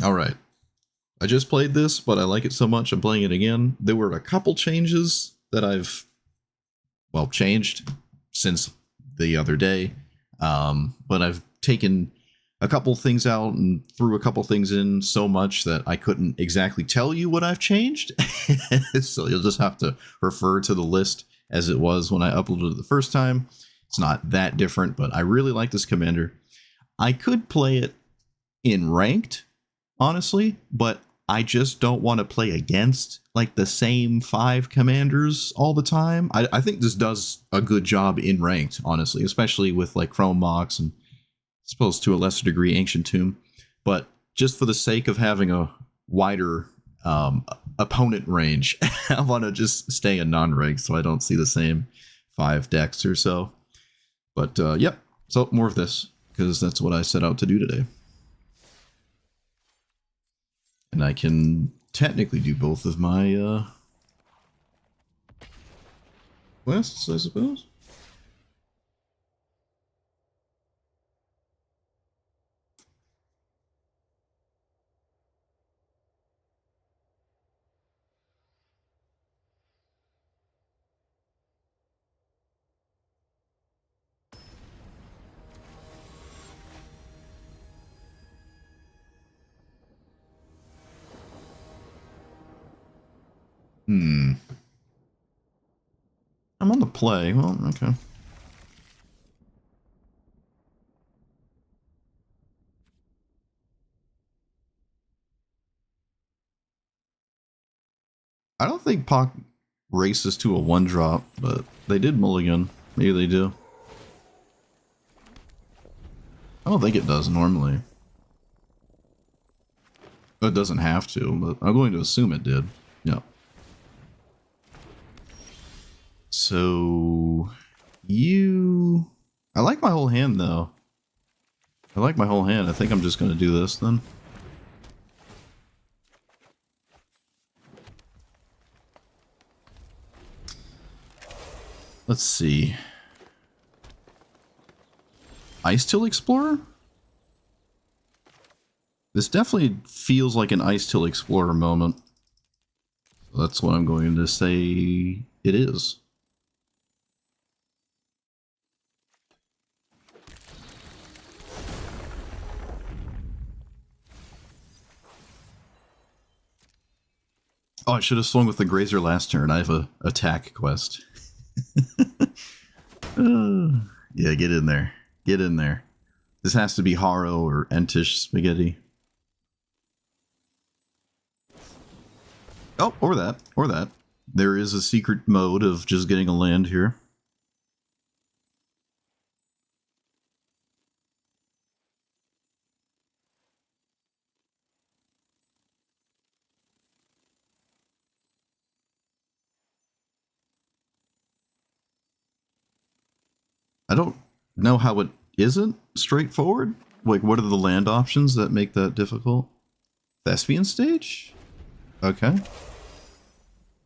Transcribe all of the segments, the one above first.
All right. I just played this, but I like it so much I'm playing it again. There were a couple changes that I've, well, changed since the other day. But I've taken a couple things out and threw a couple things in so much that I couldn't exactly tell you what I've changed. So you'll just have to refer to the list as it was when I uploaded it the first time. It's not that different, but I really like this commander. I could play it in ranked, honestly, but I just don't want to play against like the same 5 commanders all the time. I think this does a good job in ranked, honestly, especially with like Chrome Mox and I suppose to a lesser degree Ancient Tomb. But just for the sake of having a wider opponent range, I want to just stay in non-ranked so I don't see the same 5 decks or so. But yep, so more of this because that's what I set out to do today. And I can technically do both of my quests, I suppose. I'm on the play. Well, okay. I don't think Pock races to a 1-drop, but they did mulligan. Maybe they do. I don't think it does normally. It doesn't have to, but I'm going to assume it did. Yeah. So you... I like my whole hand, though. I like my whole hand. I think I'm just going to do this, then. Let's see. Icetill Explorer? This definitely feels like an Icetill Explorer moment. So that's what I'm going to say it is. Oh, I should have swung with the Grazer last turn. I have a attack quest. Yeah, get in there. Get in there. This has to be Haro or Entish Spaghetti. Oh, or that. Or that. There is a secret mode of just getting a land here. I don't know how it isn't straightforward. Like, what are the land options that make that difficult? Thespian stage? Okay.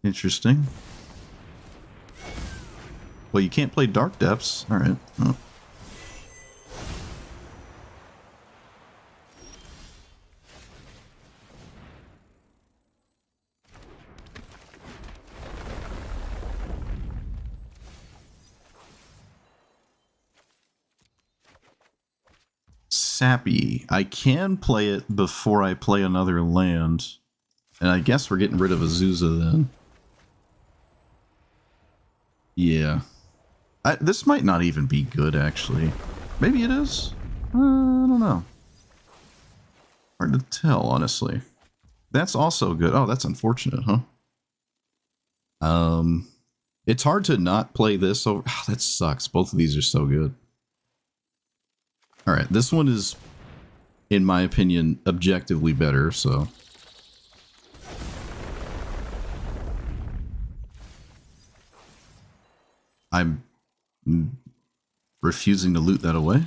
Interesting. Well, you can't play Dark Depths. Alright. Oh. Sappy. I can play it before I play another land. And I guess we're getting rid of Azusa then. Yeah. This might not even be good, actually. Maybe it is? I don't know. Hard to tell, honestly. That's also good. Oh, that's unfortunate, huh? It's hard to not play this over... Oh, that sucks. Both of these are so good. Alright, this one is in my opinion, objectively better, so. I'm refusing to loot that away.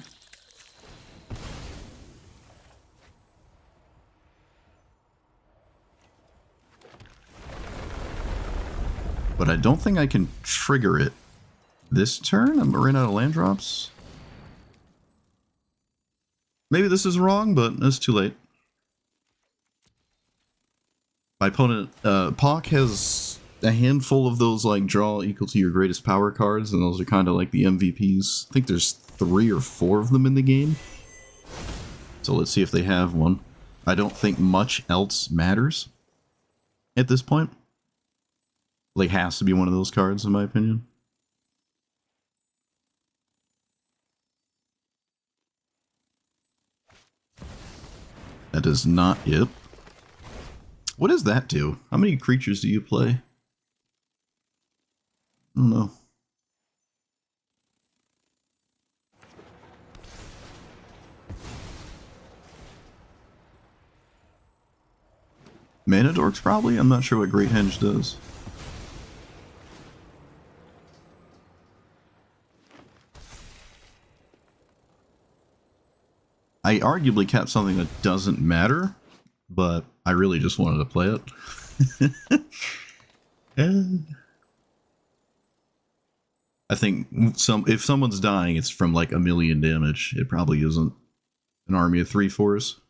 But I don't think I can trigger it this turn. I'm running out of land drops. Maybe this is wrong, but it's too late. My opponent, Pock, has a handful of those like draw equal to your greatest power cards, and those are kind of like the MVPs. I think there's 3 or 4 of them in the game. So let's see if they have one. I don't think much else matters at this point. Like, has to be one of those cards, in my opinion. That does not... Yep. What does that do? How many creatures do you play? I don't know. Mana Dorks, probably? I'm not sure what Great Henge does. I arguably kept something that doesn't matter, but I really just wanted to play it. I think if someone's dying, it's from like 1,000,000 damage. It probably isn't an army of 3/4s.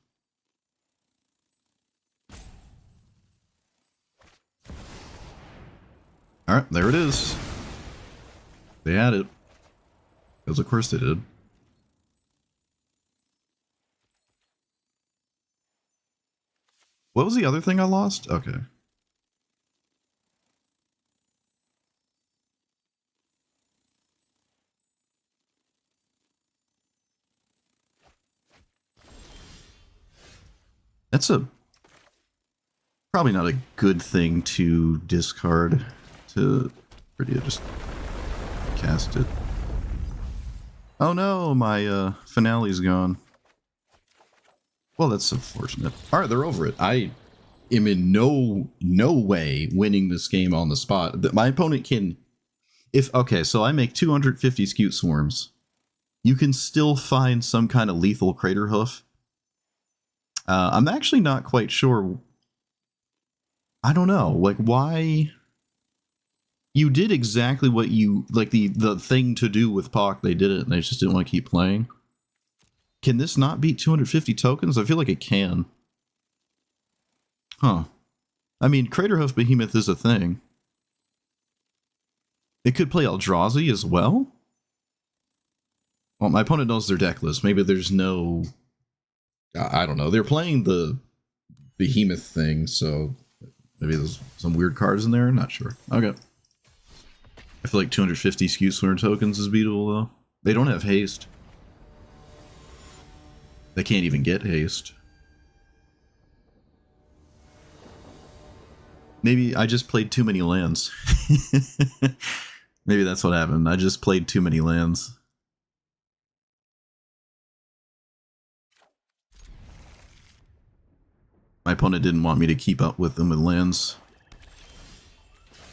Alright, there it is. They had it. Because of course they did. What was the other thing I lost? Okay. That's probably not a good thing to discard to just cast it. Oh no, my finale's gone. Well, that's unfortunate. Alright, they're over it. I am in no way winning this game on the spot. My opponent can... Okay, so I make 250 Scute Swarms. You can still find some kind of lethal Crater Hoof. I'm actually not quite sure... I don't know, like, why... You did exactly what you... Like, the thing to do with Pock, they did it, and they just didn't want to keep playing. Can this not beat 250 tokens? I feel like it can. Huh. I mean, Craterhoof Behemoth is a thing. It could play Eldrazi as well? Well, my opponent knows their deck list. Maybe there's no... I don't know. They're playing the Behemoth thing, so maybe there's some weird cards in there. I'm not sure. Okay. I feel like 250 Scute Swarm tokens is beatable, though. They don't have haste. They can't even get haste. Maybe I just played too many lands. Maybe that's what happened. I just played too many lands. My opponent didn't want me to keep up with them with lands.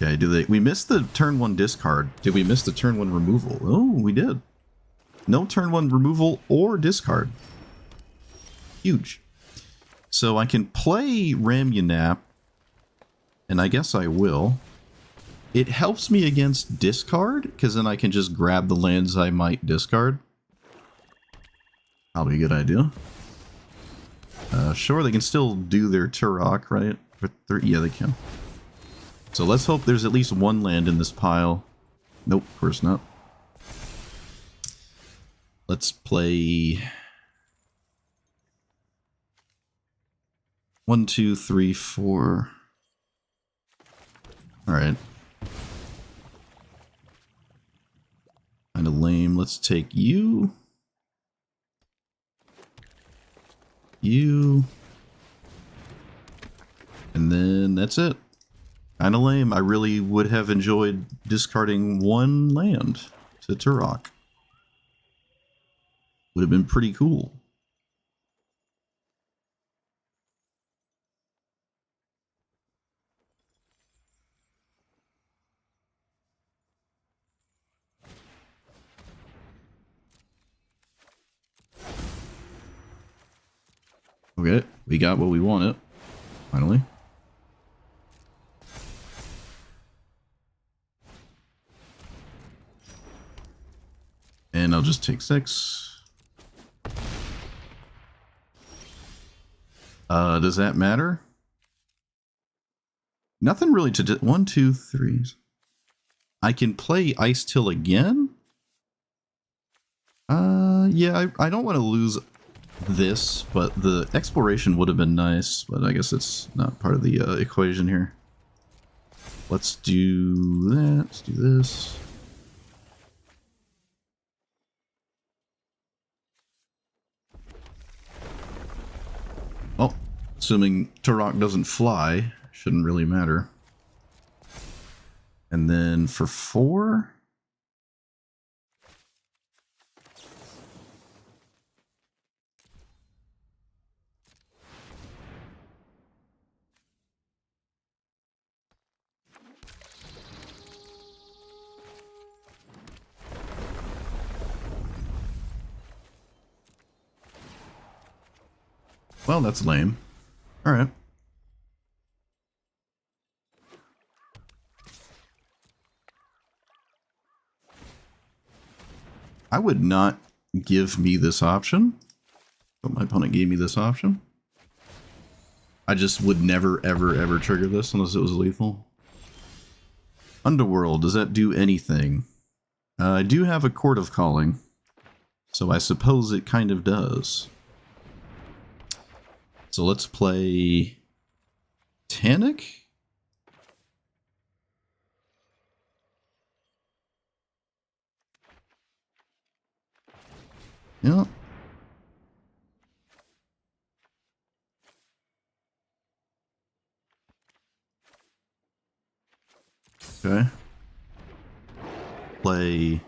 Okay, we missed the turn 1 discard. Did we miss the turn 1 removal? Oh, we did. No turn 1 removal or discard. Huge. So I can play Ramunap, and I guess I will. It helps me against discard, because then I can just grab the lands I might discard. Probably a good idea. Sure, they can still do their Turok, right? Yeah, they can. So let's hope there's at least one land in this pile. Nope, of course not. Let's play... 1, 2, 3, 4. Alright. Kinda lame. Let's take you. You. And then that's it. Kinda lame. I really would have enjoyed discarding one land to Turok. Would have been pretty cool. Okay, we got what we wanted. Finally. And I'll just take 6. Does that matter? Nothing really to do. 1, 2, 3. I can play Ice Till again? Yeah, I don't want to lose this, but the exploration would have been nice, but I guess it's not part of the equation here. Let's do that. Let's do this. Oh, assuming Turok doesn't fly, shouldn't really matter. And then for 4... Well, that's lame. Alright. I would not give me this option, but my opponent gave me this option. I just would never, ever, ever trigger this unless it was lethal. Underworld, does that do anything? I do have a Court of Calling, so I suppose it kind of does. So let's play Tanic. Yeah. Okay. Play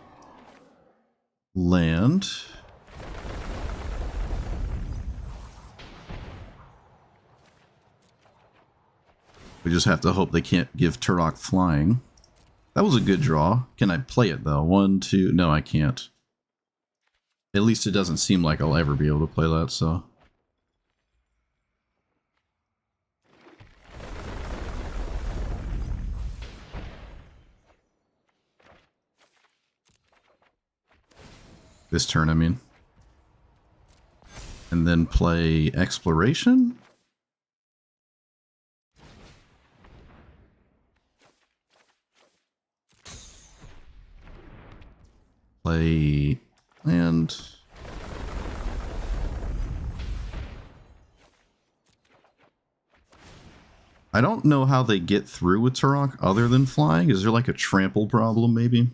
land. We just have to hope they can't give Turok flying. That was a good draw. Can I play it though? 1, 2... No, I can't. At least it doesn't seem like I'll ever be able to play that, so... This turn, I mean. And then play Exploration? Play land. I don't know how they get through with Turok other than flying. Is there like a trample problem, maybe?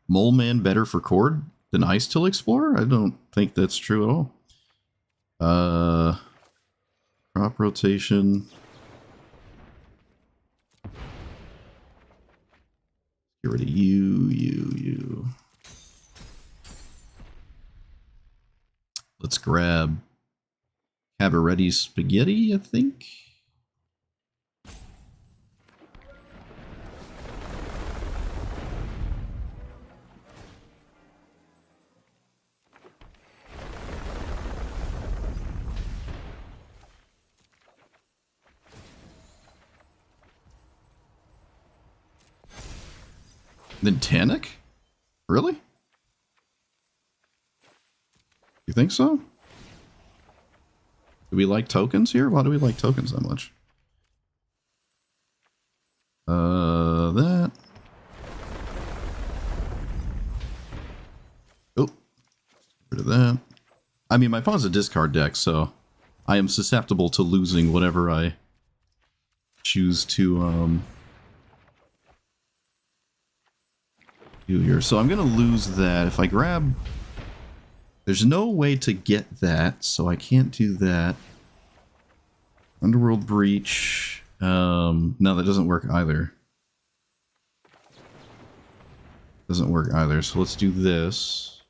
Mole Man better for Cord than Ice Till Explorer? I don't think that's true at all. Crop rotation. Get rid of you. Let's grab Cabaretti Spaghetti, I think. Then Tanic? Really? You think so? Do we like tokens here? Why do we like tokens that much? That. Oh. Get rid of that. I mean, my pawn's a discard deck, so I am susceptible to losing whatever I choose to, do here. So I'm going to lose that. If I grab... There's no way to get that, so I can't do that. Underworld Breach. No, that doesn't work either. Doesn't work either, so let's do this.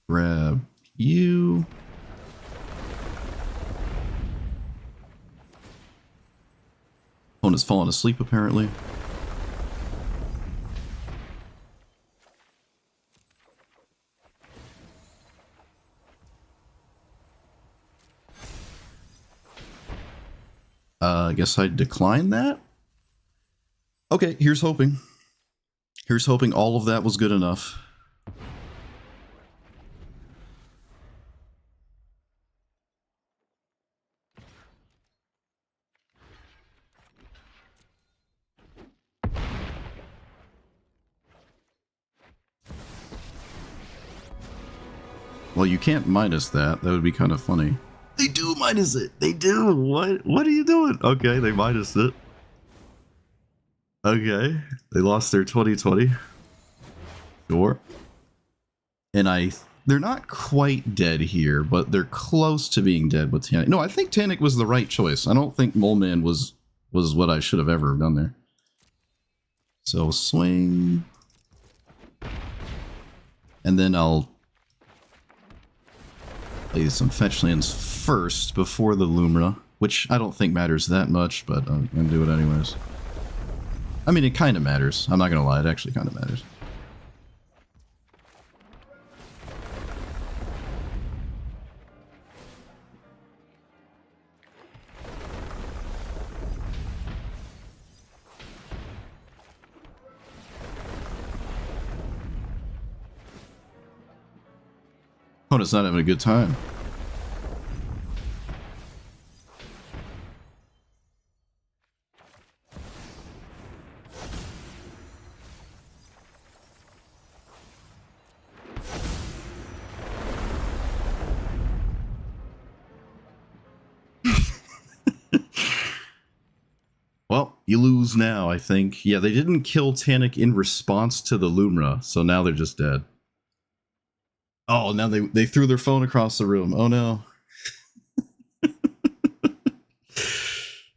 Grab you. Opponent's fallen asleep, apparently. guess I'd decline that. Okay, here's hoping. Here's hoping all of that was good enough. Well, you can't minus that. That would be kind of funny. They do minus it. They do. What are you doing? Okay, they minus it. Okay. They lost their 2020. Sure. And they're not quite dead here, but they're close to being dead with Tanic. No, I think Tanic was the right choice. I don't think Mole Man was what I should have ever done there. So swing. And then I'll play some fetch lands first before the Lumra, which I don't think matters that much, but I'm going to do it anyways. I mean, it kind of matters. I'm not going to lie, it actually kind of matters. Opponent's not having a good time. Well, you lose now, I think. Yeah, they didn't kill Tanic in response to the Lumra, so now they're just dead. Oh, now they threw their phone across the room. Oh no.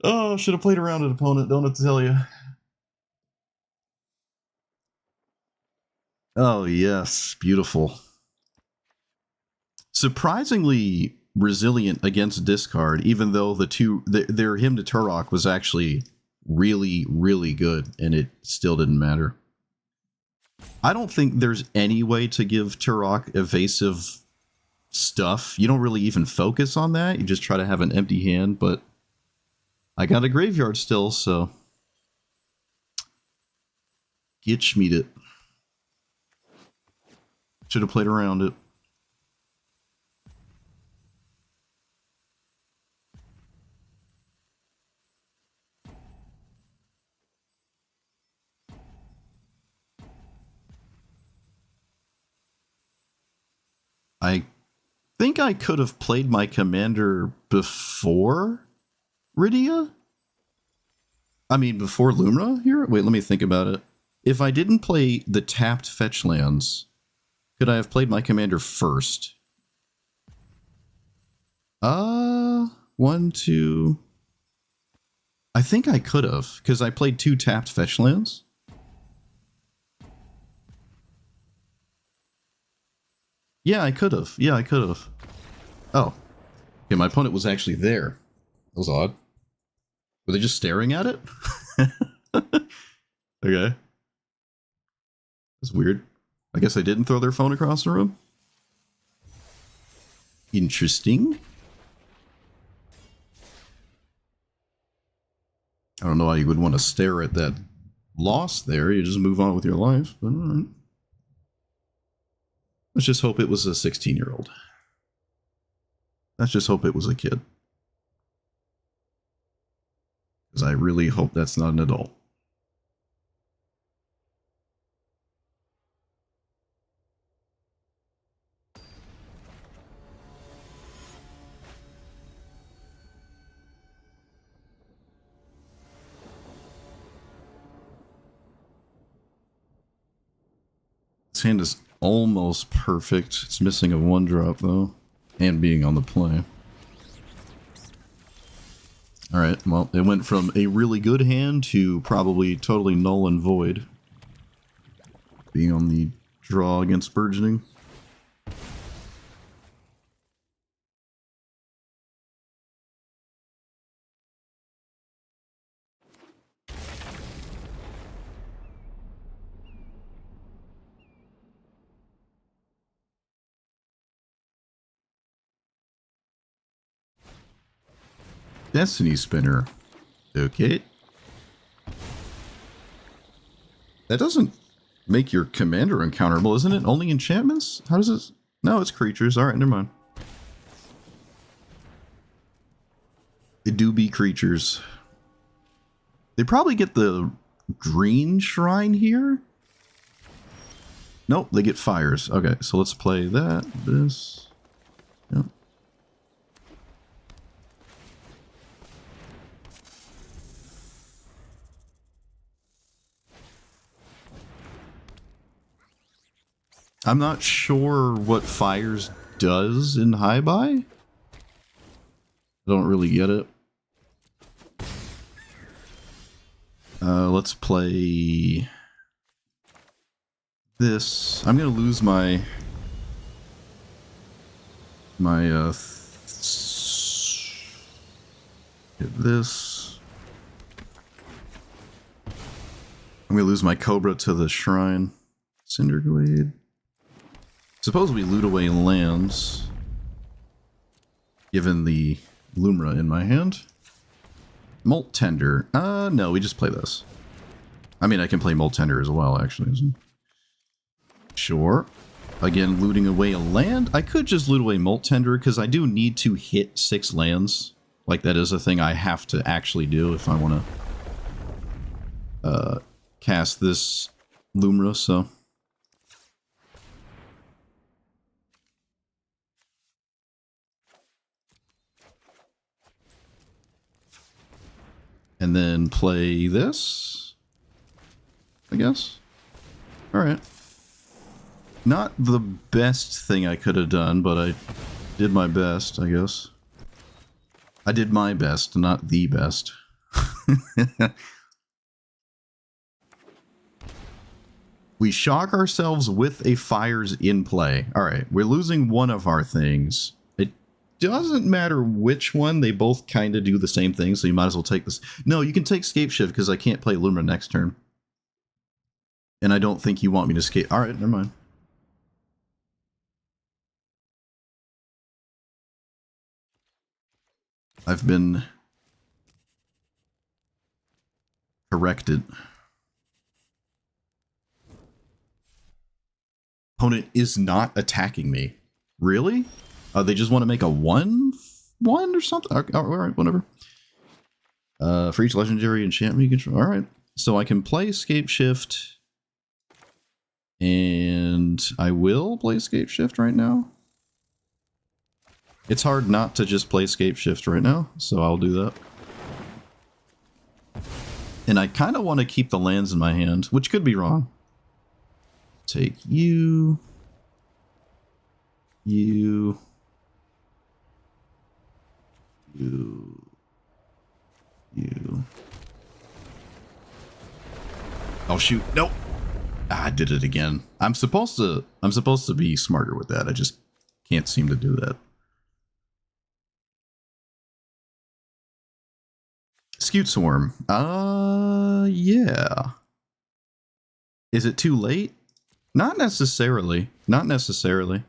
Oh, should have played around an opponent, don't have to tell you. Oh, yes. Beautiful. Surprisingly resilient against discard, even though their Hymn to Turok was actually really, really good, and it still didn't matter. I don't think there's any way to give Turok evasive stuff. You don't really even focus on that. You just try to have an empty hand, but I got a graveyard still, so get schmeed it. Should have played around it. I think I could have played my commander before Rydia? I mean, before Lumra here? Wait, let me think about it. If I didn't play the tapped fetch lands, could I have played my commander first? 1, 2... I think I could have, because I played 2 tapped fetch lands. Yeah, I could have. Yeah, I could have. Oh. Okay, my opponent was actually there. That was odd. Were they just staring at it? Okay. That's weird. I guess I didn't throw their phone across the room. Interesting. I don't know why you would want to stare at that loss there. You just move on with your life. But all right. Let's just hope it was a 16-year-old. Let's just hope it was a kid. Because I really hope that's not an adult. This hand is almost perfect. It's missing a 1-drop though, and being on the play. Alright, well, it went from a really good hand to probably totally null and void. Being on the draw against Burgeoning. Destiny Spinner. Okay. That doesn't make your commander uncounterable, isn't it? Only enchantments? How does this? No, it's creatures. Alright, never mind. It do be creatures. They probably get the green shrine here? Nope, they get fires. Okay, so let's play that. This. Yep. I'm not sure what fires does in High-Buy. I don't really get it. Let's play this. I'm gonna lose my hit this. I'm gonna lose my Cobra to the shrine. Cinderglade. Suppose we loot away lands, given the Lumra in my hand. Molt Tender. No, we just play this. I mean, I can play Molt Tender as well, actually. Sure. Again, looting away a land. I could just loot away Molt Tender, because I do need to hit 6 lands. Like, that is a thing I have to actually do if I want to cast this Lumra, so... And then play this, I guess. Alright. Not the best thing I could have done, but I did my best, I guess. I did my best, not the best. We shock ourselves with a fires in play. Alright, we're losing one of our things. Doesn't matter which one, they both kind of do the same thing, so you might as well take this. No, you can take Scape Shift because I can't play Lumra next turn. And I don't think you want me to scape. Alright, never mind. I've been corrected. Opponent is not attacking me. Really? They just want to make a 1/1 or something? Okay, alright, whatever. For each legendary enchantment you control. Alright. So I can play Scape Shift. And I will play Scape Shift right now. It's hard not to just play Scape Shift right now, so I'll do that. And I kind of want to keep the lands in my hand, which could be wrong. Take you. You. Oh shoot, nope. I did it again. I'm supposed to be smarter with that. I just can't seem to do that. Scute Swarm. Yeah. Is it too late? Not necessarily. Not necessarily.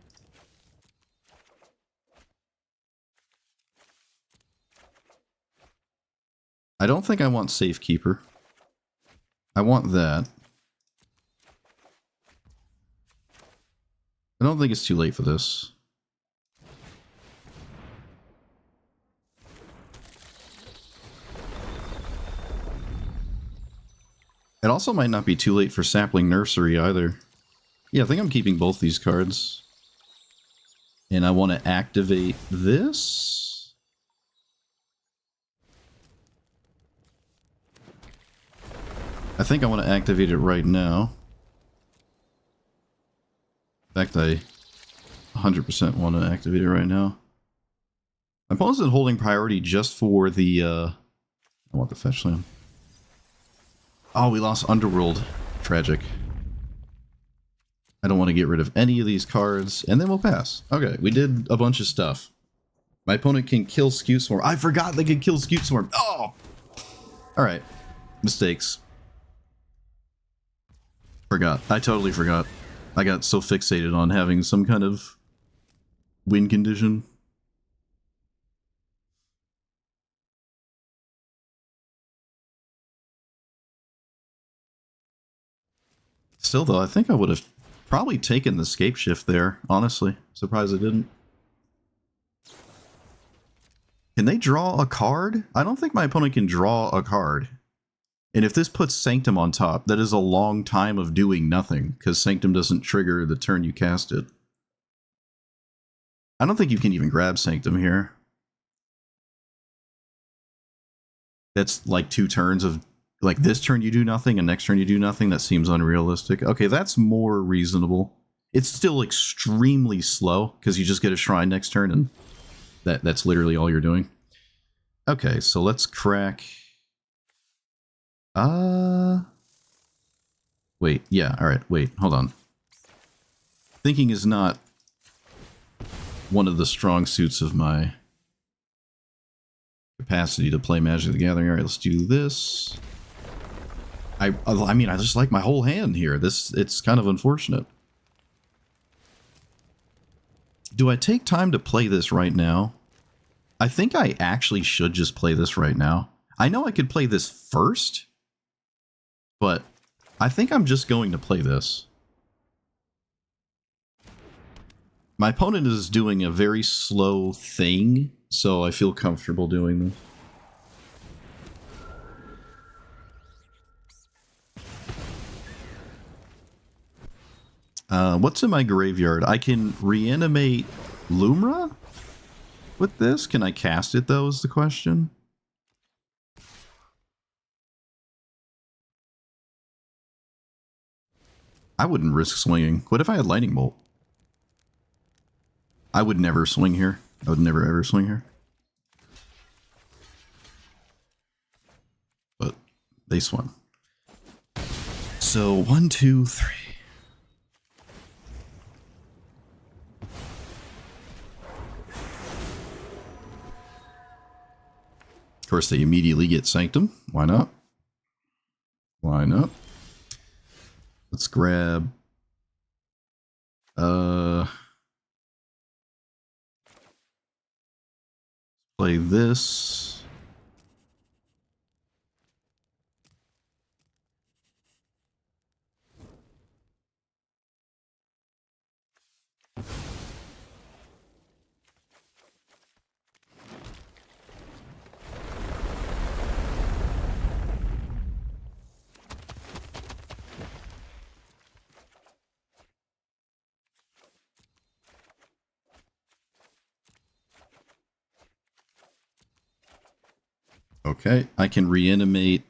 I don't think I want Safekeeper. I want that. I don't think it's too late for this. It also might not be too late for Sapling Nursery either. Yeah, I think I'm keeping both these cards. And I want to activate this. I think I want to activate it right now. In fact, I 100% want to activate it right now. My opponent's in holding priority just for the, I want the fetch land. Oh, we lost Underworld. Tragic. I don't want to get rid of any of these cards, and then we'll pass. Okay, we did a bunch of stuff. My opponent can kill Scute Swarm. I forgot they could kill Scute Swarm. Oh! Alright. Mistakes. Forgot. I totally forgot. I got so fixated on having some kind of win condition. Still, though, I think I would have probably taken the scape shift there, honestly. Surprised I didn't. Can they draw a card? I don't think my opponent can draw a card. And if this puts Sanctum on top, that is a long time of doing nothing, because Sanctum doesn't trigger the turn you cast it. I don't think you can even grab Sanctum here. That's like 2 turns of, like this turn you do nothing and next turn you do nothing. That seems unrealistic. Okay, that's more reasonable. It's still extremely slow because you just get a shrine next turn and that's literally all you're doing. Okay, so let's crack. Wait, yeah, all right, wait, hold on. Thinking is not one of the strong suits of my capacity to play Magic the Gathering. All right, let's do this. I mean, I just like my whole hand here. It's kind of unfortunate. Do I take time to play this right now? I think I actually should just play this right now. I know I could play this first, but I think I'm just going to play this. My opponent is doing a very slow thing, so I feel comfortable doing this. What's in my graveyard? I can reanimate Lumra with this? Can I cast it, though, is the question. I wouldn't risk swinging. What if I had Lightning Bolt? I would never swing here. I would never ever swing here. But they swung. So 1, 2, 3. Of course, they immediately get Sanctum. Why not? Why not? Let's grab... play this. Okay, I can reanimate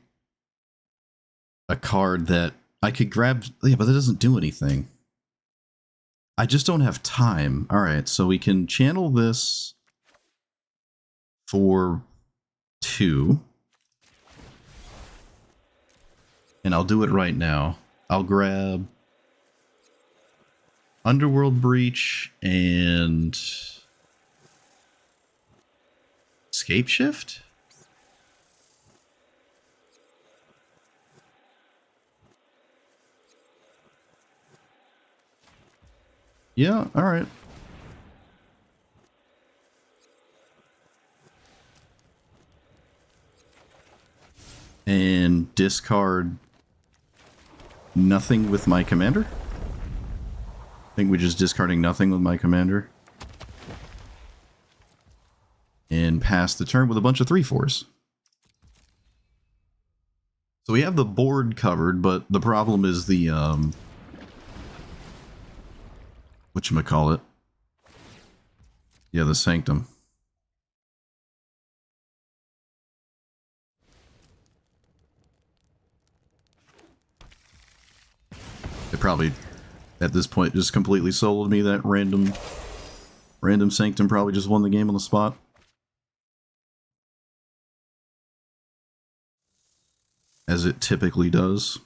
a card that I could grab. Yeah, but that doesn't do anything. I just don't have time. All right, so we can channel this for 2. And I'll do it right now. I'll grab Underworld Breach and Scape Shift? Yeah, all right. And discard nothing with my commander? I think we're just discarding nothing with my commander. And pass the turn with a bunch of 3/4s. So we have the board covered, but the problem is the, whatchamacallit? Yeah, the Sanctum. They probably, at this point, just completely soloed me. That random Sanctum probably just won the game on the spot. As it typically does.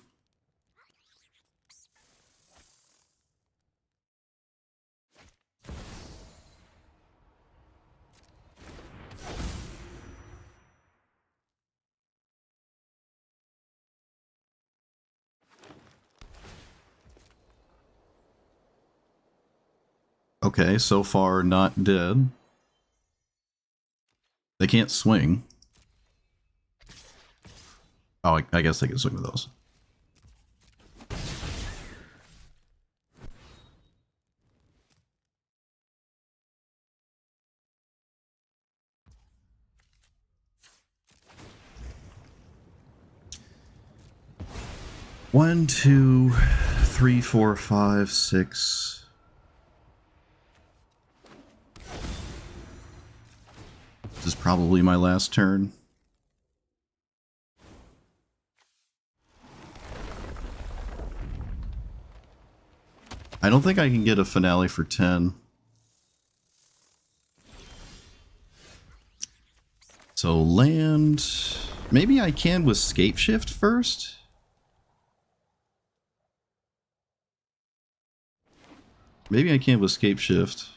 Okay, so far not dead. They can't swing. Oh, I guess they can swing with those. 1, 2, 3, 4, 5, 6. This is probably my last turn. I don't think I can get a finale for 10. So land... Maybe I can with Scape Shift first? Maybe I can with Scape Shift.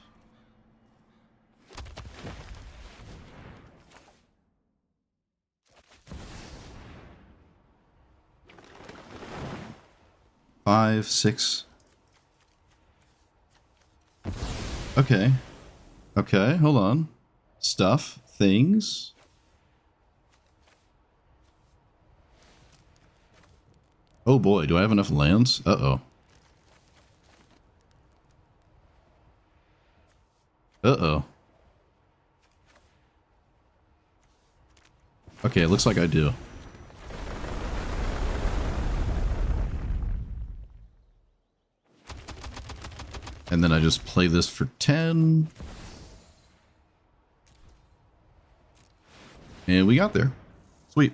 Five, 6. Okay. Okay, hold on. Stuff, things. Oh boy, do I have enough lands? Uh-oh. Uh-oh. Okay, it looks like I do. And then I just play this for 10. And we got there. Sweet.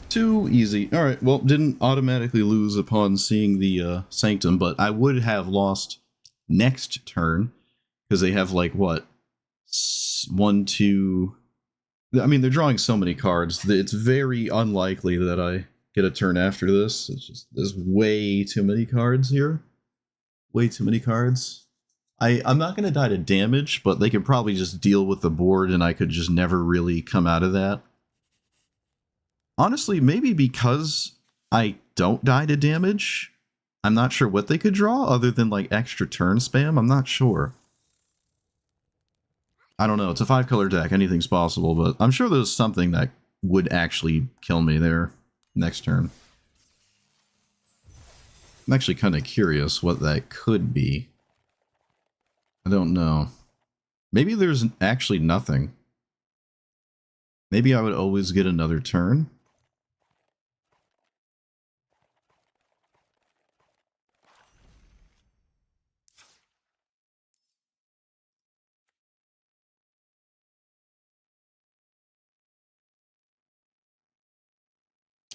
Too easy. Alright, well, didn't automatically lose upon seeing the Sanctum, but I would have lost next turn, because they have, like, what? 1, 2... I mean, they're drawing so many cards that it's very unlikely that I get a turn after this. It's just, there's way too many cards here. Way too many cards. I'm not going to die to damage, but they could probably just deal with the board and I could just never really come out of that. Honestly, maybe because I don't die to damage, I'm not sure what they could draw other than like extra turn spam. I'm not sure. I don't know. It's a 5-color deck. Anything's possible, but I'm sure there's something that would actually kill me there next turn. I'm actually kind of curious what that could be. I don't know. Maybe there's actually nothing. Maybe I would always get another turn.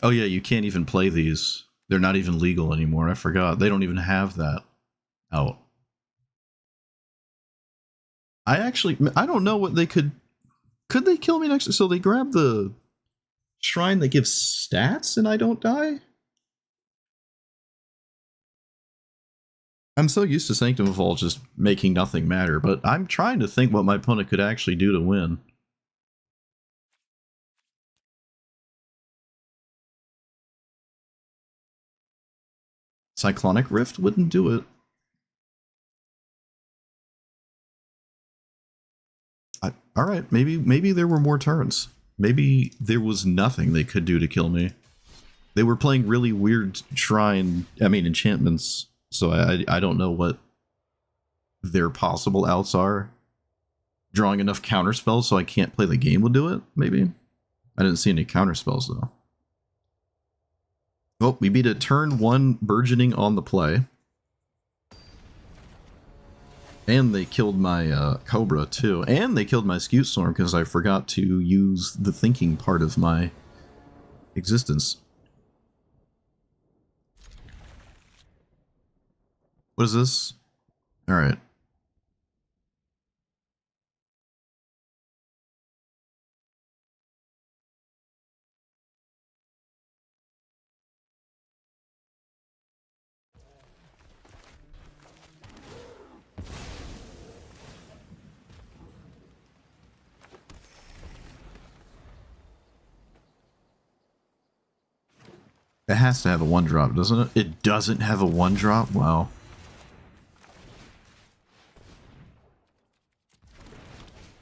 Oh yeah, you can't even play these. They're not even legal anymore. I forgot. They don't even have that out. I don't know what they could they kill me next? So they grab the shrine that gives stats and I don't die? I'm so used to Sanctum of Vault just making nothing matter, but I'm trying to think what my opponent could actually do to win. Cyclonic Rift wouldn't do it. Alright, maybe there were more turns. Maybe there was nothing they could do to kill me. They were playing really weird enchantments, so I don't know what their possible outs are. Drawing enough counterspells so I can't play the game will do it, maybe? I didn't see any counterspells, though. Well, we beat a turn 1 burgeoning on the play. And they killed my Cobra, too. And they killed my Scute Storm because I forgot to use the thinking part of my existence. What is this? Alright. It has to have a 1-drop, doesn't it? It doesn't have a 1-drop? Wow.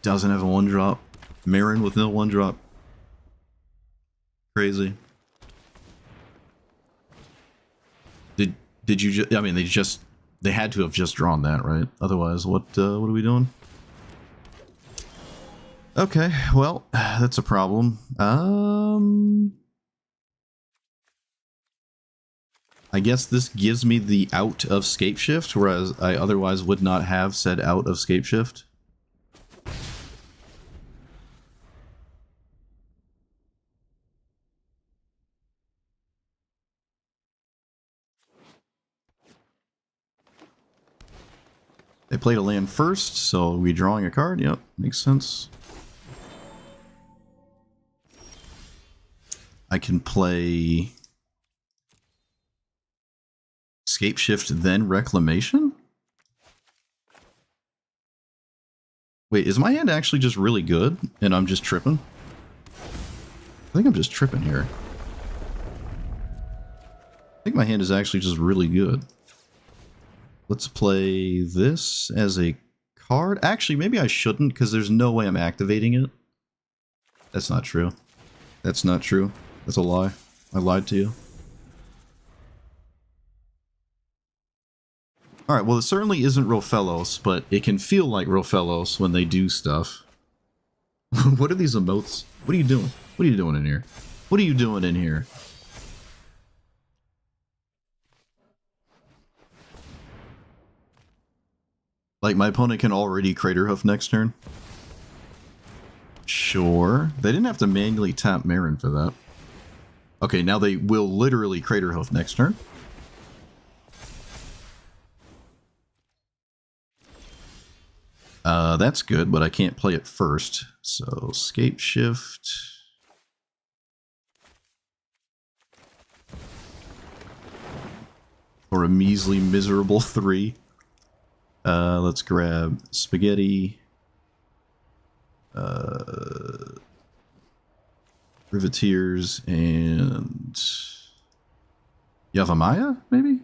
Doesn't have a 1-drop. Marin with no 1-drop. Crazy. Did you just, I mean, they had to have just drawn that, right? Otherwise, what are we doing? Okay, well, that's a problem. I guess this gives me the out of Scapeshift, whereas I otherwise would not have said out of Scapeshift. They played a land first, so we drawing a card. Yep, makes sense. I can play Scapeshift, then Reclamation? Wait, is my hand actually just really good, and I'm just tripping? I think I'm just tripping here. I think my hand is actually just really good. Let's play this as a card. Actually, maybe I shouldn't, because there's no way I'm activating it. That's not true. That's not true. That's a lie. I lied to you. Alright, well, it certainly isn't Rofellos, but it can feel like Rofellos when they do stuff. What are these emotes? What are you doing? What are you doing in here? What are you doing in here? Like, my opponent can already Craterhoof next turn? Sure. They didn't have to manually tap Marin for that. Okay, now they will literally Craterhoof next turn. That's good, but I can't play it first. So, Scapeshift. For a measly, miserable 3. Let's grab Spaghetti. Riveteers and Yavimaya, maybe?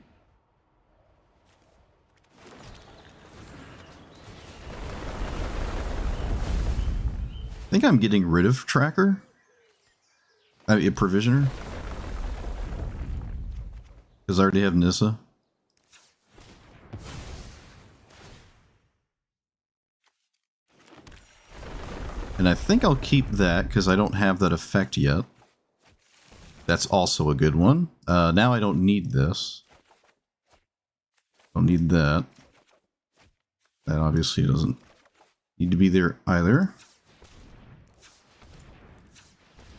I think I'm getting rid of Tracker. I mean, Provisioner. Because I already have Nissa. And I think I'll keep that because I don't have that effect yet. That's also a good one. Now I don't need this. Don't need that. That obviously doesn't need to be there either.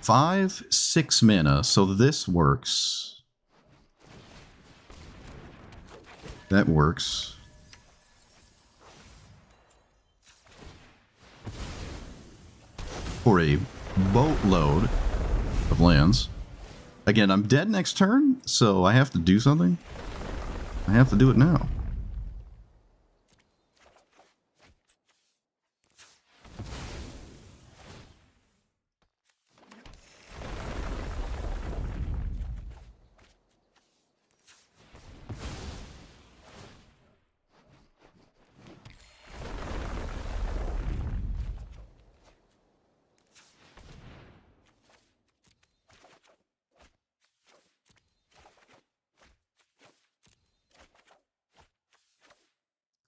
5, 6 mana, so this works. That works. For a boatload of lands. Again, I'm dead next turn, so I have to do something. I have to do it now.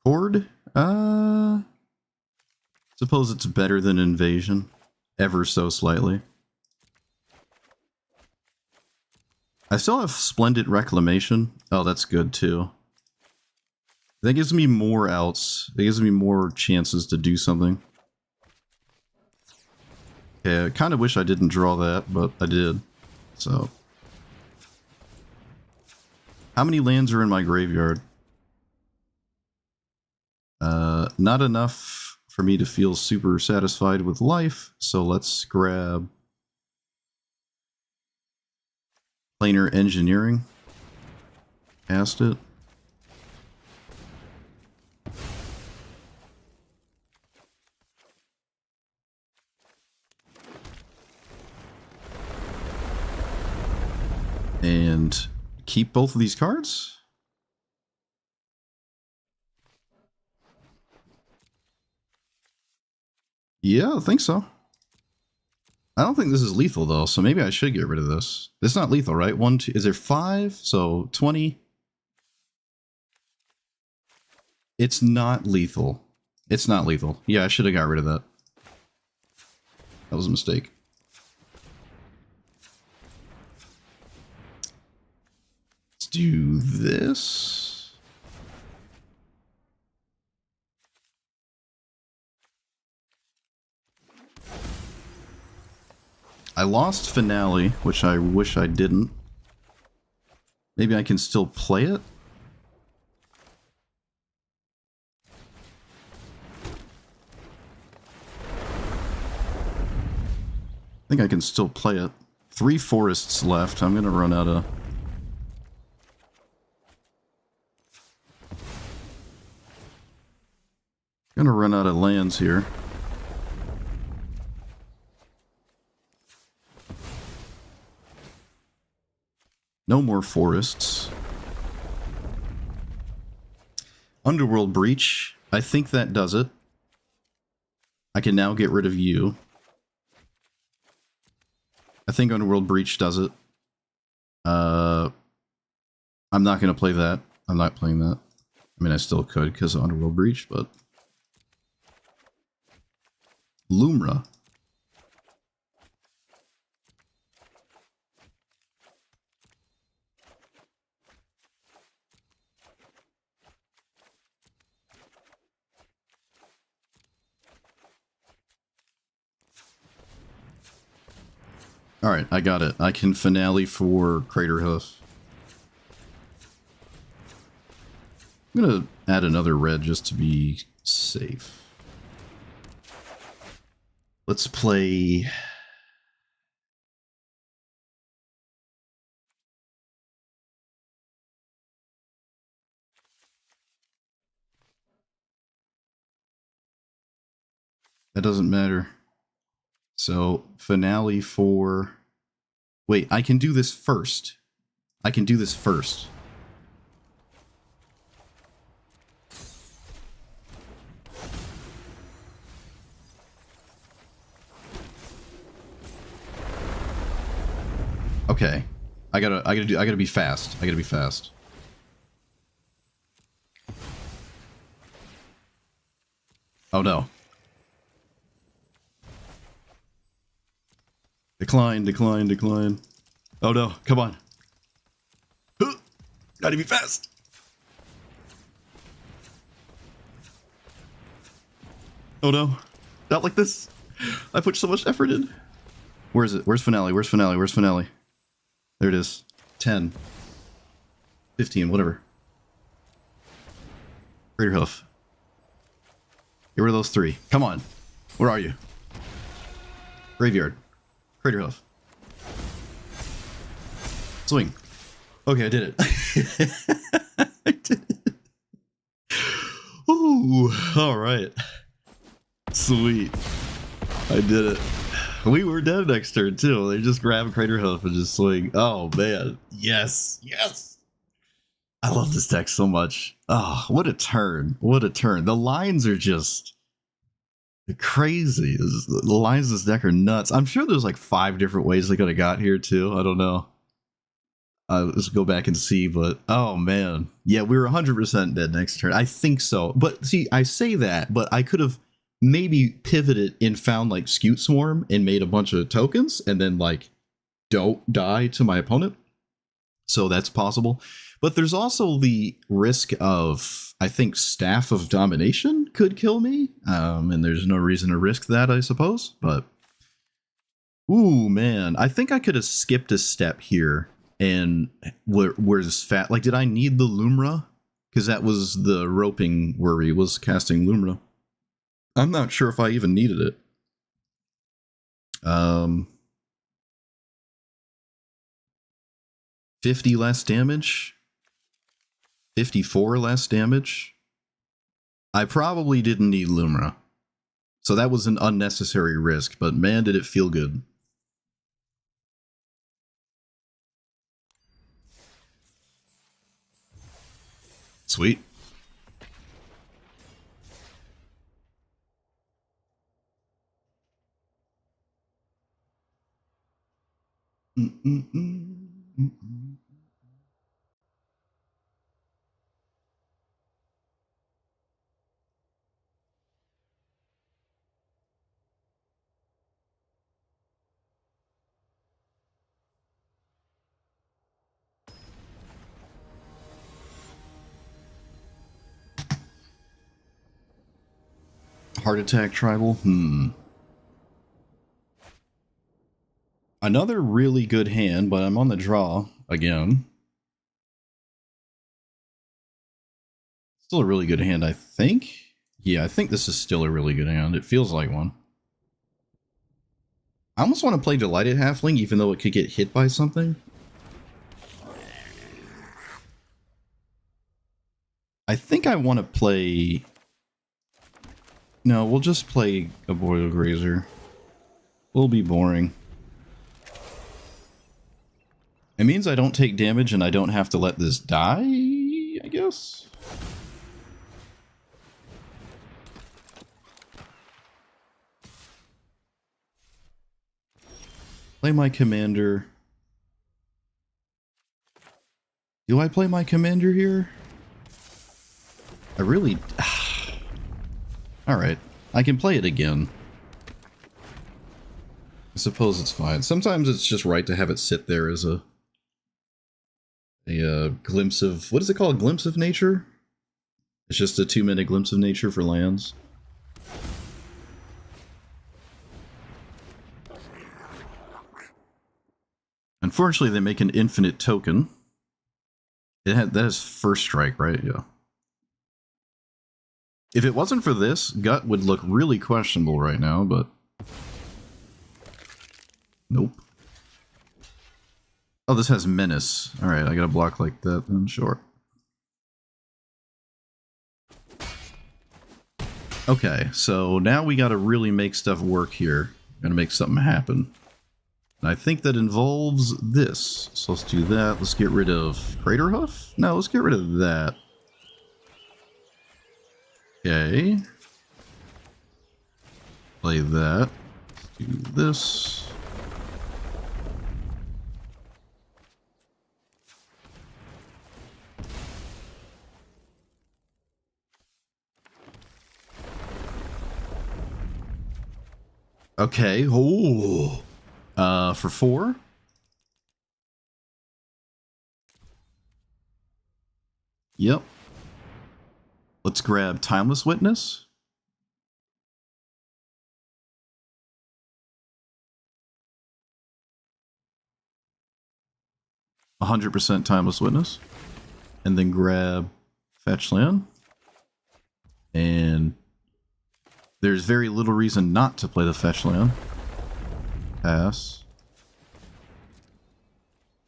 Horde? Suppose it's better than Invasion. Ever so slightly. I still have Splendid Reclamation. Oh, that's good too. That gives me more outs. It gives me more chances to do something. Yeah, I kind of wish I didn't draw that, but I did. So. How many lands are in my graveyard? Not enough for me to feel super satisfied with life, so let's grab Planar Engineering. Cast it. And keep both of these cards. Yeah, I think so. I don't think this is lethal though, so maybe I should get rid of this. It's not lethal, right? 1, 2, is there 5? So 20. It's not lethal. It's not lethal. Yeah, I should have got rid of that. That was a mistake. Let's do this. I lost Finale, which I wish I didn't. Maybe I can still play it? I think I can still play it. 3 forests left. I'm gonna run out of... Gonna run out of lands here. No more forests. Underworld Breach. I think that does it. I can now get rid of you. I think Underworld Breach does it. I'm not going to play that. I'm not playing that. I mean, I still could because of Underworld Breach, but... Lumra. Alright, I got it. I can Finale for Craterhoof. I'm gonna add another red just to be safe. Let's play... That doesn't matter. So, Finale for... Wait, I can do this first. I can do this first. Okay. I gotta be fast. I gotta be fast. Oh no. Decline, decline, decline. Oh no, come on. Gotta be fast. Oh no. Not like this. I put so much effort in. Where is it? Where's Finale? Where's Finale? Where's Finale? There it is. 10. 15, whatever. Craterhoof. Get rid of those 3. Come on. Where are you? Graveyard. Craterhoof. Swing. Okay, I did it. I did it. Ooh, alright. Sweet. I did it. We were dead next turn, too. They just grab Craterhoof and just swing. Oh, man. Yes. Yes. I love this deck so much. Oh, what a turn. What a turn. The lines are just crazy. The lines of this deck are nuts. I'm sure there's like 5 different ways they could have got here, too. I don't know. Let's go back and see, but oh, man. Yeah, we were 100% dead next turn. I think so. But see, I say that, but I could have maybe pivoted and found like Scute Swarm and made a bunch of tokens and then like don't die to my opponent. So that's possible. But there's also the risk of, I think, Staff of Domination could kill me. And there's no reason to risk that, I suppose. But, ooh, man. I think I could have skipped a step here. And where's Fat? Like, did I need the Lumra? Because that was the roping worry, was casting Lumra. I'm not sure if I even needed it. 50 less damage. 54 less damage. I probably didn't need Lumra. So that was an unnecessary risk, but man, did it feel good. Sweet. Heart Attack Tribal. Another really good hand, but I'm on the draw again. Still a really good hand, I think. Yeah, I think this is still a really good hand. It feels like one. I almost want to play Delighted Halfling, even though it could get hit by something. I think I want to play... No, we'll just play a Boiled Grazer. We'll be boring. It means I don't take damage and I don't have to let this die, I guess? Play my commander. Do I play my commander here? I really... Alright, I can play it again. I suppose it's fine. Sometimes it's just right to have it sit there as a glimpse of... What is it called? A glimpse of nature? It's just a 2-minute glimpse of nature for lands. Unfortunately, they make an infinite token. That is first strike, right? Yeah. If it wasn't for this, Gut would look really questionable right now, but... Nope. Oh, this has Menace. Alright, I gotta block like that then, sure. Okay, so now we gotta really make stuff work here. Gotta make something happen. And I think that involves this. So let's do that. Let's get rid of Craterhoof? No, let's get rid of that. Okay. Play that. Let's do this. Okay. Oh. For 4. Yep. Let's grab Timeless Witness. %, Timeless Witness. And then grab Fetch Land. And there's very little reason not to play the Fetch Land. Pass.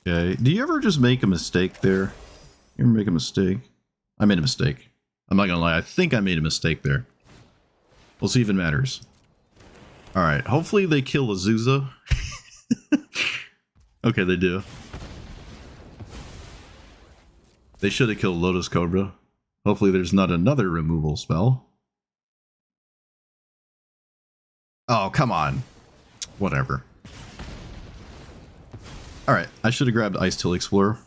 Okay. Do you ever just make a mistake there? You ever make a mistake? I made a mistake. I'm not gonna lie. I think I made a mistake there. We'll see if it matters. Alright. Hopefully they kill Azusa. Okay, they do. They should have killed Lotus Cobra. Hopefully there's not another removal spell. Oh, come on. Whatever. Alright, I should have grabbed Ice-Till Explorer.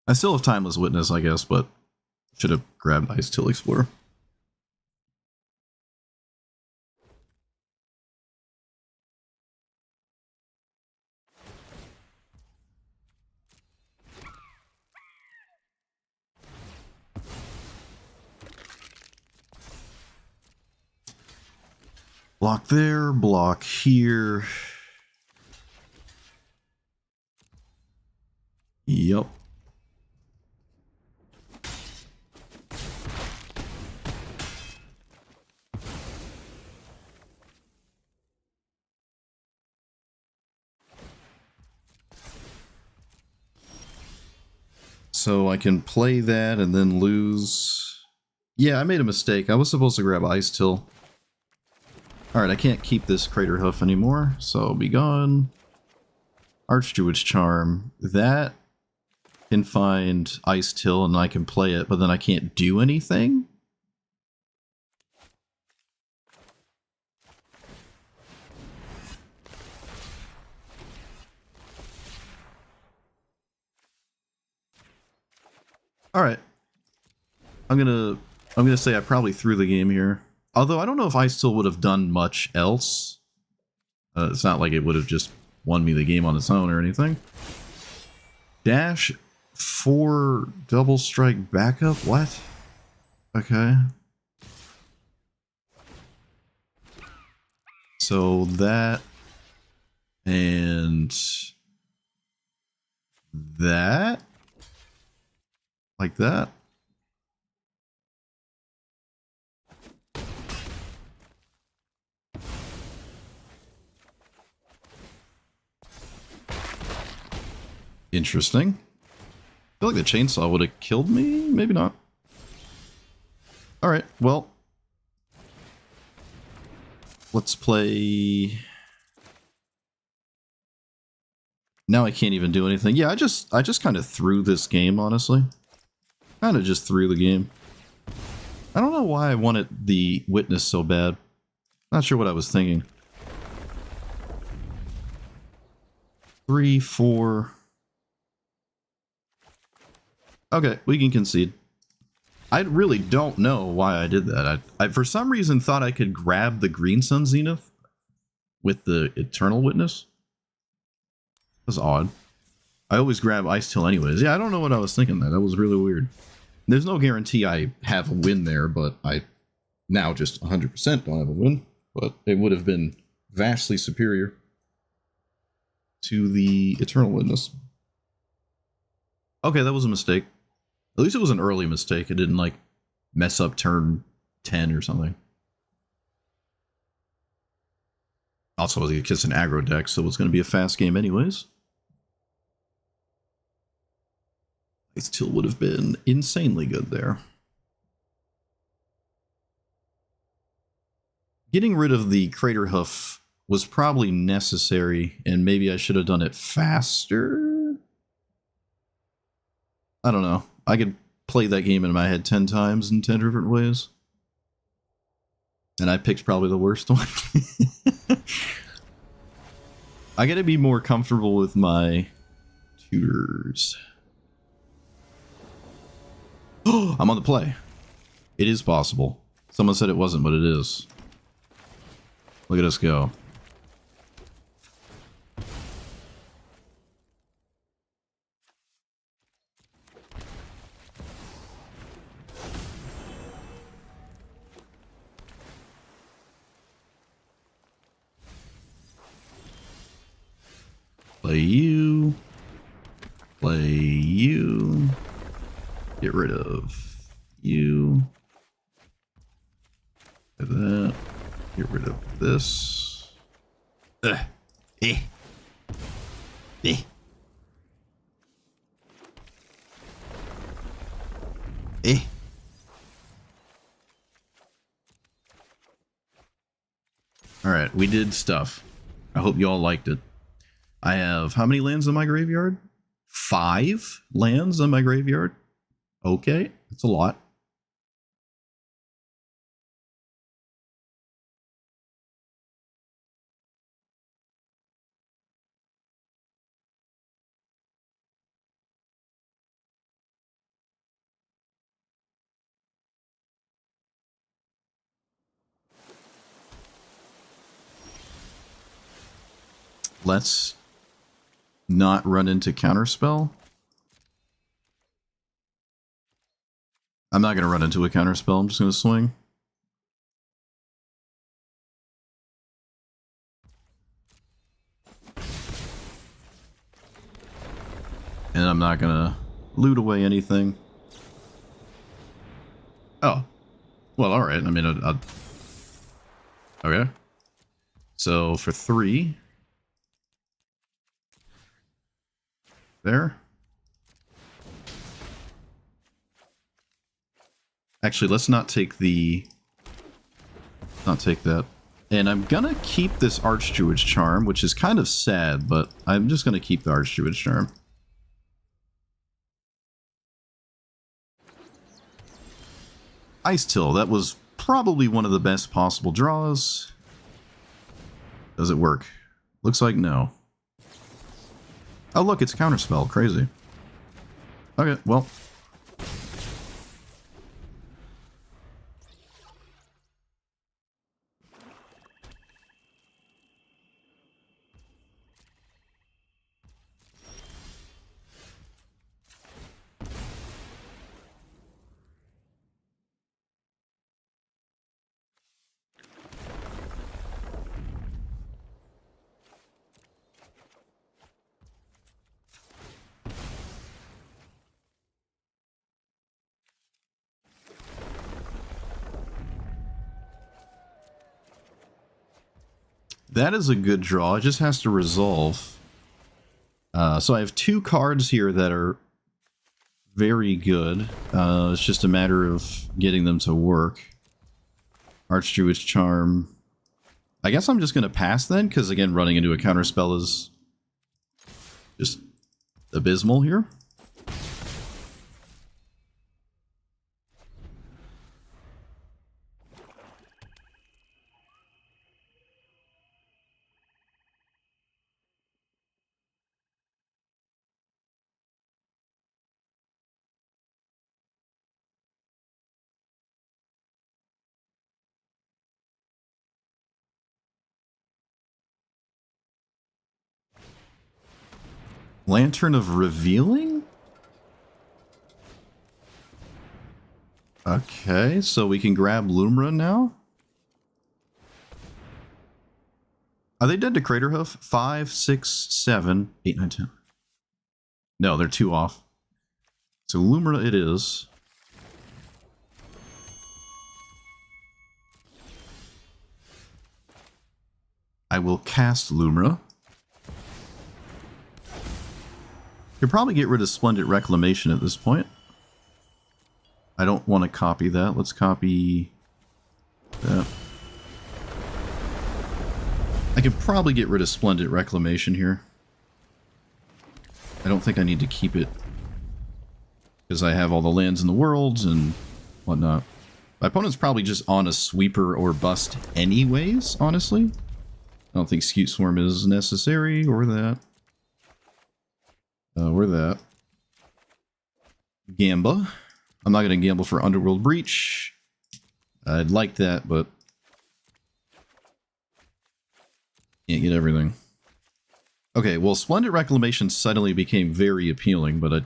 I still have Timeless Witness, I guess, but should have grabbed Ice-Till Explorer. Block there, block here. Yup. So I can play that and then lose. Yeah, I made a mistake. I was supposed to grab Ice-Till. Alright, I can't keep this Craterhoof anymore, so be gone. Archdruid's Charm. That can find Ice-Till and I can play it, but then I can't do anything? Alright. I'm gonna say I probably threw the game here. Although I don't know if Ice-Till would have done much else. It's not like it would have just won me the game on its own or anything. Dash 4 double strike backup? What? Okay. So that and that, like that. Interesting. I feel like the chainsaw would have killed me. Maybe not. All right. Well, let's play. Now I can't even do anything. Yeah, I just kind of threw this game, honestly. Kind of just threw the game. I don't know why I wanted the witness so bad. Not sure what I was thinking. 3, 4. Okay, we can concede. I really don't know why I did that. I for some reason thought I could grab the Green Sun Zenith with the Eternal Witness. That's odd. I always grab Ice Till anyways. Yeah, I don't know what I was thinking there. That was really weird. There's no guarantee I have a win there, but I now just 100% don't have a win. But it would have been vastly superior to the Eternal Witness. Okay, that was a mistake. At least it was an early mistake. It didn't, like, mess up turn 10 or something. Also, it's an aggro deck, so it's going to be a fast game anyways. It still would have been insanely good there. Getting rid of the Crater Hoof was probably necessary, and maybe I should have done it faster? I don't know. I could play that game in my head 10 times in 10 different ways. And I picked probably the worst one. I gotta be more comfortable with my tutors. Oh, I'm on the play. It is possible. Someone said it wasn't, but it is. Look at us go. Play you. Play you. Get rid of you. Like that. Get rid of this. Eh. Eh. Eh. Eh. Alright, we did stuff. I hope you all liked it. I have how many lands in my graveyard? 5 lands in my graveyard? Okay, that's a lot. Let's not run into counterspell. I'm not going to run into a counterspell. I'm just going to swing. And I'm not going to loot away anything. Oh. Well, alright. I mean, I'll... Okay. So, for 3... There. Actually, let's not take the... Not take that. And I'm gonna keep this Archdruid's Charm, which is kind of sad, but I'm just gonna keep the Archdruid's Charm. Ice Till, that was probably one of the best possible draws. Does it work? Looks like no. Oh look, it's counterspell. Crazy. Okay, well. That is a good draw. It just has to resolve. So I have 2 cards here that are very good. It's just a matter of getting them to work. Archdruid's Charm. I guess I'm just going to pass then, because again, running into a counterspell is just abysmal here. Lantern of Revealing? Okay, so we can grab Lumra now? Are they dead to Craterhoof? 5, 6, 7, 8, 9, 10. No, they're 2 off. So Lumra it is. I will cast Lumra. Could probably get rid of Splendid Reclamation at this point. I don't want to copy that. Let's copy that. I could probably get rid of Splendid Reclamation here. I don't think I need to keep it because I have all the lands in the world and whatnot. My opponent's probably just on a sweeper or bust anyways, honestly. I don't think Scute Swarm is necessary or that. Or that. Gamba. I'm not going to gamble for Underworld Breach. I'd like that, but can't get everything. Okay, well, Splendid Reclamation suddenly became very appealing, but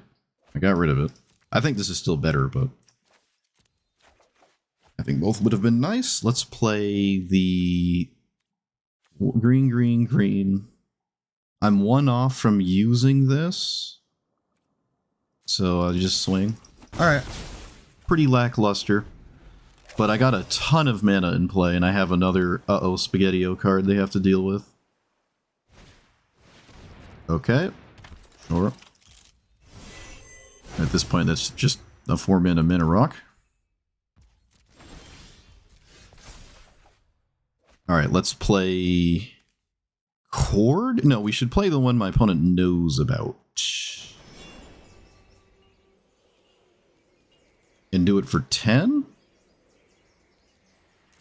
I got rid of it. I think this is still better, but I think both would have been nice. Let's play the green, green, green. I'm 1 off from using this, so I'll just swing. Alright, pretty lackluster, but I got a ton of mana in play, and I have another Spaghetti-O card they have to deal with. Okay, sure. At this point, that's just a 4-mana Mana Rock. Alright, let's play Chord? No, we should play the one my opponent knows about. And do it for 10?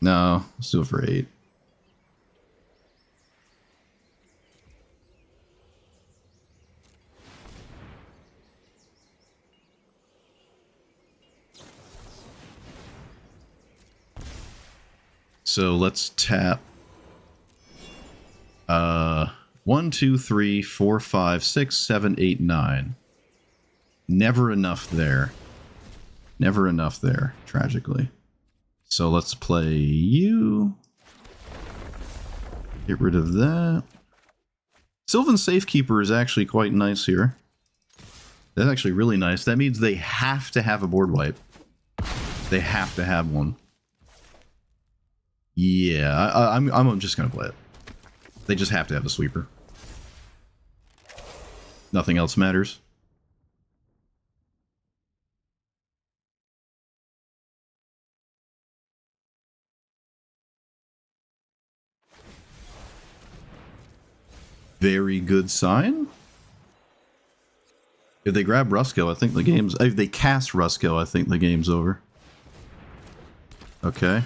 No, let's do it for 8. So let's tap 1, 2, 3, 4, 5, 6, 7, 8, 9. Never enough there. Never enough there, tragically. So let's play you. Get rid of that. Sylvan Safekeeper is actually quite nice here. That's actually really nice. That means they have to have a board wipe. They have to have one. Yeah, I'm just gonna play it. They just have to have a sweeper. Nothing else matters. Very good sign. If they grab Rusko, I think the game's... If they cast Rusko, I think the game's over. Okay.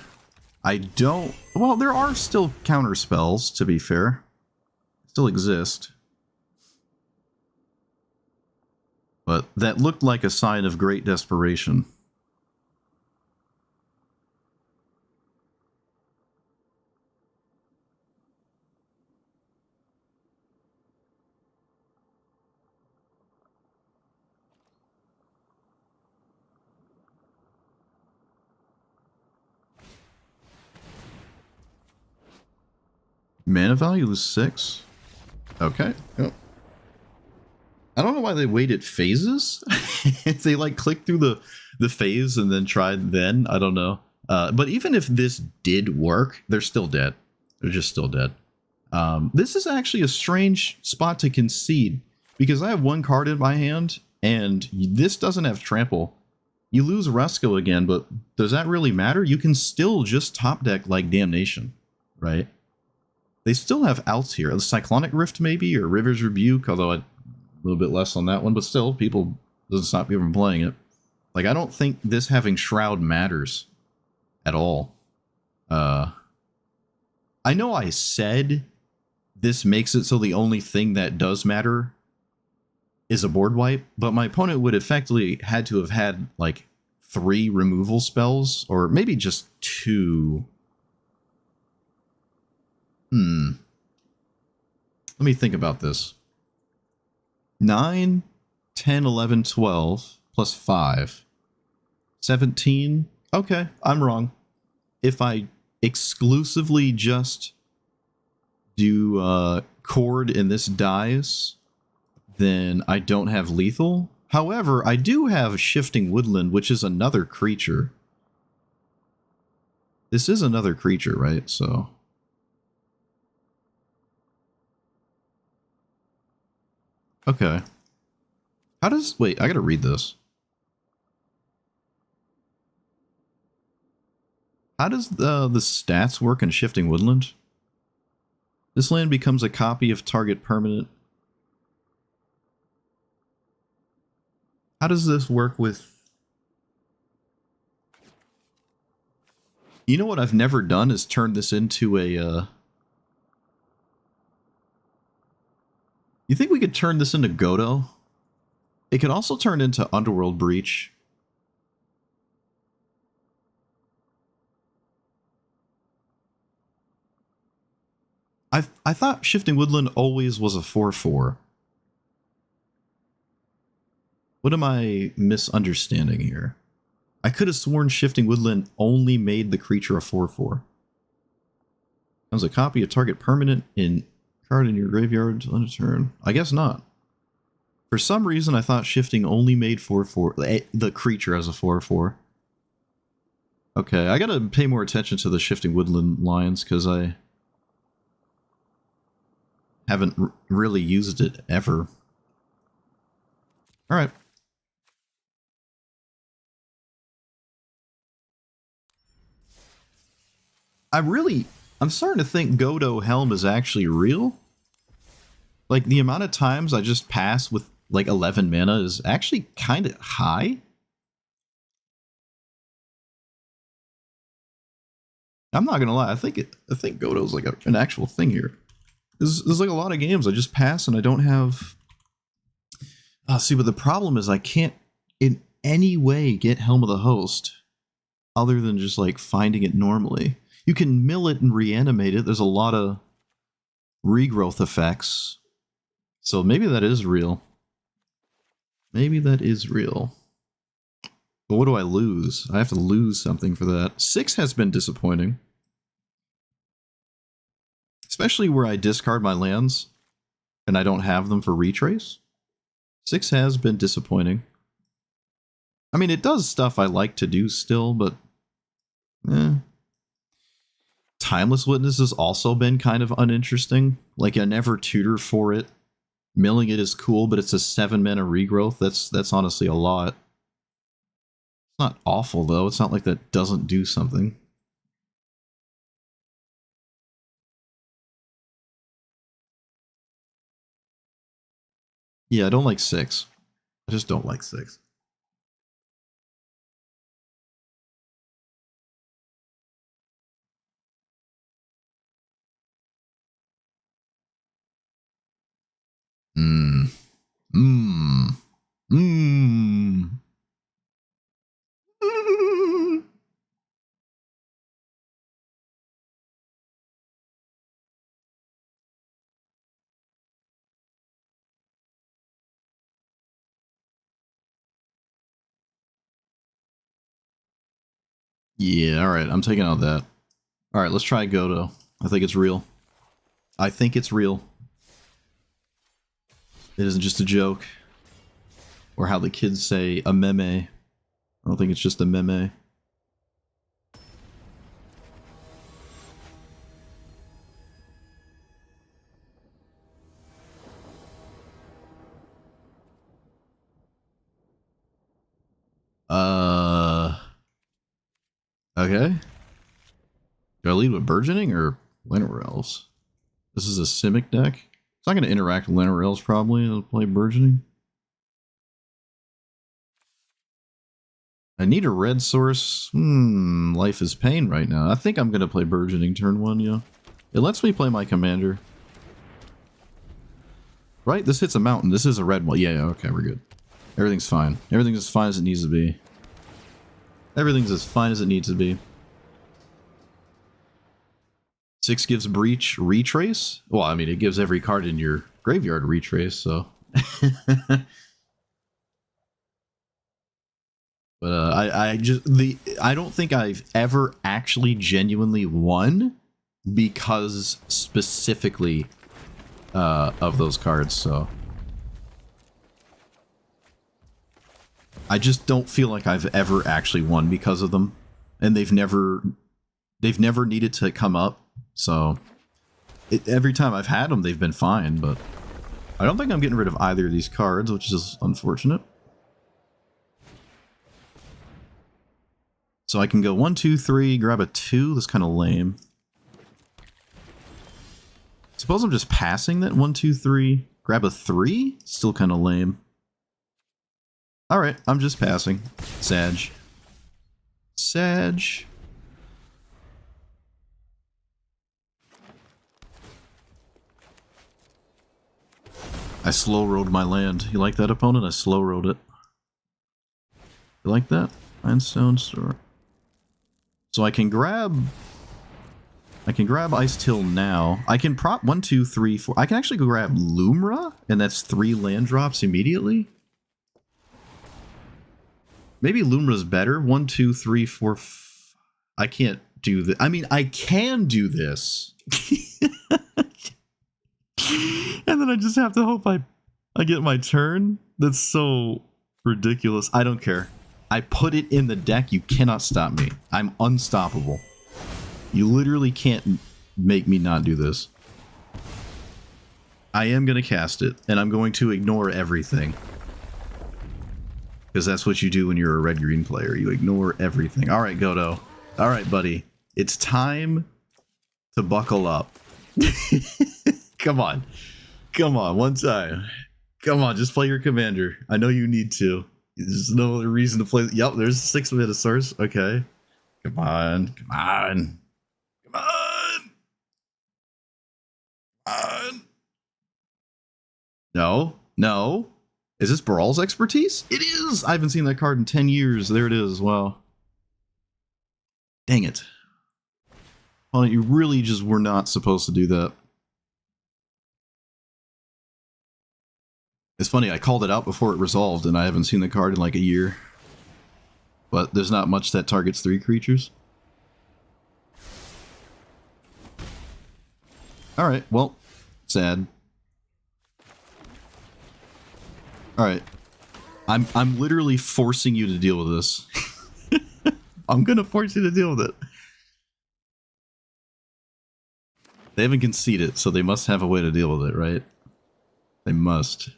I don't... Well, there are still counter spells, to be fair. Still exist. But that looked like a sign of great desperation. Mana value is 6. Okay. Yep. I don't know why they waited phases. If they like clicked through the phase and then tried then, I don't know. But even if this did work, they're still dead. They're just still dead. This is actually a strange spot to concede because I have one card in my hand and this doesn't have trample. You lose Rusko again, but does that really matter? You can still just top deck like Damnation, right? They still have outs here. The Cyclonic Rift maybe, or River's Rebuke, although a little bit less on that one, but still, people doesn't stop you from playing it. Like, I don't think this having Shroud matters at all. I know I said this makes it so the only thing that does matter is a board wipe, but my opponent would effectively had to have had like 3 removal spells, or maybe just 2. Let me think about this. 9, 10, 11, 12, plus 5. 17. Okay, I'm wrong. If I exclusively just do Chord and this dies, then I don't have lethal. However, I do have Shifting Woodland, which is another creature. This is another creature, right? So... okay. How does... wait, I gotta read this. How does the stats work in Shifting Woodland? This land becomes a copy of target permanent. How does this work with... you know what I've never done is turn this into a... you think we could turn this into Godo? It could also turn into Underworld Breach. I thought Shifting Woodland always was a 4/4. What am I misunderstanding here? I could have sworn Shifting Woodland only made the creature a 4/4. That was a copy of target permanent in card in your graveyard on a turn. I guess not. For some reason, I thought Shifting only made 4/4, the creature as a 4/4. Okay, I gotta pay more attention to the Shifting Woodland lines because I haven't really used it ever. All right. I'm starting to think Godo Helm is actually real. Like, the amount of times I just pass with, like, 11 mana is actually kind of high. I'm not gonna lie, I think Godo's like an actual thing here. There's like a lot of games I just pass and I don't have... see, but the problem is I can't in any way get Helm of the Host other than just, like, finding it normally. You can mill it and reanimate it. There's a lot of regrowth effects. So maybe that is real. Maybe that is real. But what do I lose? I have to lose something for that. 6 has been disappointing. Especially where I discard my lands and I don't have them for retrace. 6 has been disappointing. I mean, it does stuff I like to do still, but... Timeless Witness has also been kind of uninteresting. Like, I never tutor for it. Milling it is cool, but it's a 7 mana regrowth. That's honestly a lot. It's not awful, though. It's not like that doesn't do something. Yeah, I don't like 6. I just don't like 6. Yeah, alright, I'm taking out that. Alright, let's try Godo. I think it's real. I think it's real. It isn't just a joke. Or how the kids say, a meme. I don't think it's just a meme. Okay. Do I lead with Burgeoning or Llanowar? This is a Simic deck. It's not going to interact with Llanowar probably. I'll play Burgeoning. I need a red source. Life is Pain right now. I think I'm going to play Burgeoning turn 1, yeah. It lets me play my commander. Right? This hits a mountain. This is a red one. Yeah, okay, we're good. Everything's fine. Everything's as fine as it needs to be. Everything's as fine as it needs to be. 6 gives Breach Retrace? Well, I mean, it gives every card in your graveyard Retrace, so... But I don't think I've ever actually genuinely won because specifically of those cards, so I just don't feel like I've ever actually won because of them, and they've never needed to come up, so every time I've had them they've been fine, but I don't think I'm getting rid of either of these cards, which is unfortunate. So I can go 1, 2, 3, grab a 2. That's kind of lame. Suppose I'm just passing that 1, 2, 3. Grab a 3? Still kind of lame. Alright, I'm just passing. Sag. Sag. I slow-rolled my land. You like that, opponent? I slow-rolled it. You like that? Mindstone Store. So I can grab Ice Till now. I can prop 1, 2, 3, 4. I can actually go grab Lumra, and that's 3 land drops immediately. Maybe Lumra's better. 1, 2, 3, 4. I can't do this. I mean, I can do this. And then I just have to hope I get my turn. That's so ridiculous. I don't care. I put it in the deck. You cannot stop me. I'm unstoppable. You literally can't make me not do this. I am going to cast it, and I'm going to ignore everything. Because that's what you do when you're a red-green player. You ignore everything. Alright, Godo. Alright, buddy. It's time to buckle up. Come on. Come on, one time. Come on, just play your commander. I know you need to. There's no other reason to play. Yep, there's 6 mana source. Okay. Come on. Come on. Come on. Come on. No. No. Is this Brawl's expertise? It is! I haven't seen that card in 10 years. There it is. Wow. Dang it. Well, you really just were not supposed to do that. It's funny, I called it out before it resolved, and I haven't seen the card in like a year. But there's not much that targets 3 creatures. Alright, well, sad. Alright. I'm literally forcing you to deal with this. I'm gonna force you to deal with it. They haven't conceded, so they must have a way to deal with it, right? They must.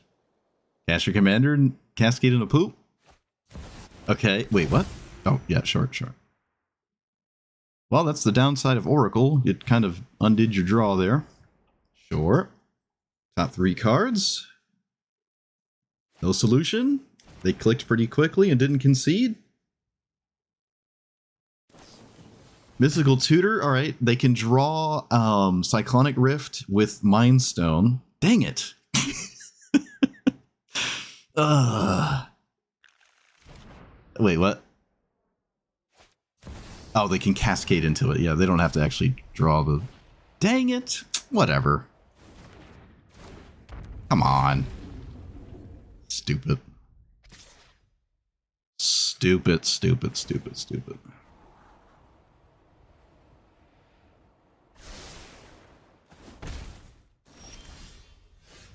Cast your commander and cascade in a poop? Okay, wait, what? Oh, yeah, sure. Well, that's the downside of Oracle. It kind of undid your draw there. Sure. Top 3 cards. No solution. They clicked pretty quickly and didn't concede. Mythical Tutor, alright. They can draw Cyclonic Rift with Mind Stone. Dang it. Wait, what? Oh, they can cascade into it. Yeah, they don't have to actually draw the... Dang it! Whatever. Come on. Stupid. Stupid.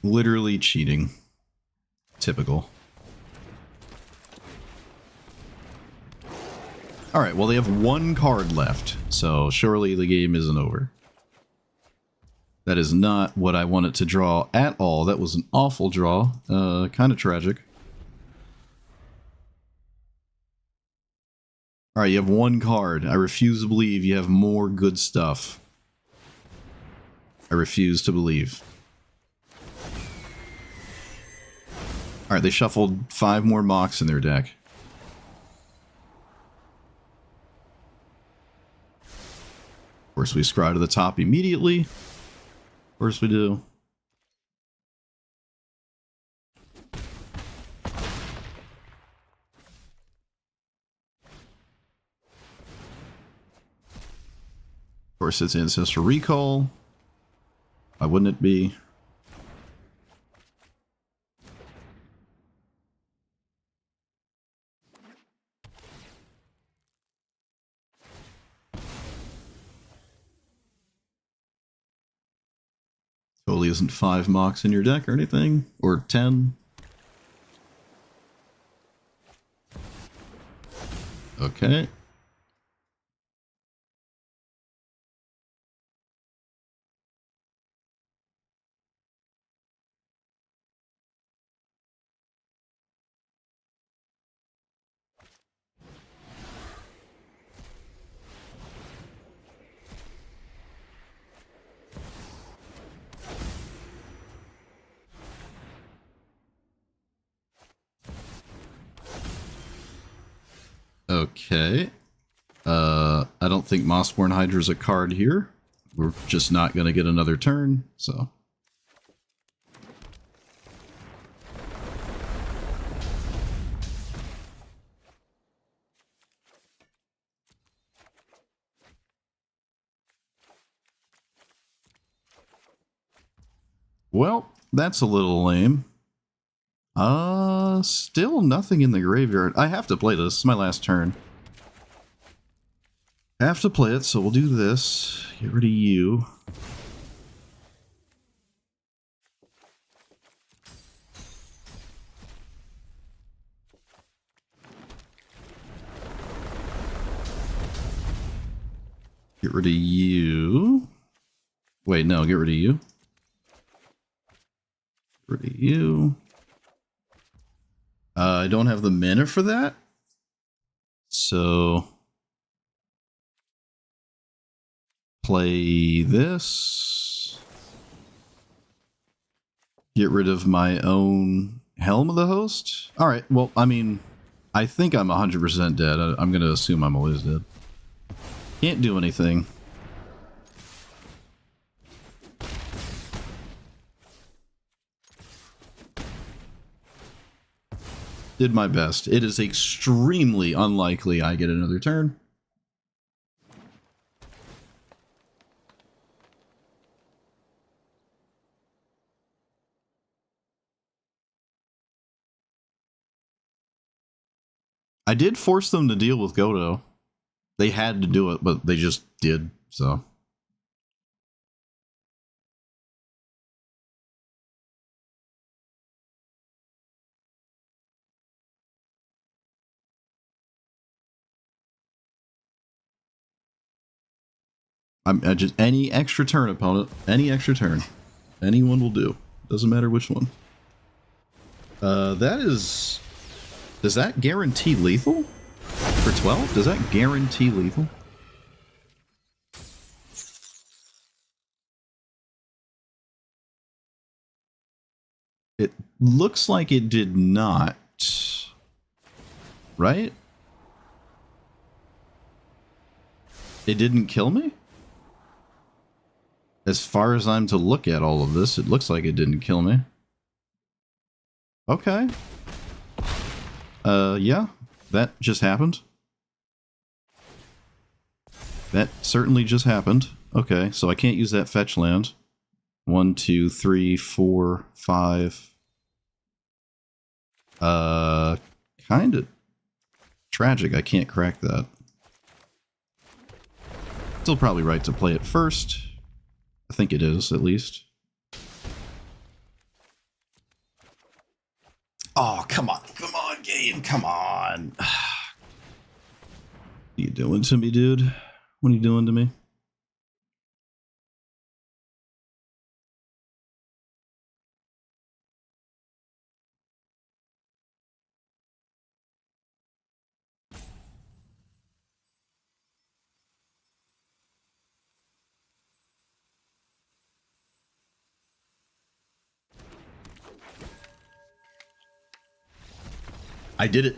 Literally cheating. Typical. Alright, well they have 1 card left, so surely the game isn't over. That is not what I wanted to draw at all. That was an awful draw. Kind of tragic. Alright, you have one card. I refuse to believe you have more good stuff. I refuse to believe. Alright, they shuffled 5 more Mox in their deck. Of course, we scry to the top immediately. Of course we do. Of course, it's Ancestor Recall. Why wouldn't it be? Totally isn't 5 Mox in your deck or anything. Or 10. Okay. Okay. I don't think Mossborn Hydra's a card here. We're just not going to get another turn, so... Well, that's a little lame. Still nothing in the graveyard. I have to play this. It's my last turn. I have to play it, so we'll do this. Get rid of you. Get rid of you. Wait, no, get rid of you. Get rid of you. I don't have the mana for that. So... play this. Get rid of my own Helm of the Host. Alright, well, I mean, I think I'm 100% dead. I'm going to assume I'm always dead. Can't do anything. Did my best. It is extremely unlikely I get another turn. I did force them to deal with Godo. They had to do it, but they just did, so... I just any extra turn, opponent. Any extra turn. Anyone will do. Doesn't matter which one. That is... Does that guarantee lethal? For 12? Does that guarantee lethal? It looks like it did not. Right? It didn't kill me? As far as I'm to look at all of this, it looks like it didn't kill me. Okay. Yeah. That just happened. That certainly just happened. Okay, so I can't use that fetch land. 1, 2, 3, 4, 5. Kind of tragic. I can't crack that. Still probably right to play it first. I think it is, at least. Oh, come on. Come on, game. Come on. What are you doing to me, dude? What are you doing to me? I did it.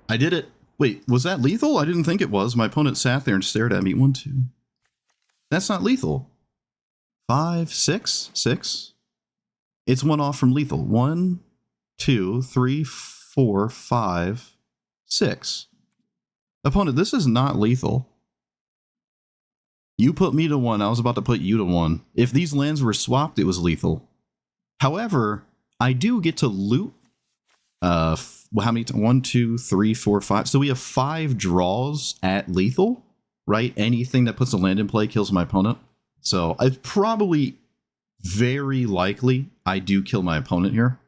I did it. Wait, was that lethal? I didn't think it was. My opponent sat there and stared at me. 1, 2. That's not lethal. 5, 6, 6. It's 1 off from lethal. 1, 2, 3, 4, 5, 6. Opponent, this is not lethal. You put me to 1. I was about to put you to 1. If these lands were swapped, it was lethal. However, I do get to loot. How many? 1, 2, 3, 4, 5. So we have 5 draws at lethal, right? Anything that puts a land in play kills my opponent. So it's probably very likely I do kill my opponent here.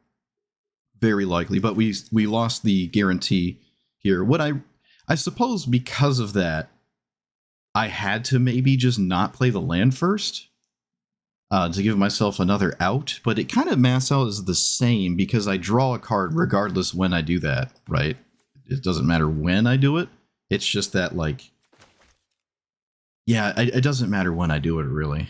Very likely, but we lost the guarantee here. What I suppose because of that, I had to maybe just not play the land first to give myself another out. But it kind of mass out is the same because I draw a card regardless when I do that, right? It doesn't matter when I do it. It's just that, like, yeah, it doesn't matter when I do it, really.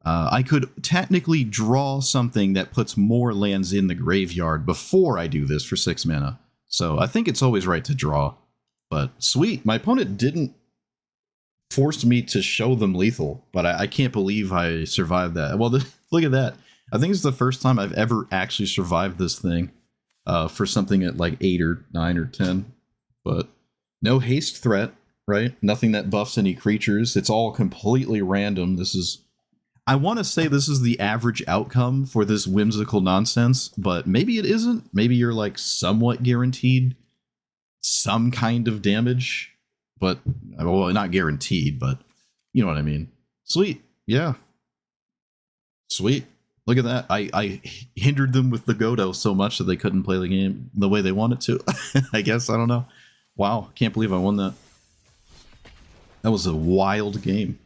I could technically draw something that puts more lands in the graveyard before I do this for 6 mana. So I think it's always right to draw. But sweet, my opponent didn't force me to show them lethal, but I can't believe I survived that. Well, look at that. I think it's the first time I've ever actually survived this thing for something at like 8 or 9 or 10. But no haste threat, right? Nothing that buffs any creatures. It's all completely random. This is... I want to say this is the average outcome for this whimsical nonsense, but maybe it isn't. Maybe you're like somewhat guaranteed some kind of damage, but, well, not guaranteed, but you know what I mean. Sweet. Yeah. Sweet. Look at that. I hindered them with the Godo so much that they couldn't play the game the way they wanted to. I guess. I don't know. Wow. Can't believe I won that. That was a wild game.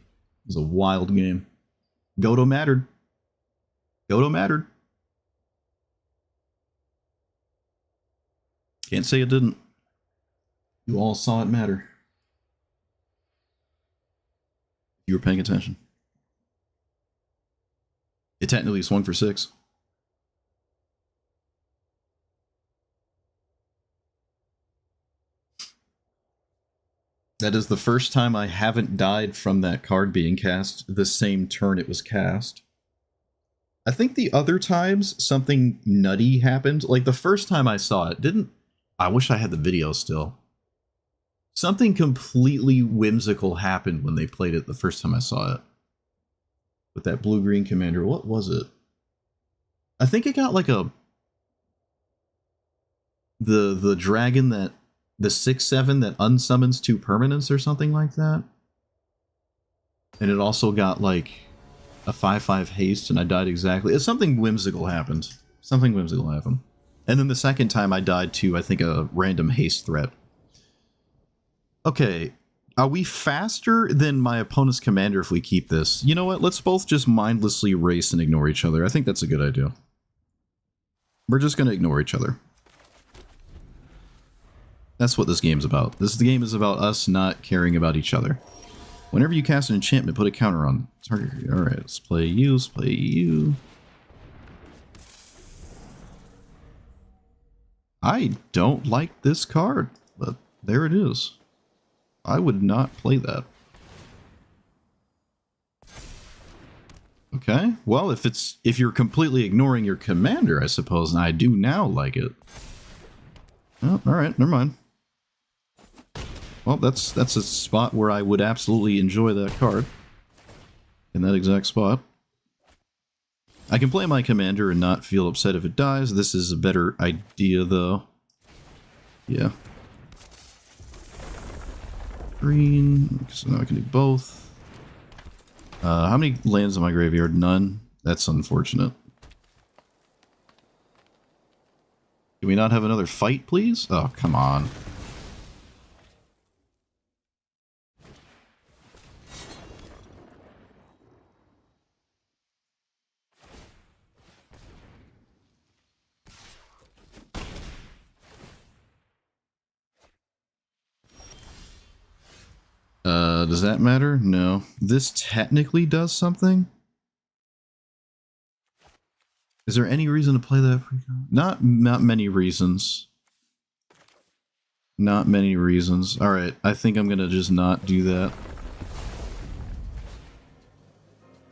It was a wild game. Godo mattered. Godo mattered. Can't say it didn't. You all saw it matter. You were paying attention. It technically swung for 6. That is the first time I haven't died from that card being cast the same turn it was cast. I think the other times something nutty happened. Like the first time I saw it, didn't... I wish I had the video still. Something completely whimsical happened when they played it the first time I saw it. With that blue-green commander. What was it? I think it got like a... The dragon that... The 6/7 that unsummons 2 permanents or something like that. And it also got like a 5/5 haste and I died exactly. Something whimsical happened. Something whimsical happened. And then the second time I died to, I think, a random haste threat. Okay, are we faster than my opponent's commander if we keep this? You know what, let's both just mindlessly race and ignore each other. I think that's a good idea. We're just going to ignore each other. That's what this game's about. This game is about us not caring about each other. Whenever you cast an enchantment, put a counter on target. Alright, let's play you, let's play you. I don't like this card, but there it is. I would not play that. Okay, well, if you're completely ignoring your commander, I suppose, and I do now like it. Oh, alright, never mind. Well, that's a spot where I would absolutely enjoy that card. In that exact spot. I can play my commander and not feel upset if it dies. This is a better idea, though. Yeah. Green, so now I can do both. How many lands in my graveyard? None. That's unfortunate. Can we not have another fight, please? Oh, come on. Does that matter? No. This technically does something? Is there any reason to play that? Not many reasons. Not many reasons. Alright, I think I'm gonna just not do that.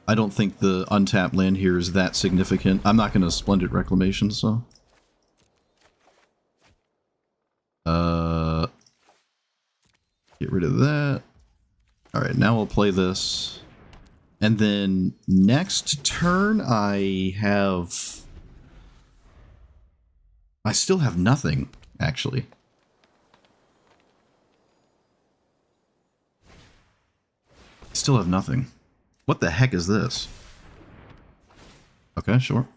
I don't think the untapped land here is that significant. I'm not gonna Splendid Reclamation, so... Get rid of that. Alright, now we'll play this. And then next turn I still have nothing, actually. Still have nothing. What the heck is this? Okay, sure.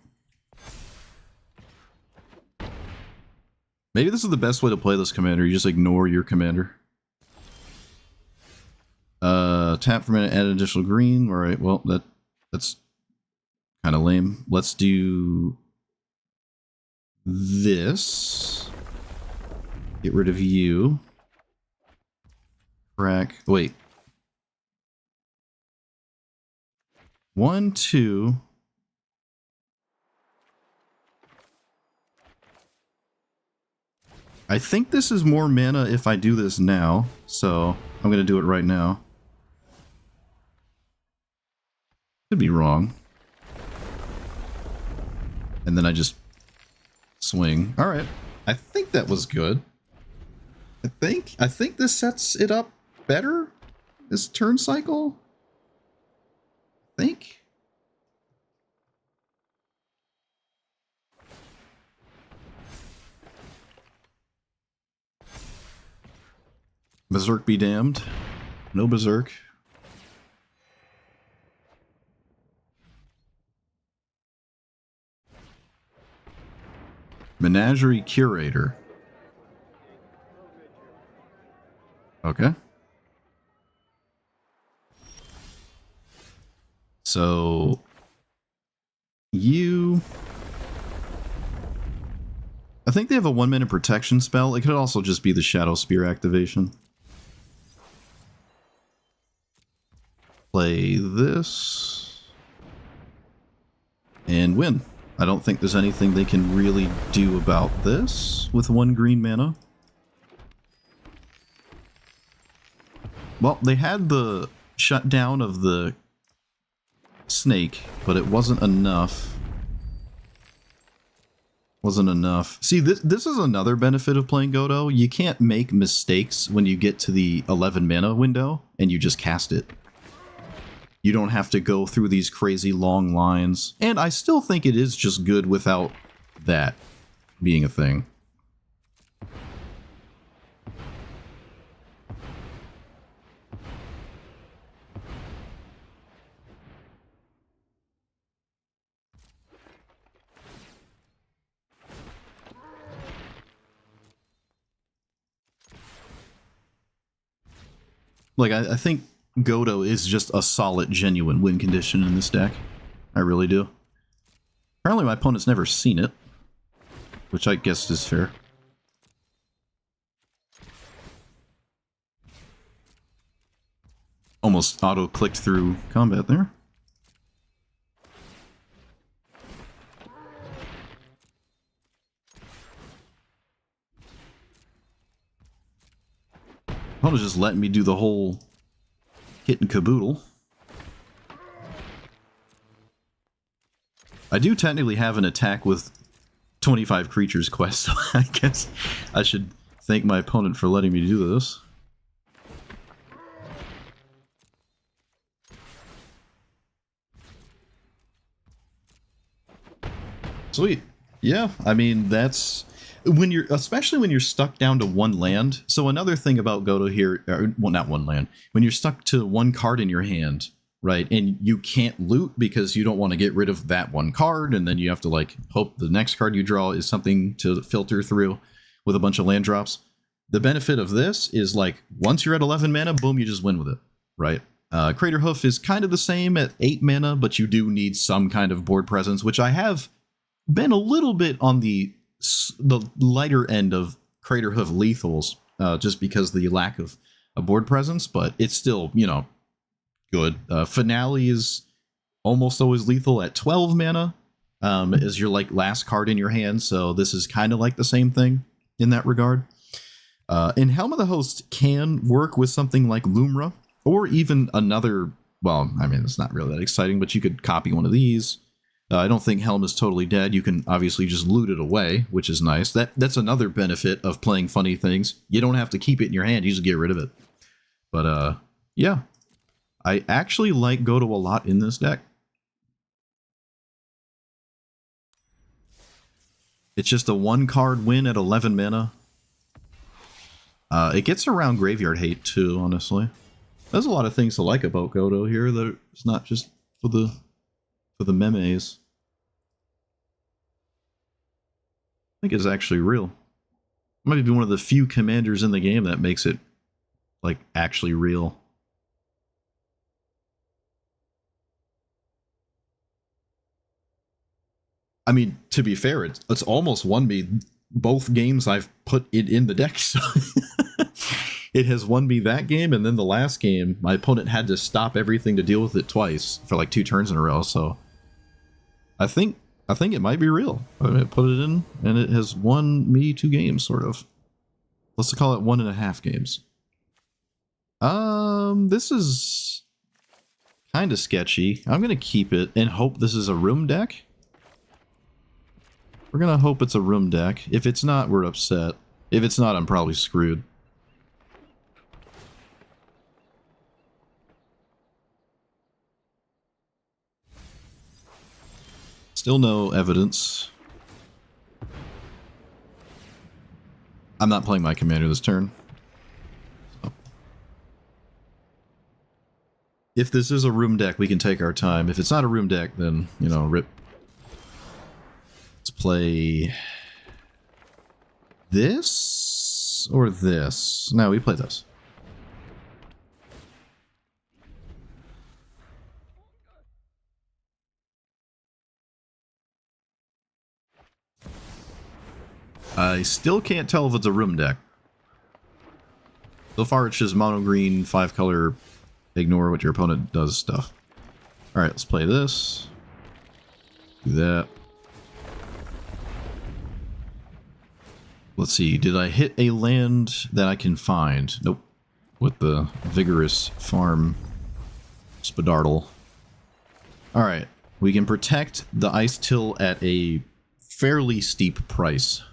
Maybe this is the best way to play this commander. You just ignore your commander. Tap for mana, add additional green. Alright, well, that's kind of lame. Let's do this. Get rid of you. Crack. Wait. 1, 2. I think this is more mana if I do this now, so I'm going to do it right now. Could be wrong. And then I just swing. Alright. I think that was good. I think this sets it up better? This turn cycle? I think? Berserk be damned. No Berserk. Menagerie Curator. Okay. So you... I think they have a 1-minute protection spell. It could also just be the Shadow Spear activation. Play this. And win. I don't think there's anything they can really do about this with 1 green mana. Well, they had the shutdown of the snake, but it wasn't enough. Wasn't enough. See, this is another benefit of playing Godo. You can't make mistakes when you get to the 11 mana window and you just cast it. You don't have to go through these crazy long lines. And I still think it is just good without that being a thing. Like, I think Godo is just a solid, genuine win condition in this deck. I really do. Apparently my opponent's never seen it, which I guess is fair. Almost auto-clicked through combat there. Opponent's just letting me do the whole hit and caboodle. I do technically have an attack with 25 creatures quest, so I guess I should thank my opponent for letting me do this. Sweet. Yeah, I mean, that's... when you're, especially when you're stuck down to 1 land. So another thing about Godo here, well, not 1 land, when you're stuck to 1 card in your hand, right, and you can't loot because you don't want to get rid of that 1 card, and then you have to, like, hope the next card you draw is something to filter through with a bunch of land drops. The benefit of this is, like, once you're at 11 mana, boom, you just win with it, right? Craterhoof is kind of the same at 8 mana, but you do need some kind of board presence, which I have been a little bit on the lighter end of Craterhoof lethals, just because the lack of a board presence, but it's still, you know, good. Finale is almost always lethal at 12 mana, as your, like, last card in your hand, so this is kind of like the same thing in that regard. And Helm of the Host can work with something like Lumra, or even another, well, I mean, it's not really that exciting, but you could copy one of these. I don't think Helm is totally dead. You can obviously just loot it away, which is nice. That's another benefit of playing funny things. You don't have to keep it in your hand, you just get rid of it. But yeah. I actually like Godo a lot in this deck. It's just a 1-card win at 11 mana. It gets around graveyard hate too, honestly. There's a lot of things to like about Godo here. That it's not just for the memes. I think it's actually real. Might be one of the few commanders in the game that makes it like actually real. I mean, to be fair, it's almost won me both games I've put it in the deck. So it has won me that game, and then the last game, my opponent had to stop everything to deal with it twice for like 2 turns in a row. So I think it might be real. I mean, put it in, and it has won me 2 games, sort of. Let's call it 1.5 games. This is kind of sketchy. I'm gonna keep it and hope this is a room deck. We're gonna hope it's a room deck. If it's not, we're upset. If it's not, I'm probably screwed. Still no evidence. I'm not playing my commander this turn. So. If this is a room deck, we can take our time. If it's not a room deck, then, you know, rip. Let's play this or this. No, we play this. I still can't tell if it's a room deck. So far, it's just mono green, 5-color, ignore what your opponent does stuff. Alright, let's play this. Do that. Let's see, did I hit a land that I can find? Nope. With the Vigorous Farm Spadartle. Alright, we can protect the Ice Till at a fairly steep price.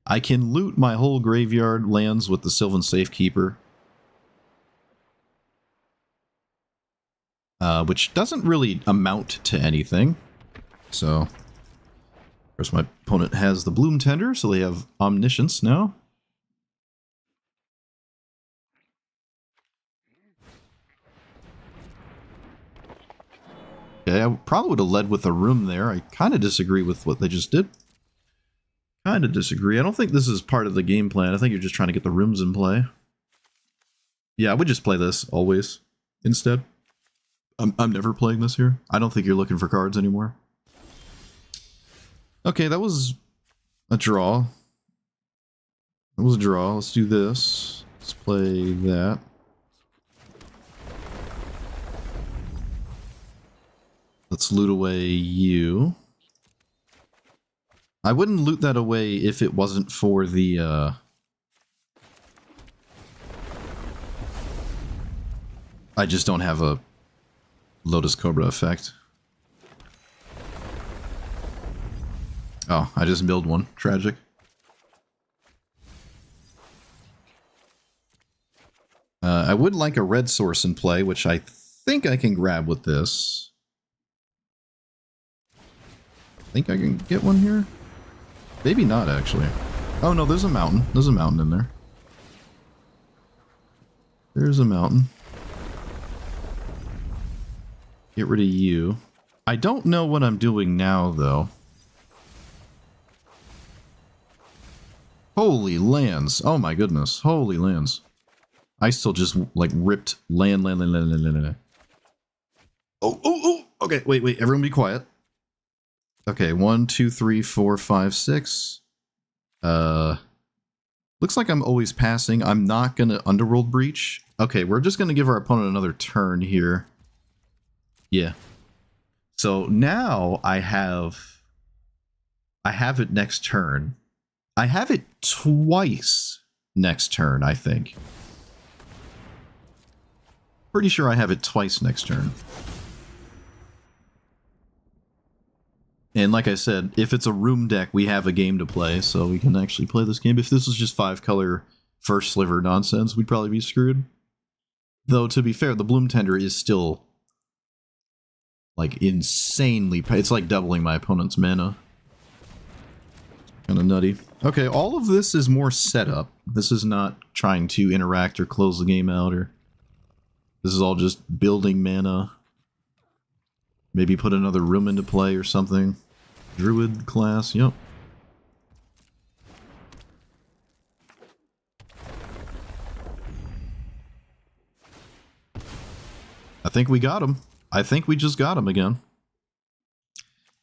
I can loot my whole graveyard lands with the Sylvan Safekeeper. Which doesn't really amount to anything. So, of course my opponent has the Bloom Tender, so they have Omniscience now. Okay, I probably would have led with a room there. I kind of disagree with what they just did. Kind of disagree. I don't think this is part of the game plan. I think you're just trying to get the rooms in play. Yeah, I would just play this always instead. I'm never playing this here. I don't think you're looking for cards anymore. Okay, that was a draw. That was a draw. Let's do this. Let's play that. Let's loot away you. I wouldn't loot that away if it wasn't for the, I just don't have a Lotus Cobra effect. Oh, I just milled one. Tragic. I would like a red source in play, which I think I can grab with this. Think I can get one here? Maybe not, actually. Oh, no, there's a mountain. There's a mountain in there. There's a mountain. Get rid of you. I don't know what I'm doing now, though. Holy lands. Oh, my goodness. Holy lands. I still just, like, ripped land. Oh. Okay, wait. Everyone be quiet. Okay, 1, 2, 3, 4, 5, 6. Looks like I'm always passing. I'm not gonna Underworld Breach. Okay, we're just gonna give our opponent another turn here. Yeah. So now I have it next turn. I have it twice next turn, I think. Pretty sure I have it twice next turn. And like I said, if it's a room deck, we have a game to play, so we can actually play this game. If this was just 5-color first sliver nonsense, we'd probably be screwed. Though, to be fair, the Bloom Tender is still, like, insanely... It's like doubling my opponent's mana. Kind of nutty. Okay, all of this is more setup. This is not trying to interact or close the game out, or... This is all just building mana. Maybe put another room into play or something. Druid class, yep. I think we got him. I think we just got him again.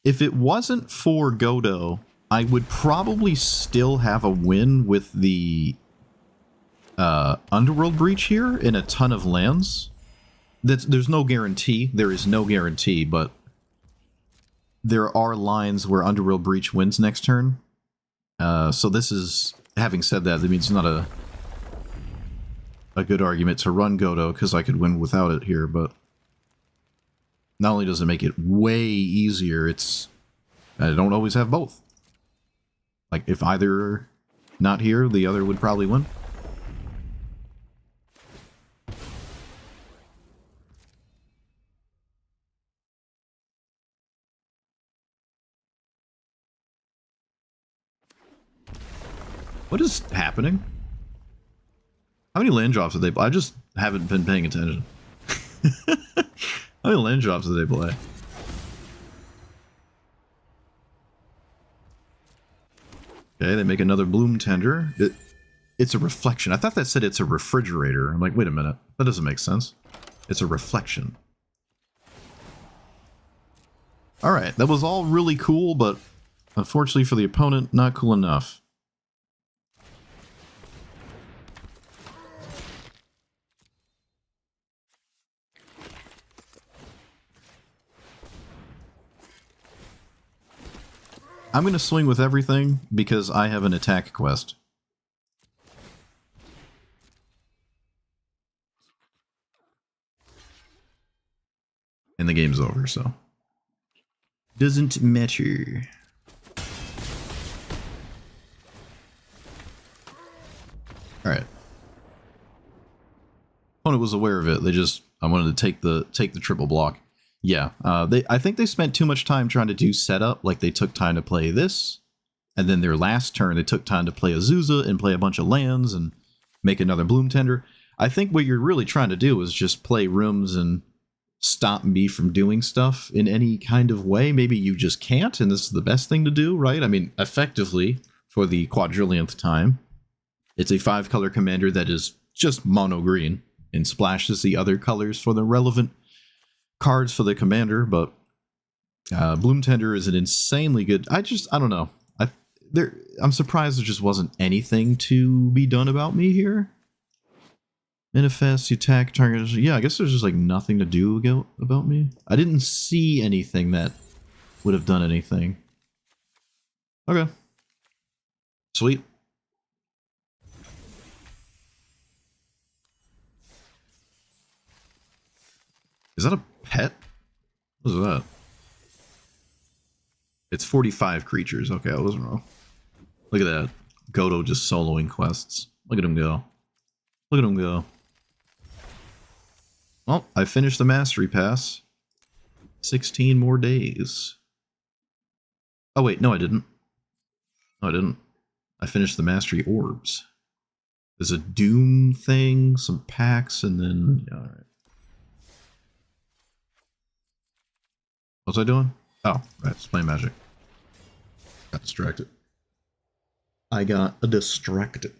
If it wasn't for Godo, I would probably still have a win with the Underworld Breach here in a ton of lands. There's no guarantee. There is no guarantee, but there are lines where Underworld Breach wins next turn. So this is... Having said that, that means it's not a good argument to run Godo, because I could win without it here, but... Not only does it make it way easier, it's... I don't always have both. Like, if either not here, the other would probably win. What is happening? How many land drops did they play? I just haven't been paying attention. How many land drops did they play? Okay, they make another Bloom Tender. It's a reflection. I thought that said it's a refrigerator. I'm like, wait a minute. That doesn't make sense. It's a reflection. Alright, that was all really cool, but unfortunately for the opponent, not cool enough. I'm going to swing with everything because I have an attack quest. And the game's over, so... Doesn't matter. Alright. Opponent was aware of it. They just... I wanted to take the triple block. Yeah, I think they spent too much time trying to do setup. Like, they took time to play this, and then their last turn, they took time to play Azusa and play a bunch of lands and make another Bloom Tender. I think what you're really trying to do is just play rooms and stop me from doing stuff in any kind of way. Maybe you just can't, and this is the best thing to do, right? I mean, effectively, for the quadrillionth time, it's a 5-color commander that is just mono green and splashes the other colors for the relevant cards for the commander, but Bloom Tender is an insanely good... I don't know. I'm surprised there just wasn't anything to be done about me here. Manifest, attack, target... Yeah, I guess there's just like nothing to do about me. I didn't see anything that would have done anything. Okay. Sweet. Is that a pet? What is that? It's 45 creatures. Okay, I wasn't wrong. Look at that. Godo just soloing quests. Look at him go. Look at him go. Well, I finished the Mastery Pass. 16 more days. Oh wait, no I didn't. No I didn't. I finished the Mastery Orbs. There's a Doom thing, some packs, and then... Yeah, alright. What was I doing? Oh, right, it's playing Magic. Got distracted. I got distracted.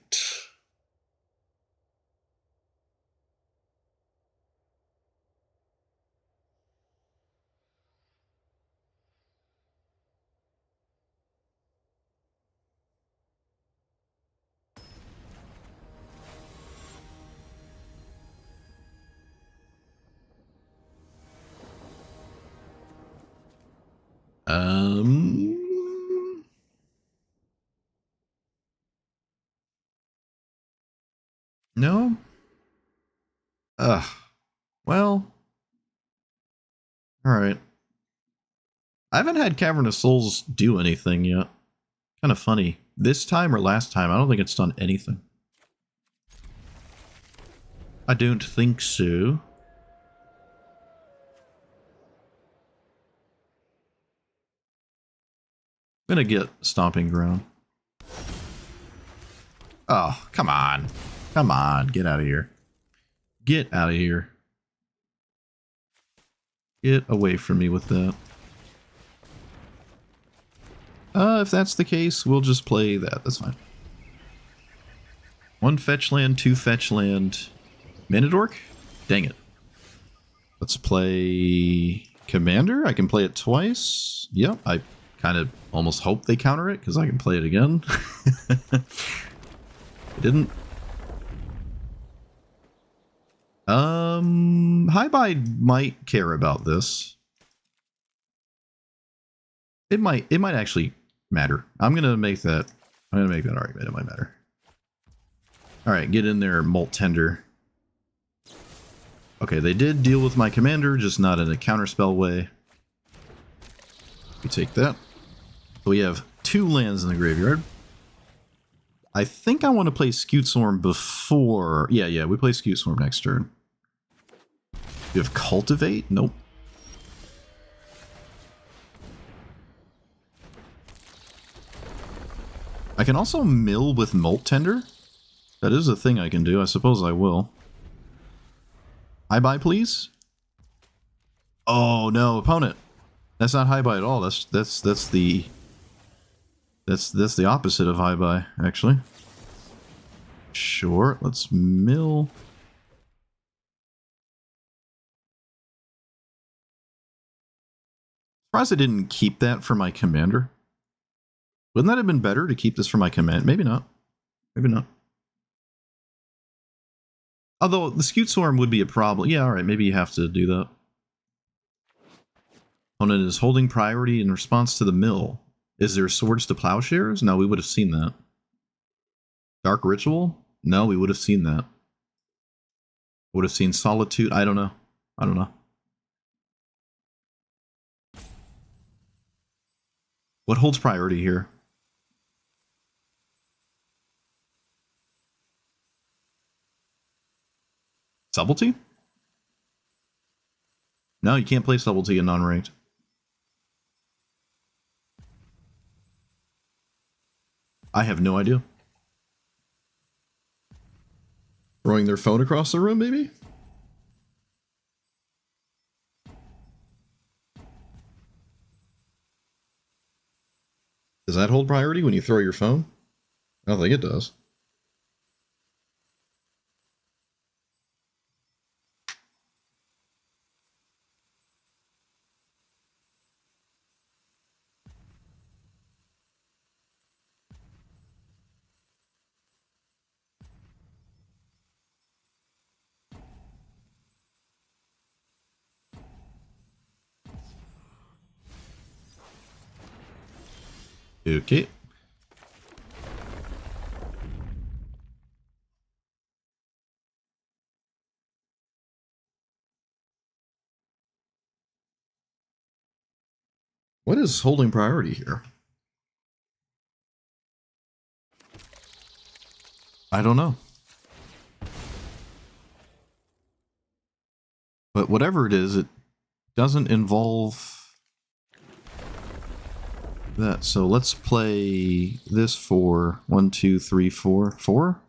Ugh. Well. Alright. I haven't had Cavern of Souls do anything yet. Kind of funny. This time or last time, I don't think it's done anything. I don't think so. I'm gonna get Stomping Ground. Oh, come on. Come on, get out of here. Get out of here. Get away from me with that. If that's the case, we'll just play that. That's fine. 1 fetch land, 2 fetch land. Manadork? Dang it. Let's play Commander. I can play it twice. Yep, I kind of almost hope they counter it because I can play it again. I didn't. Highbide might care about this. It might actually matter. I'm gonna make that argument. It might matter. Alright, get in there, Molt Tender. Okay, they did deal with my commander, just not in a counterspell way. We take that. So we have 2 lands in the graveyard. I think I want to play Scuteswarm before... Yeah, we play Scuteswarm next turn. You have Cultivate? Nope. I can also mill with Molt Tender. That is a thing I can do. I suppose I will. High buy, please. Oh no, opponent. That's not high buy at all. That's the opposite of high buy, actually. Sure, let's mill. Surprised I didn't keep that for my commander. Wouldn't that have been better to keep this for my command? Maybe not. Maybe not. Although the Scuteswarm would be a problem. Yeah, alright, maybe you have to do that. Opponent is holding priority in response to the mill. Is there Swords to Plowshares? No, we would have seen that. Dark Ritual? No, we would have seen that. Would have seen Solitude? I don't know. I don't know. What holds priority here? Subtlety? No, you can't play Subtlety in non-ranked. I have no idea. Throwing their phone across the room, maybe? Does that hold priority when you throw your phone? I don't think it does. Okay. What is holding priority here? I don't know. But whatever it is, it doesn't involve that. So let's play this for 1, 2, 3, 4. 4?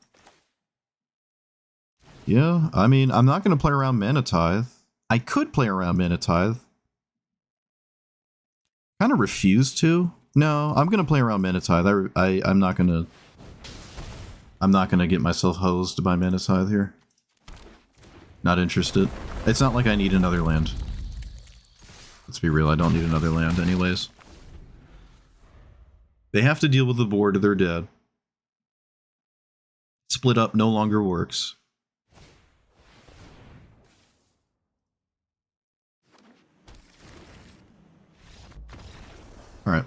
Yeah, I mean, I'm not going to play around Mana Tithe. I could play around Mana Tithe. Kind of refuse to. No, I'm going to play around Mana Tithe. I'm not going to get myself hosed by Mana Tithe here. Not interested. It's not like I need another land. Let's be real, I don't need another land anyways. They have to deal with the board or they're dead. Split up no longer works. Alright.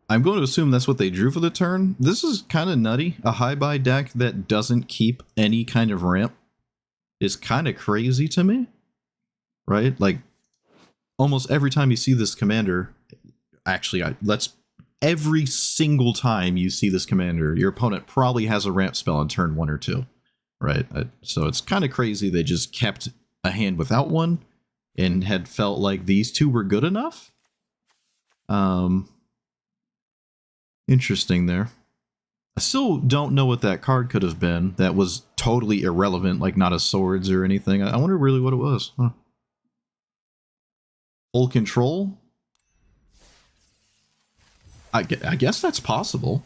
I'm going to assume that's what they drew for the turn. This is kind of nutty. A high buy deck that doesn't keep any kind of ramp. is kind of crazy to me, right? Like almost every time you see this commander, actually, every single time you see this commander, your opponent probably has a ramp spell on turn 1 or 2, right? So it's kind of crazy they just kept a hand without one and had felt like these two were good enough. Interesting there. I still don't know what that card could have been that was totally irrelevant, like not a swords or anything. I wonder really what it was. Huh. Full control? I guess that's possible.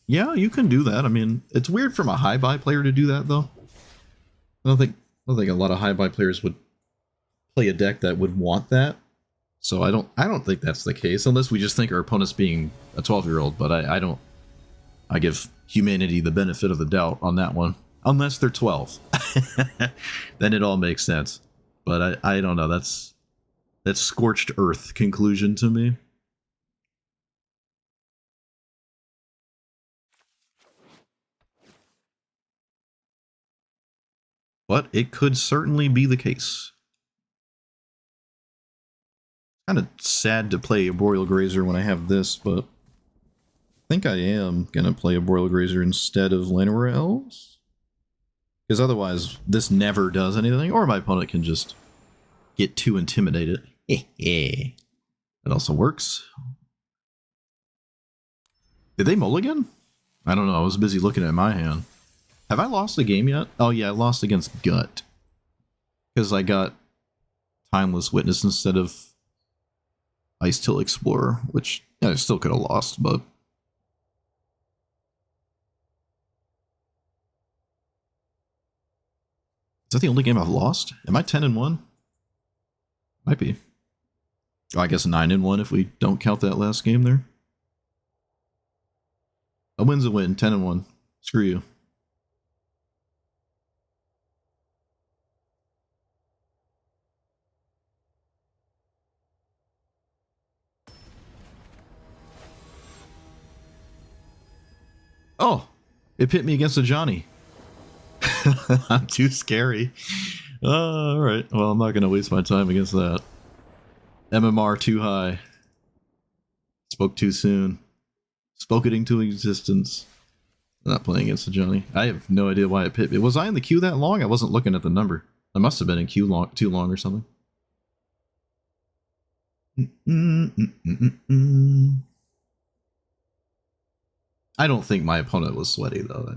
Yeah, you can do that. I mean, it's weird from a high buy player to do that, though. I don't think a lot of high buy players would play a deck that would want that. So I don't think that's the case, unless we just think our opponent's being a 12-year-old. But I don't. I give humanity the benefit of the doubt on that one, unless they're 12. Then it all makes sense. But I don't know. That's scorched earth conclusion to me. But it could certainly be the case. Kind of sad to play a Boreal Grazer when I have this, but I think I am going to play a Boreal Grazer instead of Llanowar Elves. Because otherwise, this never does anything, or my opponent can just get too intimidated. It also works. Did they mulligan? I don't know, I was busy looking at my hand. Have I lost a game yet? Oh yeah, I lost against Gut. Because I got Timeless Witness instead of Icetilt Explorer, which I still could have lost, but... Is that the only game I've lost? Am I 10-1? Might be. Oh, I guess 9-1 if we don't count that last game there. A win's a win, 10-1. Screw you. Oh, it pit me against a Johnny. I'm too scary. Alright, well, I'm not going to waste my time against that. MMR too high. Spoke too soon. Spoke it into existence. I'm not playing against a Johnny. I have no idea why it pit me. Was I in the queue that long? I wasn't looking at the number. I must have been in queue too long or something. I don't think my opponent was sweaty though.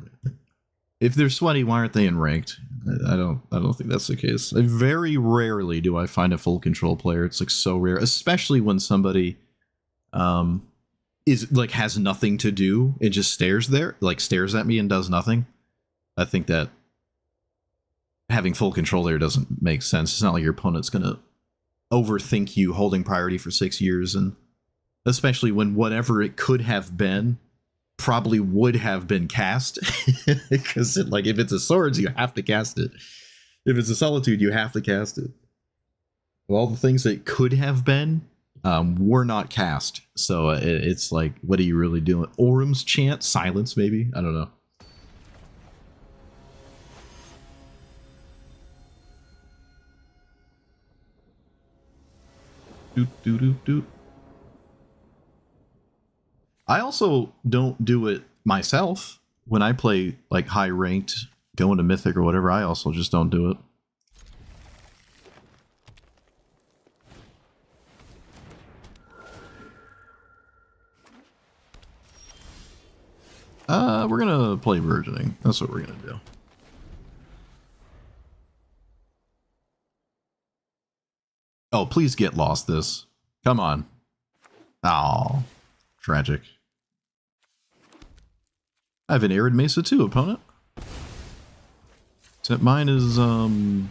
If they're sweaty, why aren't they in ranked? I don't think that's the case. Very rarely do I find a full control player. It's like so rare, especially when somebody is like has nothing to do and just stares there, like stares at me and does nothing. I think that having full control there doesn't make sense. It's not like your opponent's gonna overthink you holding priority for 6 years, and especially when whatever it could have been probably would have been cast. Because like if it's a swords, you have to cast it. If it's a solitude, you have to cast it. Well, all the things that could have been were not cast. So it's like, what are you really doing? Orum's chant? Silence, maybe? I don't know. Doot, doot, doot, doot. I also don't do it myself. When I play like high ranked, going to Mythic or whatever, I also just don't do it. We're gonna play Burgeoning. That's what we're gonna do. Oh, please get lost this. Come on. Oh, tragic. I have an Arid Mesa too, opponent. Except mine is from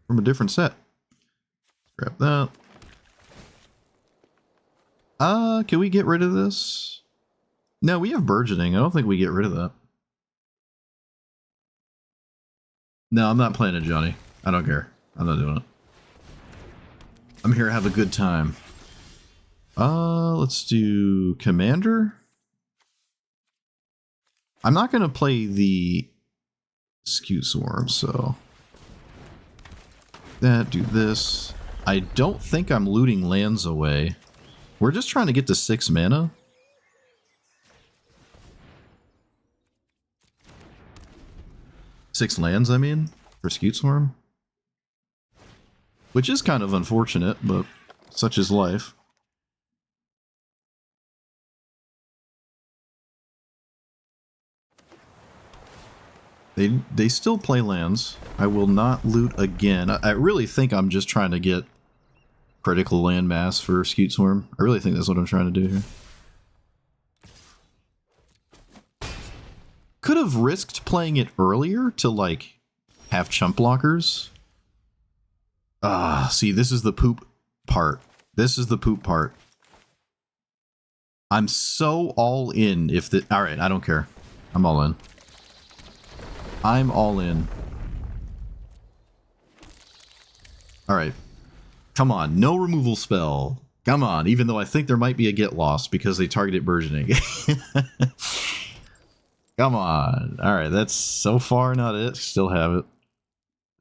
a different set. Grab that. Can we get rid of this? No, we have Burgeoning. I don't think we get rid of that. No, I'm not playing it, Johnny. I don't care. I'm not doing it. I'm here to have a good time. Let's do Commander. I'm not going to play the Scute Swarm, so that, do this. I don't think I'm looting lands away. We're just trying to get to 6 mana. Six lands, I mean, for Scutesworm. Which is kind of unfortunate, but such is life. They still play lands. I will not loot again. I really think I'm just trying to get critical land mass for Scutesworm. I really think that's what I'm trying to do here. Could have risked playing it earlier to, like, have chump blockers. Ah, see, this is the poop part. This is the poop part. I'm so all in if the... Alright, I don't care. I'm all in. I'm all in. Alright. Come on, no removal spell. Come on, even though I think there might be a get lost because they targeted burgeoning. Come on. Alright, that's so far not it. Still have it.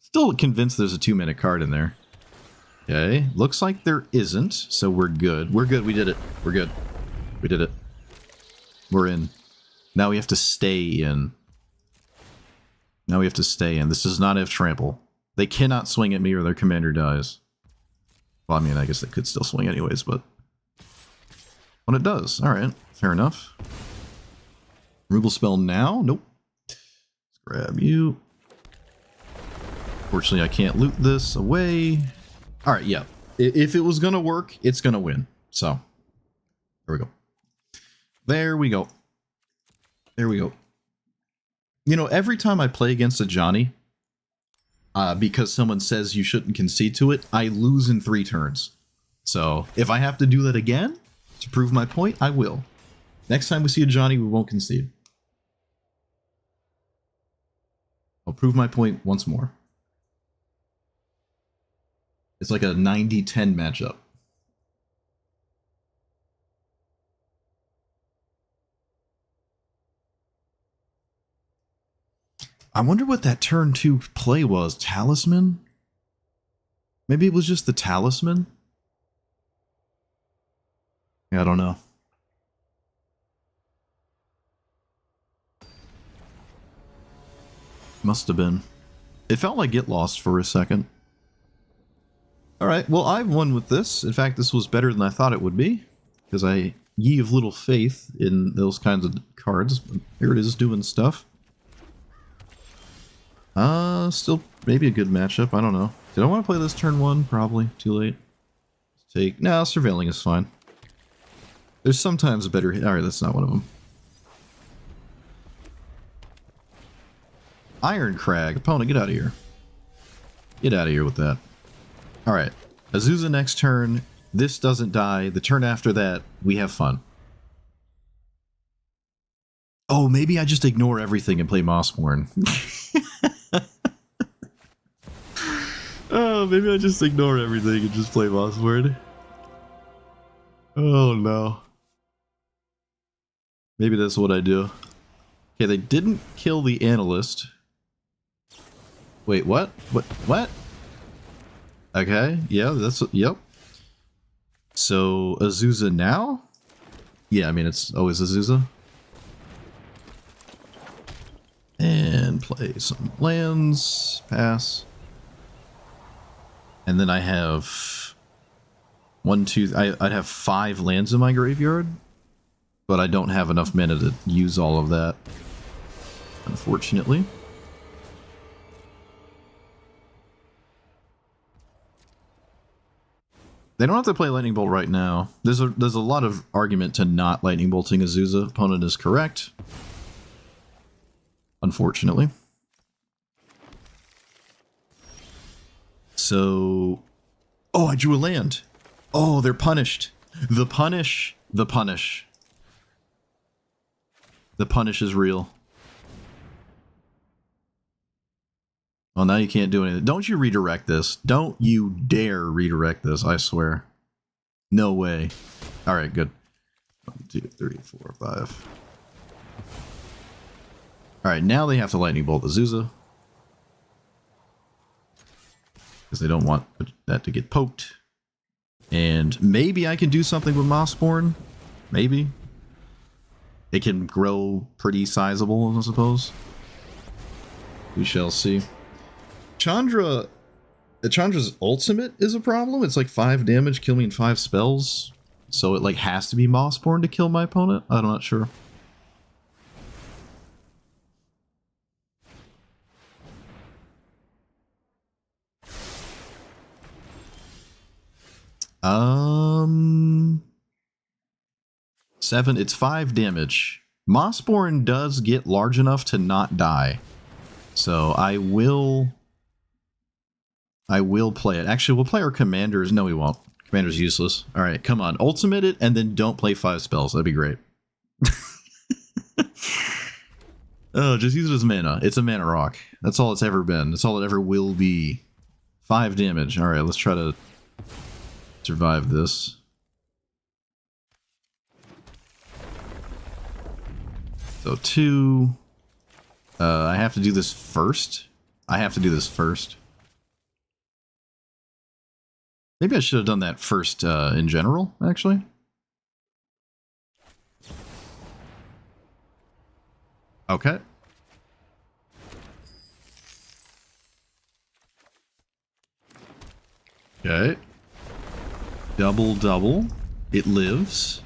Still convinced there's a 2-minute card in there. Okay, looks like there isn't, so we're good. We're good, we did it. We're good. We did it. We're in. Now we have to stay in. Now we have to stay in. This does not have trample. They cannot swing at me or their commander dies. Well, I mean, I guess they could still swing anyways, but... when it does. Alright, fair enough. Removal spell now? Nope. Let's grab you. Fortunately, I can't loot this away. Alright, yeah. If it was gonna work, it's gonna win. So, there we go. There we go. There we go. You know, every time I play against a Johnny, because someone says you shouldn't concede to it, I lose in 3 turns. So, if I have to do that again, to prove my point, I will. Next time we see a Johnny, we won't concede. I'll prove my point once more. It's like a 90-10 matchup. I wonder what that turn 2 play was. Talisman? Maybe it was just the Talisman? Yeah, I don't know. Must have been. It felt like Get Lost for a second. Alright, well, I've won with this. In fact, this was better than I thought it would be. Because I ye of little faith in those kinds of cards. But here it is doing stuff. Still maybe a good matchup. I don't know. Did I want to play this turn 1? Probably. Too late. Let's take... Nah, Surveilling is fine. There's sometimes a better... Alright, that's not one of them. Iron Crag. Opponent, get out of here. Get out of here with that. Alright. Azusa next turn. This doesn't die. The turn after that, we have fun. Oh, maybe I just ignore everything and play Mossborn. Oh, maybe I just ignore everything and just play Mossborn. Oh, no. Maybe that's what I do. Okay, they didn't kill the Analyst. Wait, what? What? Okay, yeah, that's... Yep. So, Azusa now? Yeah, I mean, it's always Azusa. And play some lands. Pass. And then I have... 1, 2... I'd have 5 lands in my graveyard. But I don't have enough mana to use all of that. Unfortunately. They don't have to play Lightning Bolt right now. There's a lot of argument to not Lightning Bolting Azusa. Opponent is correct. Unfortunately. So... Oh, I drew a land. Oh, they're punished. The punish. The punish. The punish is real. Well, now you can't do anything. Don't you redirect this. Don't you dare redirect this, I swear. No way. Alright, good. 1, 2, 3, 4, 5. Alright, now they have to Lightning Bolt Azusa. because they don't want that to get poked. And maybe I can do something with Mossborn. Maybe. It can grow pretty sizable, I suppose. We shall see. Chandra's ultimate is a problem. It's like 5 damage, kill me in 5 spells. So it like has to be Mossborn to kill my opponent? I'm not sure. Seven, it's 5 damage. Mossborn does get large enough to not die. So I will play it. Actually, we'll play our commanders. No, we won't. Commander's useless. Alright, come on. Ultimate it, and then don't play 5 spells. That'd be great. Oh, just use it as mana. It's a mana rock. That's all it's ever been. That's all it ever will be. 5 damage. Alright, let's try to survive this. So 2. I have to do this first. Maybe I should have done that first in general, actually. Okay. Okay. Double. It lives.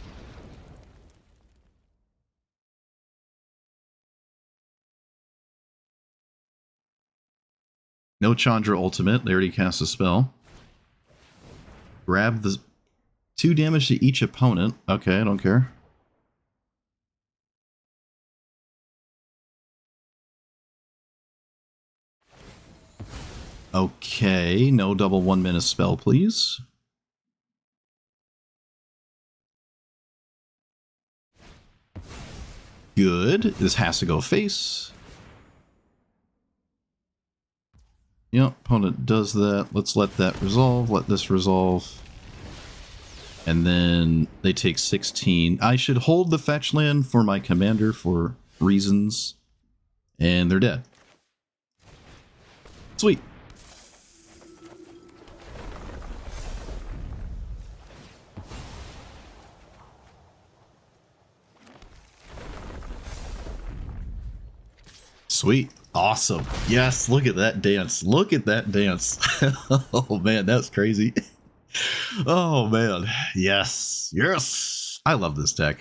No Chandra ultimate. They already cast a spell. Grab the 2 damage to each opponent. Okay, I don't care. Okay, no double 1-minute spell, please. Good. This has to go face. Yep, opponent does that. Let's let that resolve. Let this resolve. And then they take 16. I should hold the fetch land for my commander for reasons. And they're dead. Sweet. Sweet. Awesome. Yes, look at that dance. Look at that dance. Oh man, that's crazy. Oh man. Yes. Yes. I love this deck.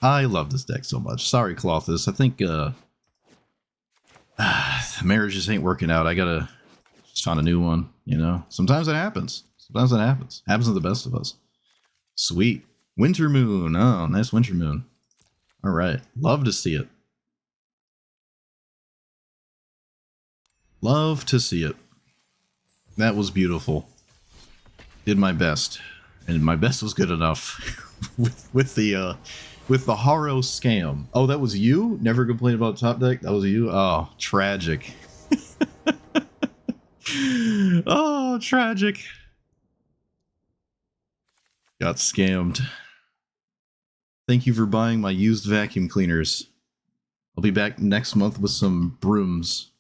I love this deck so much. Sorry, Clothis. I think marriage just ain't working out. I gotta just find a new one, you know? Sometimes it happens. Sometimes it happens. Happens to the best of us. Sweet. Winter Moon. Oh, nice Winter Moon. All right. Love to see it. Love to see it. That was beautiful. Did my best, and my best was good enough with the Haro scam. Oh, that was you? Never complained about top deck? That was you? Oh, tragic. Oh, tragic. Got scammed. Thank you for buying my used vacuum cleaners. I'll be back next month with some brooms.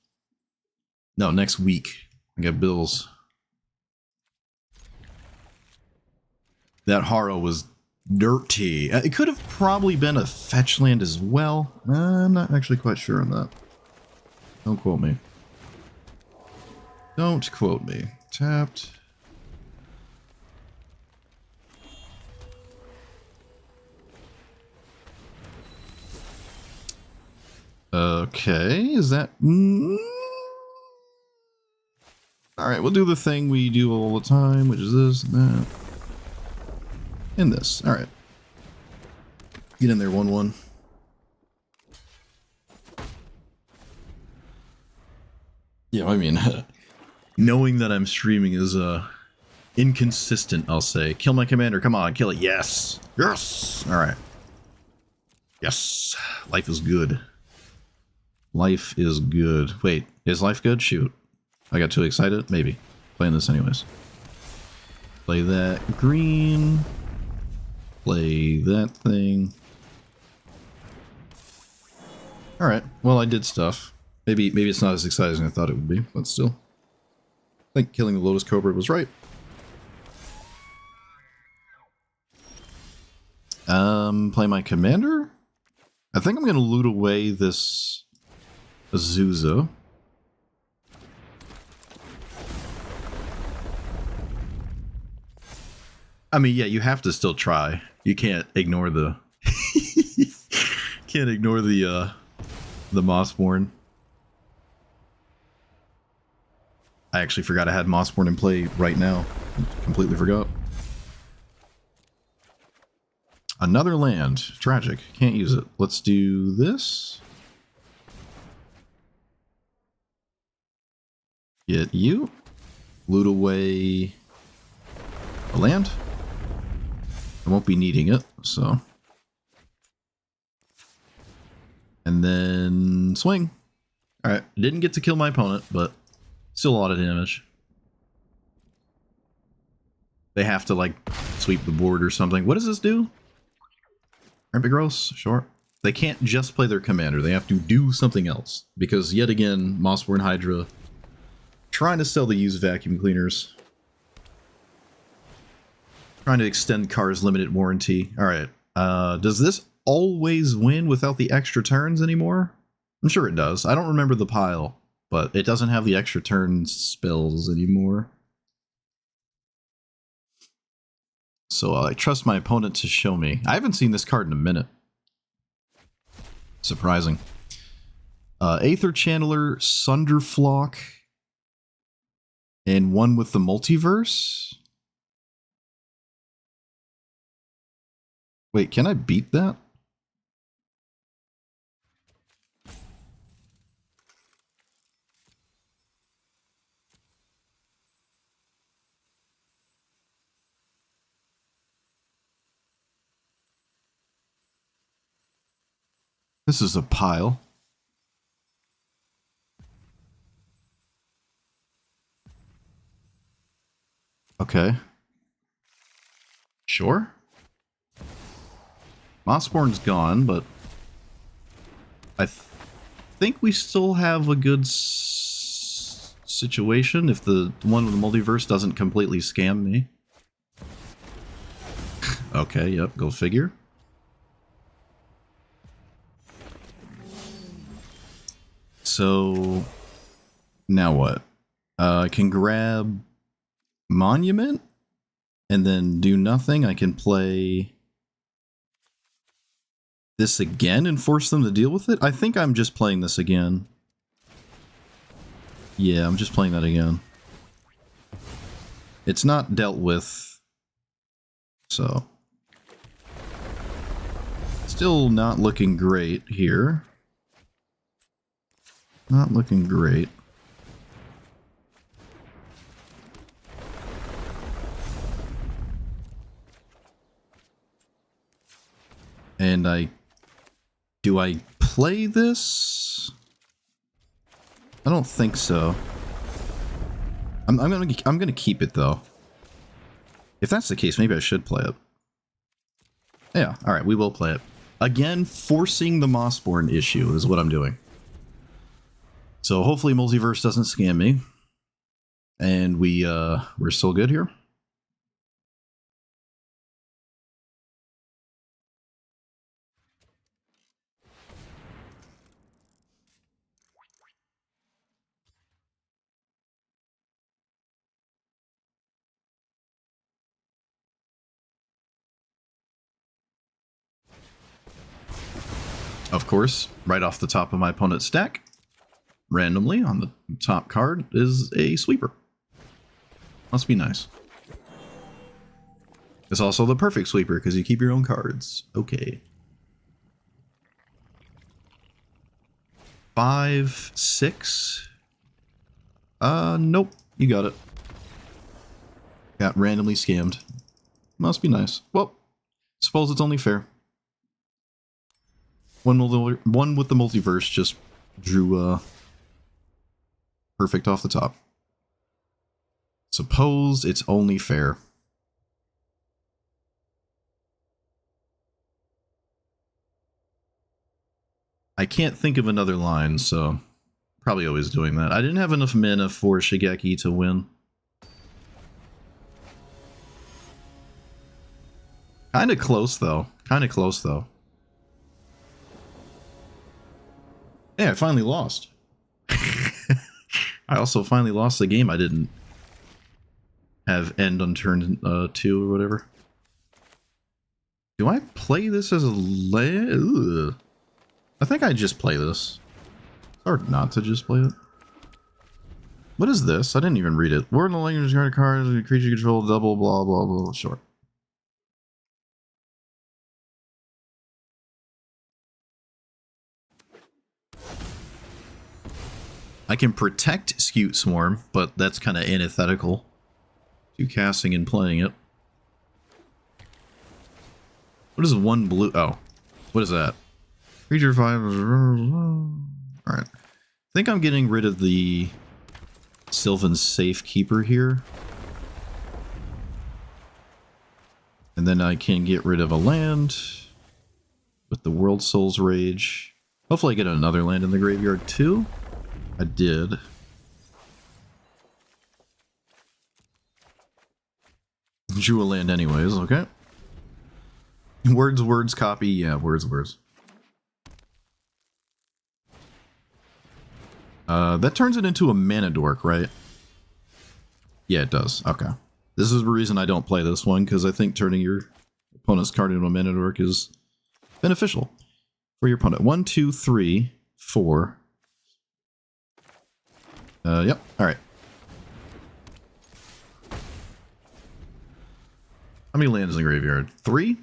No, next week. I got bills. That Haro was dirty. It could have probably been a fetch land as well. I'm not actually quite sure on that. Don't quote me. Don't quote me. Tapped. Okay, is that... Alright, we'll do the thing we do all the time, which is this and that. And this. Alright. Get in there, 1-1. Yeah, I mean, knowing that I'm streaming is inconsistent, I'll say. Kill my commander, come on, kill it. Yes! Yes! Alright. Yes! Life is good. Life is good. Wait, is life good? Shoot. I got too excited? Maybe. Playing this anyways. Play that green. Play that thing. Alright, well I did stuff. Maybe it's not as exciting as I thought it would be, but still. think killing the Lotus Cobra was right. Play my commander? I think I'm going to loot away this Azusa. I mean, yeah, you have to still try. You can't ignore the... can't ignore the Mossborn. I actually forgot I had Mossborn in play right now. Completely forgot. Another land. Tragic. Can't use it. Let's do this. Get you. Loot away a land. I won't be needing it, so. And then swing. Alright, didn't get to kill my opponent, but still a lot of damage. They have to, like, sweep the board or something. What does this do? Gross, sure. They can't just play their commander. They have to do something else. Because, yet again, Mossborn Hydra trying to sell the used vacuum cleaners. Trying to extend Car's limited warranty. Alright. Does this always win without the extra turns anymore? I'm sure it does. I don't remember the pile, but it doesn't have the extra turn spells anymore. So I trust my opponent to show me. I haven't seen this card in a minute. Surprising. Aether Channeler, Sunderflock, and one with the multiverse. Wait, can I beat that? This is a pile. Okay. Sure. Mossborn's gone, but I think we still have a good situation if the one with the multiverse doesn't completely scam me. Okay, yep, go figure. So, now what? I can grab Monument and then do nothing. I can play this again and force them to deal with it? I think I'm just playing this again. Yeah, I'm just playing that again. It's not dealt with, so. Still not looking great here. Not looking great. And do I play this? I don't think so. I'm gonna keep it though. If that's the case, maybe I should play it. Yeah, alright, we will play it. Again, forcing the Mossborn issue is what I'm doing. So hopefully Multiverse doesn't scam me. And we're still good here. Of course, right off the top of my opponent's stack, randomly on the top card is a sweeper. Must be nice. It's also the perfect sweeper because you keep your own cards. Okay. 5, 6. Nope. You got it. Got randomly scammed. Must be nice. Well, suppose it's only fair. One with the multiverse just drew perfect off the top. Suppose it's only fair. I can't think of another line, so probably always doing that. I didn't have enough mana for Shigeki to win. Kind of close, though. Kind of close, though. Yeah, I finally lost. I also finally lost the game I didn't have end on turn 2 or whatever. Do I play this as a land? I think I just play this. It's hard not to just play it. What is this? I didn't even read it. Word in the language card cards, creature control, double, blah, blah, blah. Sure. I can protect Scute Swarm, but that's kind of antithetical to casting and playing it. What is one blue? Oh, what is that? Creature 5. Alright. I think I'm getting rid of the Sylvan Safekeeper here. And then I can get rid of a land with the World Soul's Rage. Hopefully I get another land in the graveyard too. I did. Drew a land anyways, okay. Words, copy. Yeah, words. That turns it into a mana dork, right? Yeah, it does. Okay. This is the reason I don't play this one, because I think turning your opponent's card into a mana dork is beneficial for your opponent. 1, 2, 3, 4. Yep. Alright. How many lands in the graveyard? 3?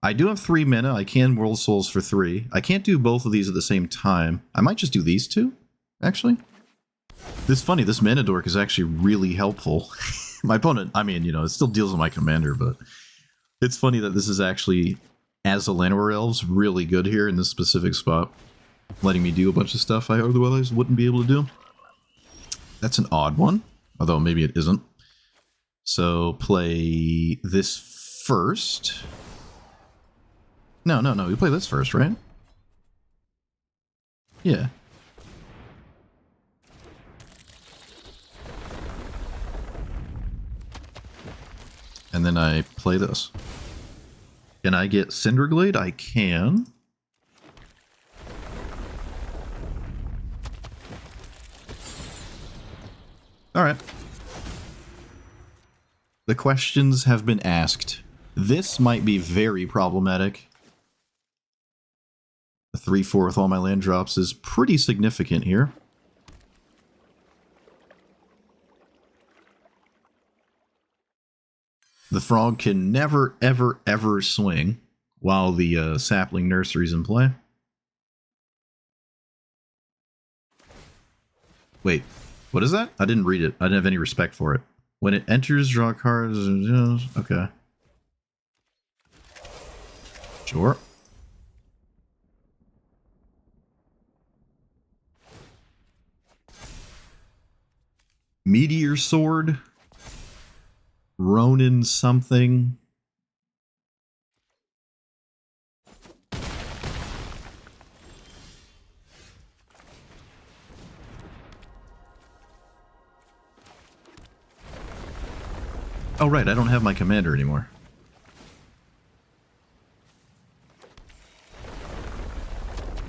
I do have 3 mana. I can World Souls for 3. I can't do both of these at the same time. I might just do these 2, actually. This is funny. This mana dork is actually really helpful. My opponent, I mean, you know, it still deals with my commander, but it's funny that this is actually, as a Llanowar Elves, really good here in this specific spot. Letting me do a bunch of stuff I otherwise wouldn't be able to do. That's an odd one, although maybe it isn't. So play this first. No. We play this first, right? Yeah. And then I play this. Can I get Cinderglade? I can. Alright. The questions have been asked. This might be very problematic. The 3/4 with all my land drops is pretty significant here. The frog can never, ever, ever swing while the sapling nursery's in play. Wait. What is that? I didn't read it. I didn't have any respect for it. When it enters, draw cards. Okay. Sure. Meteor Sword. Ronin something. Oh, right, I don't have my commander anymore.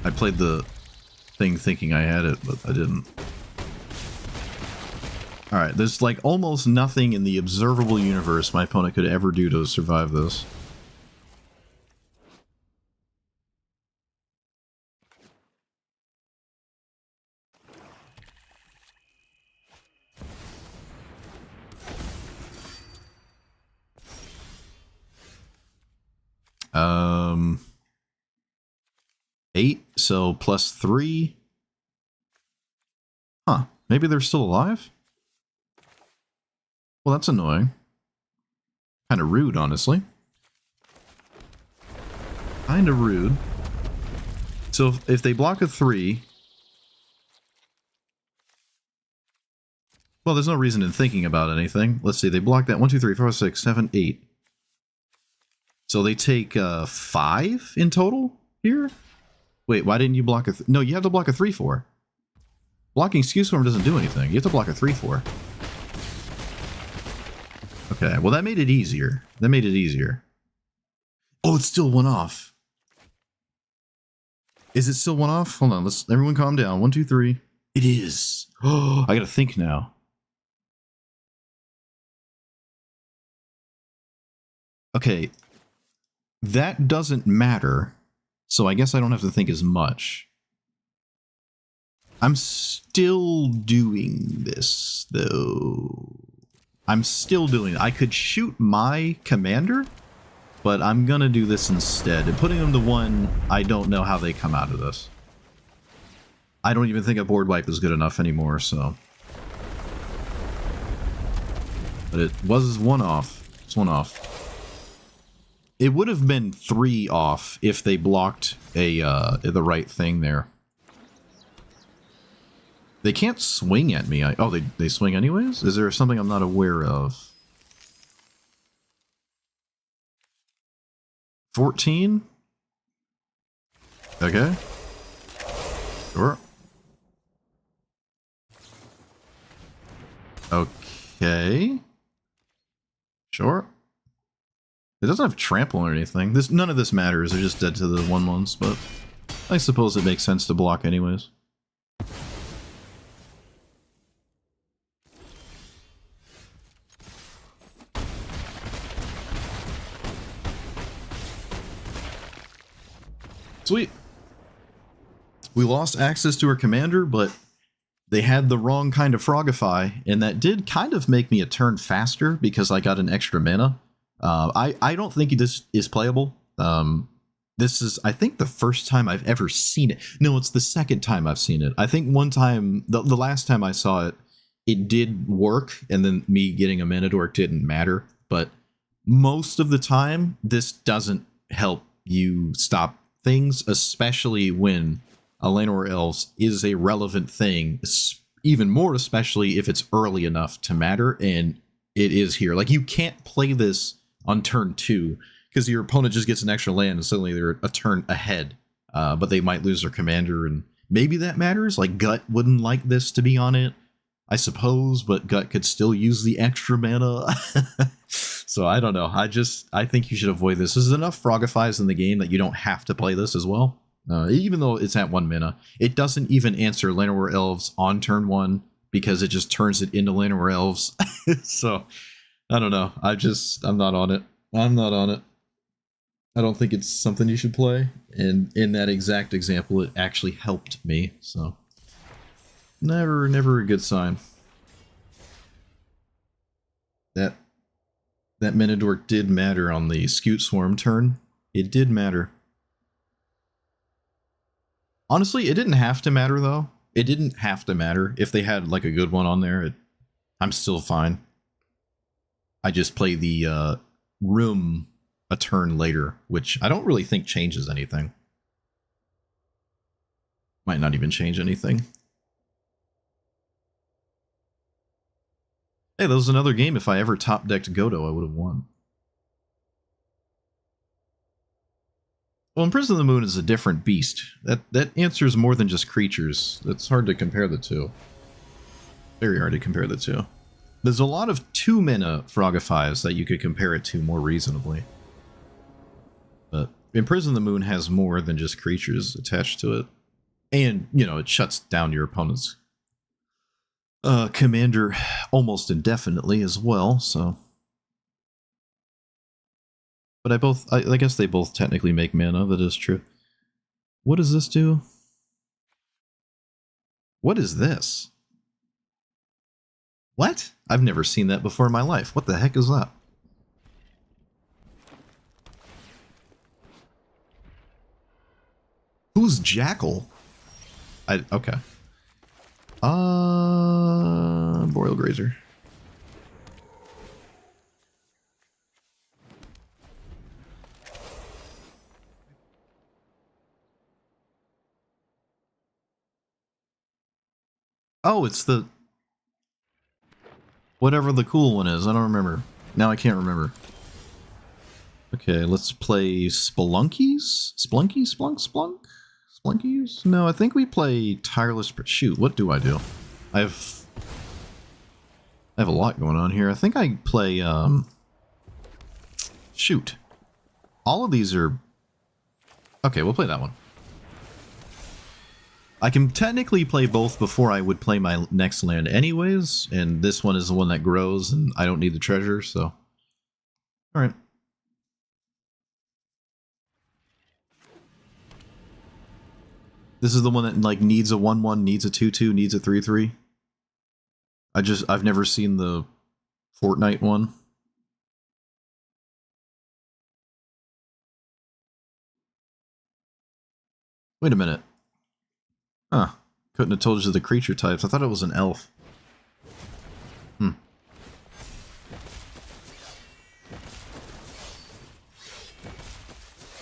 I played the thing thinking I had it, but I didn't. Alright, there's like almost nothing in the observable universe my opponent could ever do to survive this. Um, 8, so plus 3. Huh, maybe they're still alive? Well, that's annoying. Kind of rude, honestly. Kind of rude. So if they block a 3... Well, there's no reason in thinking about anything. Let's see, they block that 1, 2, 3, 4, 5, 6, 7, 8. So they take 5 in total here? Wait, why didn't you block a... No, you have to block a 3/4. Blocking Scute Swarm doesn't do anything. You have to block a 3/4. Okay, well that made it easier. That made it easier. Oh, it's still one off. Is it still one off? Hold on, let's everyone calm down. 1, 2, 3. It is. Oh, I gotta think now. Okay. That doesn't matter. So I guess I don't have to think as much. I'm still doing this, though. I'm still doing it. I could shoot my commander, but I'm gonna do this instead. And putting them to 1, I don't know how they come out of this. I don't even think a board wipe is good enough anymore, so. But it was 1 off. It's 1 off. It would have been 3 off if they blocked the right thing there. They can't swing at me. Oh, they swing anyways? Is there something I'm not aware of? 14? Okay. Sure. Okay. Sure. It doesn't have trample or anything. None of this matters. They're just dead to the 1/1s, but I suppose it makes sense to block anyways. Sweet. We lost access to our commander, but they had the wrong kind of Frogify, and that did kind of make me a turn faster because I got an extra mana. I don't think this is playable. This is, I think, the first time I've ever seen it. No, it's the second time I've seen it. I think one time, the last time I saw it, it did work, and then me getting a mana dork didn't matter. But most of the time, this doesn't help you stop things, especially when Llanowar Elves is a relevant thing, even more especially if it's early enough to matter, and it is here. Like, you can't play this on turn 2, because your opponent just gets an extra land and suddenly they're a turn ahead, but they might lose their commander, and maybe that matters. Like, Gut wouldn't like this to be on it, I suppose, but Gut could still use the extra mana. So I don't know. I think you should avoid this. There's enough Frogifies in the game that you don't have to play this as well. Even though it's at 1 mana, it doesn't even answer Llanowar Elves on turn 1 because it just turns it into Llanowar Elves. So I don't know. I'm not on it. I'm not on it. I don't think it's something you should play. And in that exact example, it actually helped me. So never a good sign. That Minidork did matter on the Scute Swarm turn. It did matter. Honestly, it didn't have to matter, though. It didn't have to matter. If they had, like, a good one on there, I'm still fine. I just play the room a turn later, which I don't really think changes anything. Might not even change anything. Hey, that was another game. If I ever top-decked Godo, I would have won. Well, Imprison of the Moon is a different beast. That answers more than just creatures. It's hard to compare the two. Very hard to compare the two. There's a lot of 2-mana Frogifies that you could compare it to more reasonably. But Imprison of the Moon has more than just creatures attached to it. And, you know, it shuts down your opponent's commander almost indefinitely as well, so. But I guess they both technically make mana, that is true. What does this do? What is this? What? I've never seen that before in my life. What the heck is that? Who's Jackal? Okay. Boreal Grazer. Oh, it's the... whatever the cool one is. I don't remember. Now I can't remember. Okay, let's play Spelunkies? Splunky? Splunk? Splunkies? No, I think we play Tireless... Shoot, what do? I have a lot going on here. I think I play, shoot. All of these are... Okay, we'll play that one. I can technically play both before I would play my next land anyways, and this one is the one that grows, and I don't need the treasure, so... Alright. This is the one that, like, needs a 1-1, needs a 2-2, needs a 3-3. I've never seen the Fortnite one. Wait a minute. Huh. Couldn't have told you the creature types. I thought it was an elf.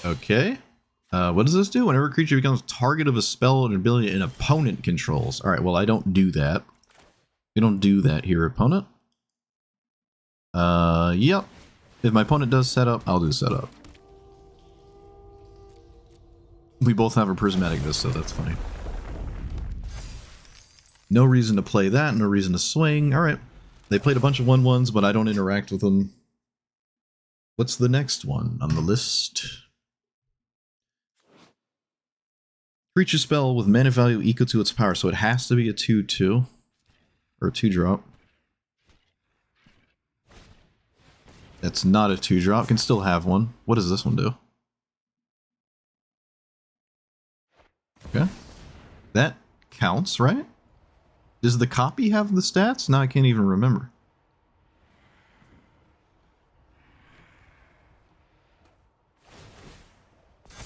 Okay. What does this do? Whenever a creature becomes target of a spell and ability an opponent controls. Alright, well, I don't do that. You don't do that here, opponent. Yep. If my opponent does setup, I'll do setup. We both have a prismatic vista, that's funny. No reason to play that, no reason to swing. Alright. They played a bunch of 1-1s, but I don't interact with them. What's the next one on the list? Creature spell with mana value equal to its power, so it has to be a 2-2. Or 2-drop. It's not a 2-drop, can still have one. What does this one do? Okay. That counts, right? Does the copy have the stats? Now I can't even remember.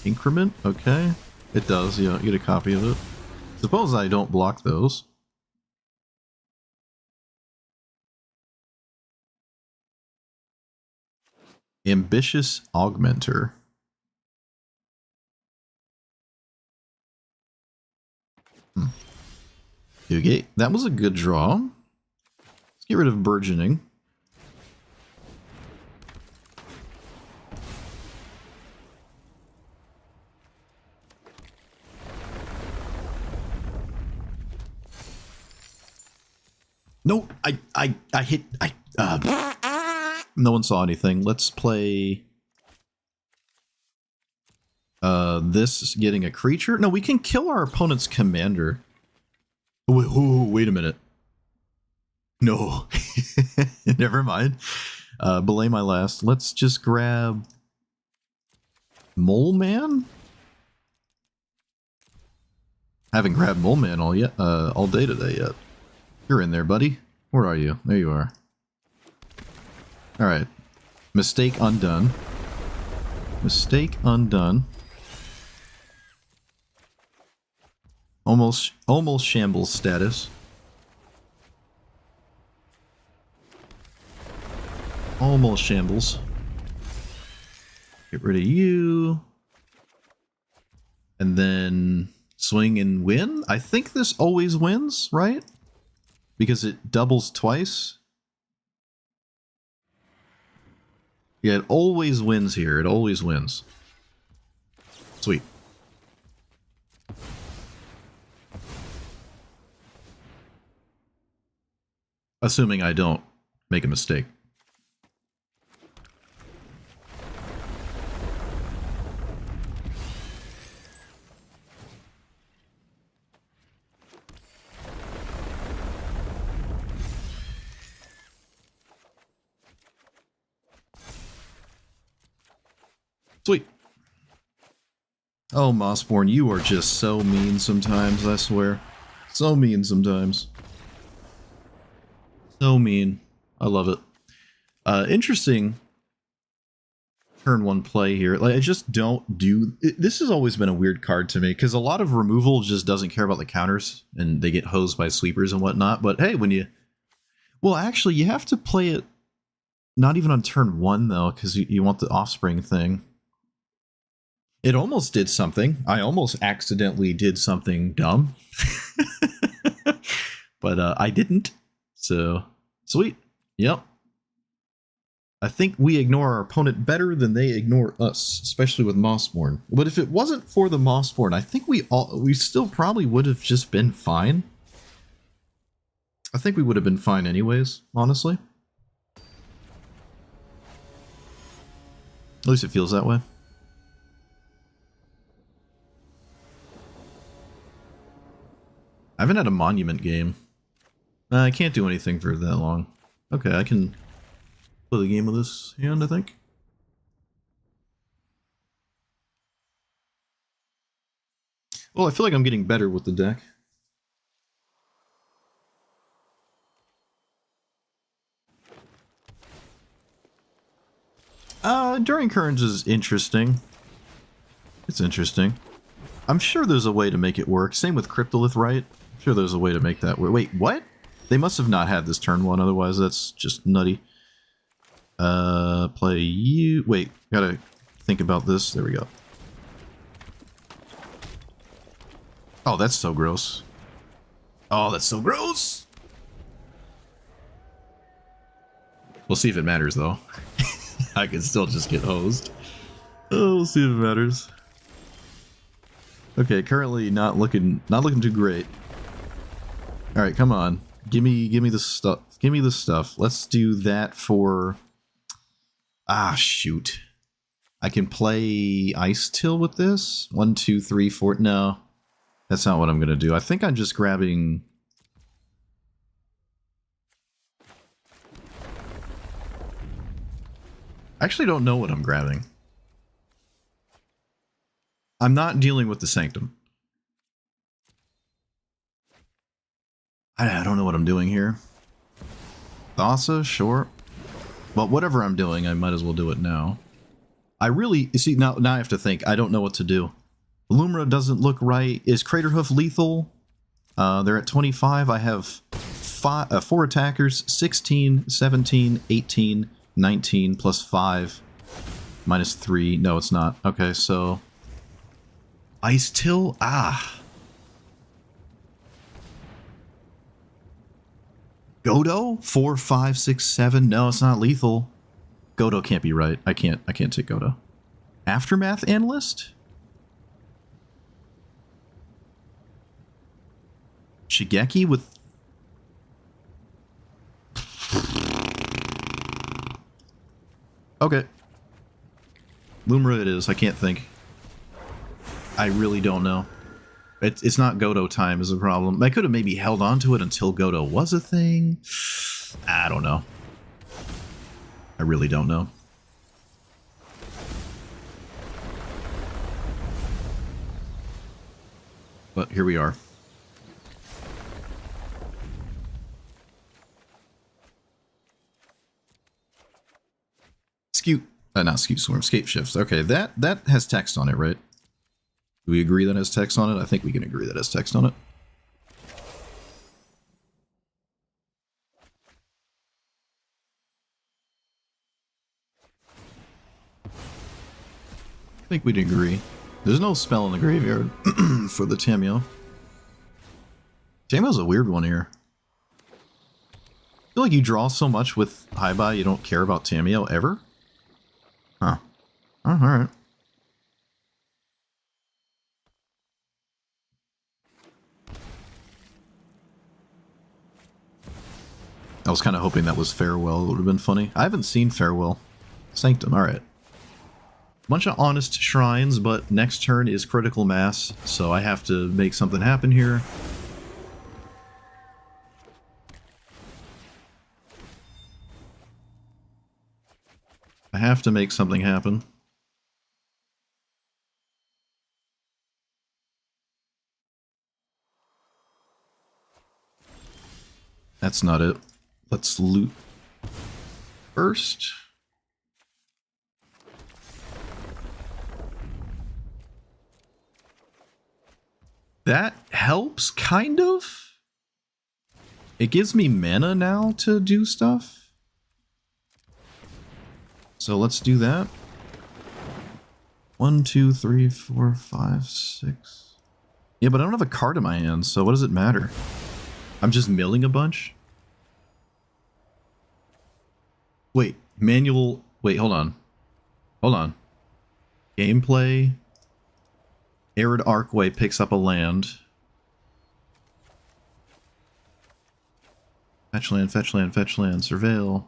Increment? Okay. It does, yeah, get a copy of it. Suppose I don't block those. Ambitious Augmenter. Okay, that was a good draw. Let's get rid of Burgeoning. No, I hit, no one saw anything. Let's play this getting a creature. No, we can kill our opponent's commander. Wait a minute. No. Never mind. Belay my last. Let's just grab Mole Man. Haven't grabbed Mole Man all day today yet. You're in there, buddy. Where are you? There you are. Alright. Mistake undone. Mistake undone. Almost shambles status. Almost shambles. Get rid of you. And then swing and win? I think this always wins, right? Because it doubles twice. Yeah, it always wins here. It always wins. Sweet. Assuming I don't make a mistake. Sweet. Oh, Mossborn, you are just so mean sometimes, I swear. So mean sometimes. So mean. I love it. Interesting turn one play here. Like, I just don't do... This has always been a weird card to me, because a lot of removal just doesn't care about the counters, and they get hosed by sweepers and whatnot, but hey, when you... Well, actually, you have to play it not even on turn one, though, because you want the offspring thing. It almost did something. I almost accidentally did something dumb. But I didn't. So, sweet. Yep. I think we ignore our opponent better than they ignore us, especially with Mossborn. But if it wasn't for the Mossborn, I think we still probably would have just been fine. I think we would have been fine anyways, honestly. At least it feels that way. haven't had a monument game. I can't do anything for that long. Okay, I can play the game with this hand, I think. Well, I feel like I'm getting better with the deck. Enduring Currents is interesting. It's interesting. I'm sure there's a way to make it work. Same with Cryptolith, right? I'm sure there's a way to make that work. Wait, what? They must have not had this turn one, otherwise that's just nutty. Play you... Wait, gotta think about this. There we go. Oh, that's so gross. Oh, that's so gross! We'll see if it matters, though. I can still just get hosed. Oh, we'll see if it matters. Okay, currently not looking too great. All right, come on, give me the stuff. Give me the stuff. Let's do that for. Ah, shoot. I can play Ice Till with this. 1, 2, 3, 4. No, that's not what I'm gonna do. I think I'm just grabbing. I actually don't know what I'm grabbing. I'm not dealing with the Sanctum. I don't know what I'm doing here. Thassa, sure. Well, whatever I'm doing, I might as well do it now. I really... See, now I have to think. I don't know what to do. Lumra doesn't look right. Is Craterhoof lethal? They're at 25. I have 4 attackers. 16, 17, 18, 19, plus 5. Minus 3. No, it's not. Okay, so... Ice Till? Ah. Godo? 4, 5, 6, 7. No, it's not lethal. Godo can't be right. I can't take Godo. Aftermath Analyst? Shigeki with... Okay. Lumra it is. I can't think. I really don't know. It's not Godo time is a problem. I could have maybe held on to it until Godo was a thing. I don't know. I really don't know. But here we are. Not Skew Swarm, Scape Shifts. Okay, that has text on it, right? Do we agree that has text on it? I think we can agree that has text on it. I think we'd agree. There's no spell in the graveyard for the Tamiyo. Tamiyo's a weird one here. I feel like you draw so much with Haibai you don't care about Tamiyo ever? Huh. Oh, alright. I was kind of hoping that was Farewell. It would have been funny. I haven't seen Farewell. Sanctum, alright. Bunch of honest shrines, but next turn is Critical Mass, so I have to make something happen here. I have to make something happen. That's not it. Let's loot first. That helps, kind of. It gives me mana now to do stuff. So let's do that. 1, 2, 3, 4, 5, 6. Yeah, but I don't have a card in my hand, so what does it matter? I'm just milling a bunch? Wait, manual... Wait, hold on. Hold on. Gameplay. Arid Archway picks up a land. Fetch land, fetch land, fetch land. Surveil.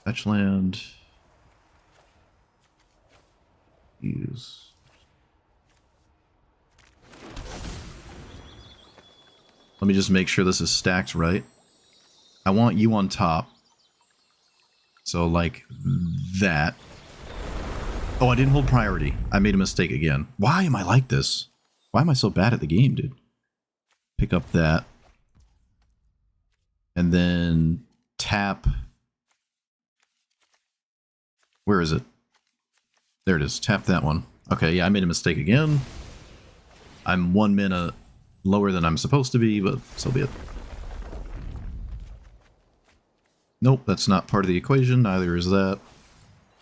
Fetch land. Use. Let me just make sure this is stacked right. I want you on top. So like that. Oh, I didn't hold priority. I made a mistake again. Why am I like this? Why am I so bad at the game, dude? Pick up that. And then tap. Where is it? There it is. Tap that one. Okay, yeah, I made a mistake again. I'm 1 mana lower than I'm supposed to be, but so be it. Nope, that's not part of the equation. Neither is that.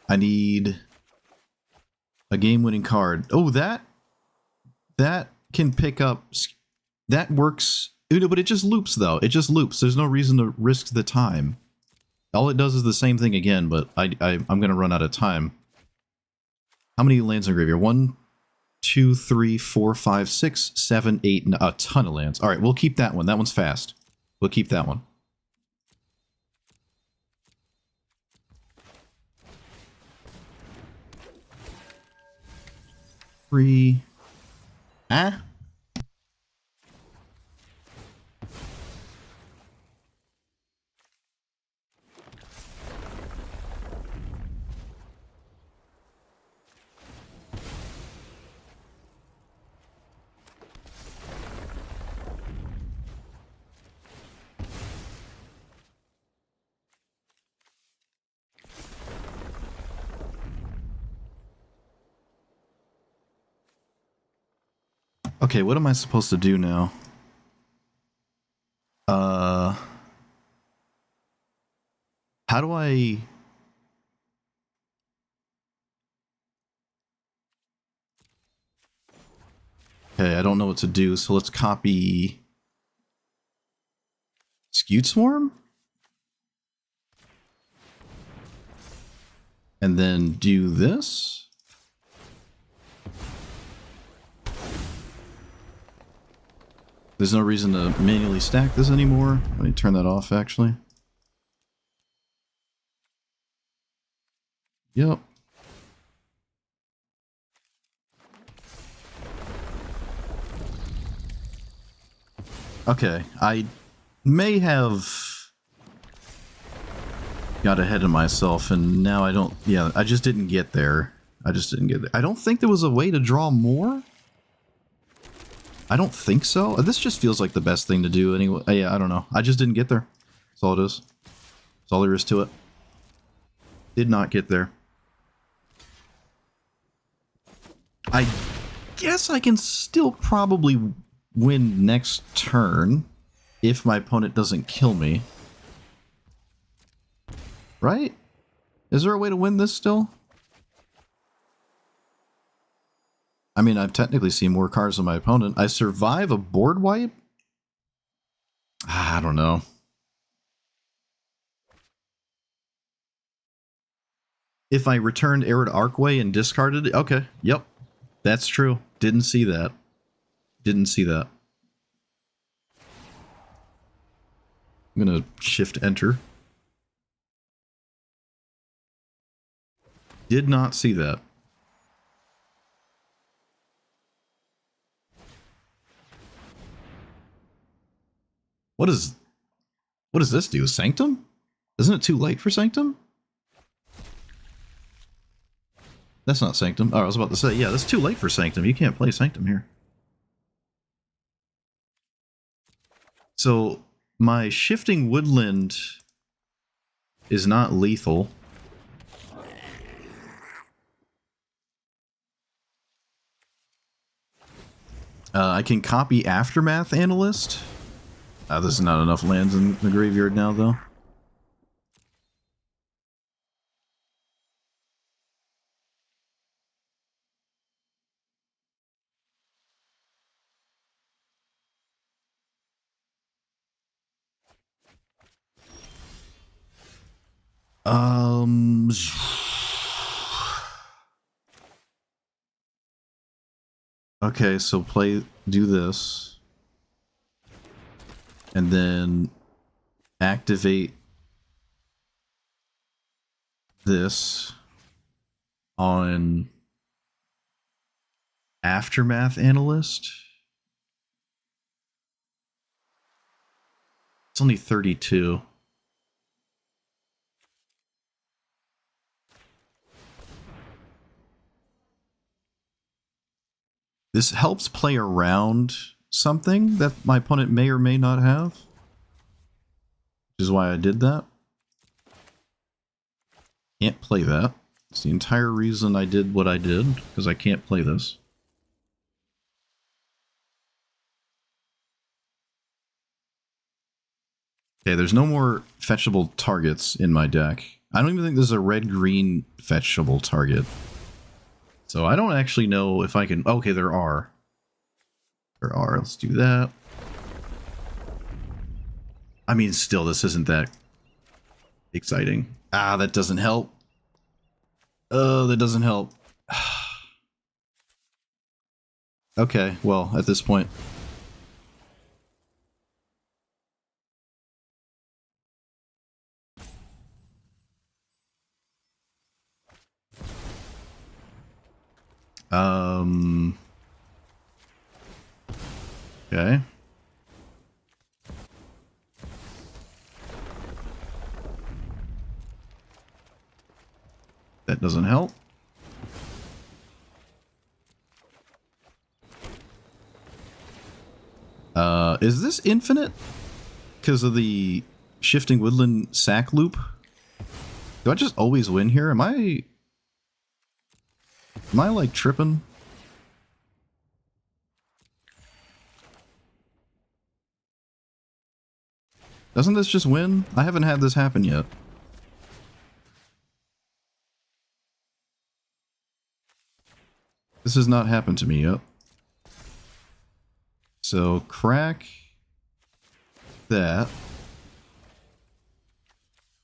I need a game-winning card. Oh, that can pick up. That works. But it just loops, though. It just loops. There's no reason to risk the time. All it does is the same thing again, but I'm going to run out of time. How many lands in the graveyard? 1, 2, 3, 4, 5, 6, 7, 8, a ton of lands. All right, we'll keep that one. That one's fast. We'll keep that one. Three. Ah. Okay, what am I supposed to do now? How do I... Okay, I don't know what to do, so let's copy... Skewed Swarm? And then do this? There's no reason to manually stack this anymore. Let me turn that off, actually. Yep. Okay, I may have got ahead of myself, and now I don't... Yeah, I just didn't get there. I just didn't get there. I don't think there was a way to draw more. I don't think so. This just feels like the best thing to do anyway. Yeah, I don't know. I just didn't get there. That's all it is. That's all there is to it. Did not get there. I guess I can still probably win next turn if my opponent doesn't kill me. Right? Is there a way to win this still? I mean, I've technically seen more cards than my opponent. I survive a board wipe? I don't know. If I returned Arid Archway and discarded it? Okay, yep. That's true. Didn't see that. Didn't see that. I'm gonna shift enter. Did not see that. What does this do? Sanctum? Isn't it too late for Sanctum? That's not Sanctum. Oh, I was about to say, yeah, that's too late for Sanctum. You can't play Sanctum here. So, my Shifting Woodland is not lethal. I can copy Aftermath Analyst. This is not enough lands in the graveyard now, though. Okay, so do this. And then activate this on Aftermath Analyst. It's only 32. This helps play around something that my opponent may or may not have. Which is why I did that. Can't play that. It's the entire reason I did what I did, because I can't play this. Okay, there's no more fetchable targets in my deck. I don't even think there's a red-green fetchable target. So I don't actually know if I can... Okay, there are. There are. Let's do that. I mean, still, this isn't that exciting. Ah, that doesn't help. Oh, that doesn't help. Okay, well, at this point... Okay. That doesn't help. Is this infinite? Because of the shifting woodland sack loop? Do I just always win here? Am I like tripping? Doesn't this just win? I haven't had this happen yet. This has not happened to me yet. So, crack that.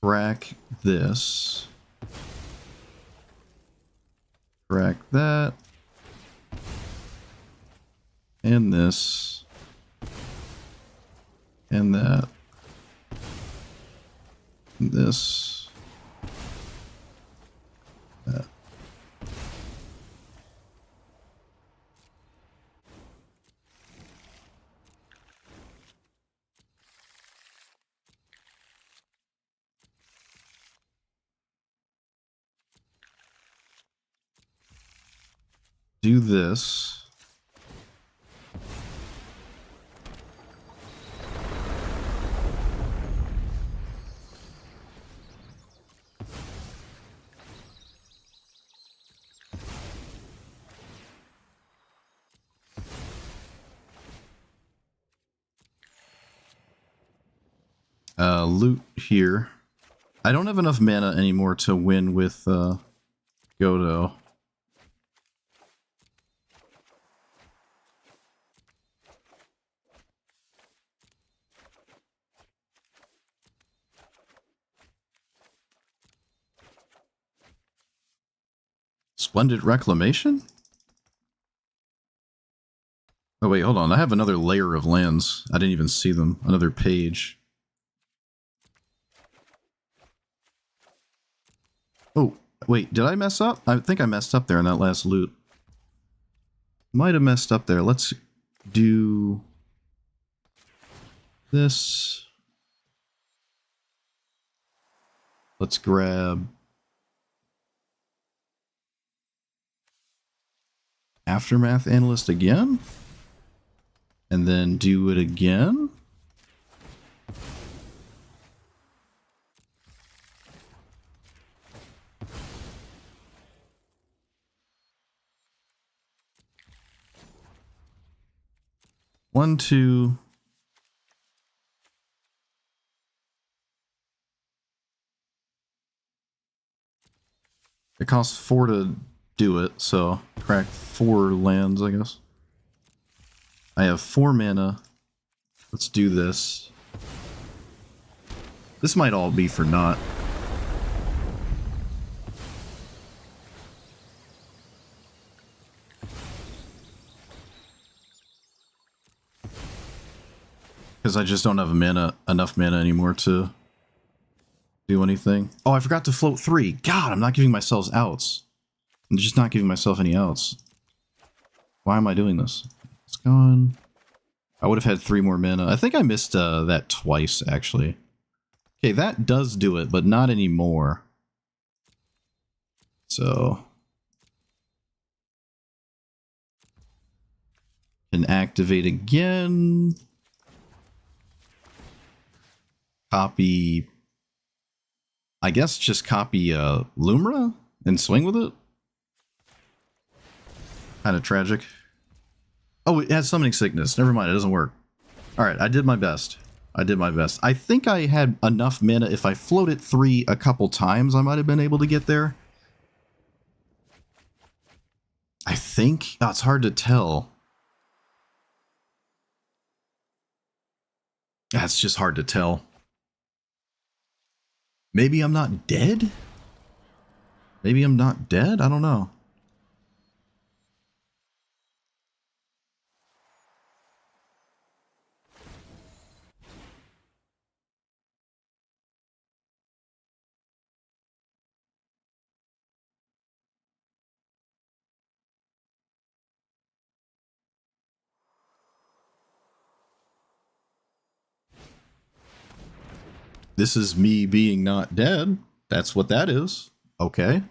Crack this. Crack that. And this. And that. And this. That. Do this. Loot here. I don't have enough mana anymore to win with Godo. Splendid Reclamation? Oh wait, hold on. I have another layer of lands. I didn't even see them. Another page. Oh, wait, did I mess up? I think I messed up there in that last loot. Might have messed up there. Let's do this. Let's grab Aftermath Analyst again. And then do it again. One, two. It costs 4 to do it, so crack 4 lands, I guess. I have 4 mana. Let's do this. This might all be for naught. Because I just don't have enough mana anymore to do anything. Oh, I forgot to float 3. God, I'm not giving myself outs. I'm just not giving myself any outs. Why am I doing this? It's gone. I would have had 3 more mana. I think I missed that twice, actually. Okay, that does do it, but not anymore. So... can activate again. Copy... I guess just copy Lumra and swing with it? Kind of tragic. Oh, it has Summoning Sickness. Never mind, it doesn't work. Alright, I did my best. I did my best. I think I had enough mana. If I floated 3 a couple times, I might have been able to get there. I think? Oh, it's hard to tell. That's just hard to tell. Maybe I'm not dead? Maybe I'm not dead? I don't know. This is me being not dead. That's what that is. Okay.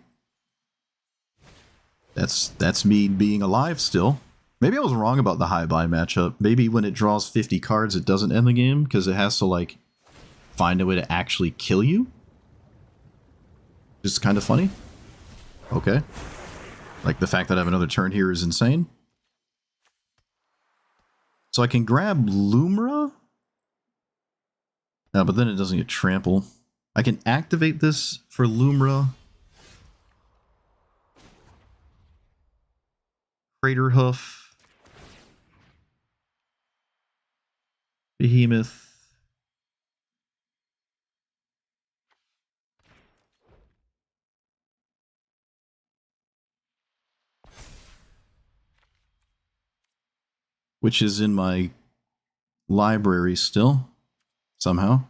That's me being alive still. Maybe I was wrong about the high buy matchup. Maybe when it draws 50 cards, it doesn't end the game because it has to, like, find a way to actually kill you. It's kind of funny. Okay. Like, the fact that I have another turn here is insane. So I can grab Lumra? No, but then it doesn't get trample. I can activate this for Lumra. Crater Hoof. Behemoth. Which is in my library still, somehow.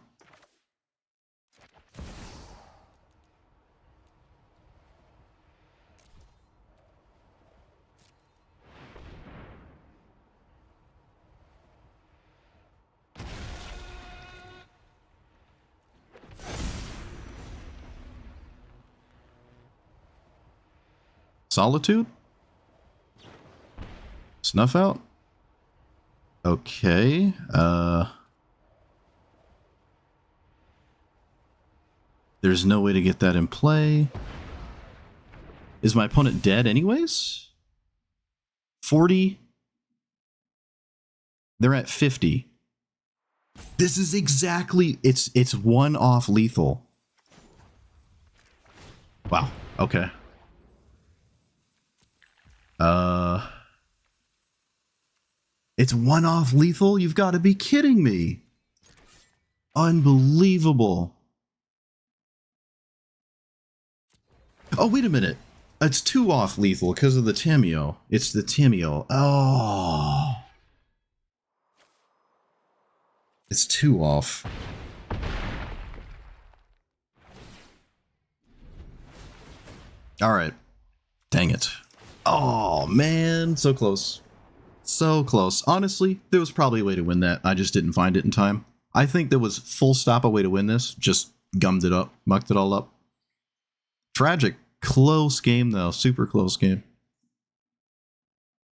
Solitude? Snuff out? Okay, there's no way to get that in play. Is my opponent dead anyways? 40? They're at 50. This is exactly, it's 1 off lethal. Wow, okay. It's 1 off lethal? You've got to be kidding me. Unbelievable. Oh, wait a minute. It's 2 off lethal because of the Tamiyo. It's the Tamiyo. Oh. It's 2 off. Alright. Dang it. Oh, man. So close. So close. Honestly, there was probably a way to win that. I just didn't find it in time. I think there was full stop a way to win this. Just gummed it up. Mucked it all up. Tragic. Close game, though. Super close game.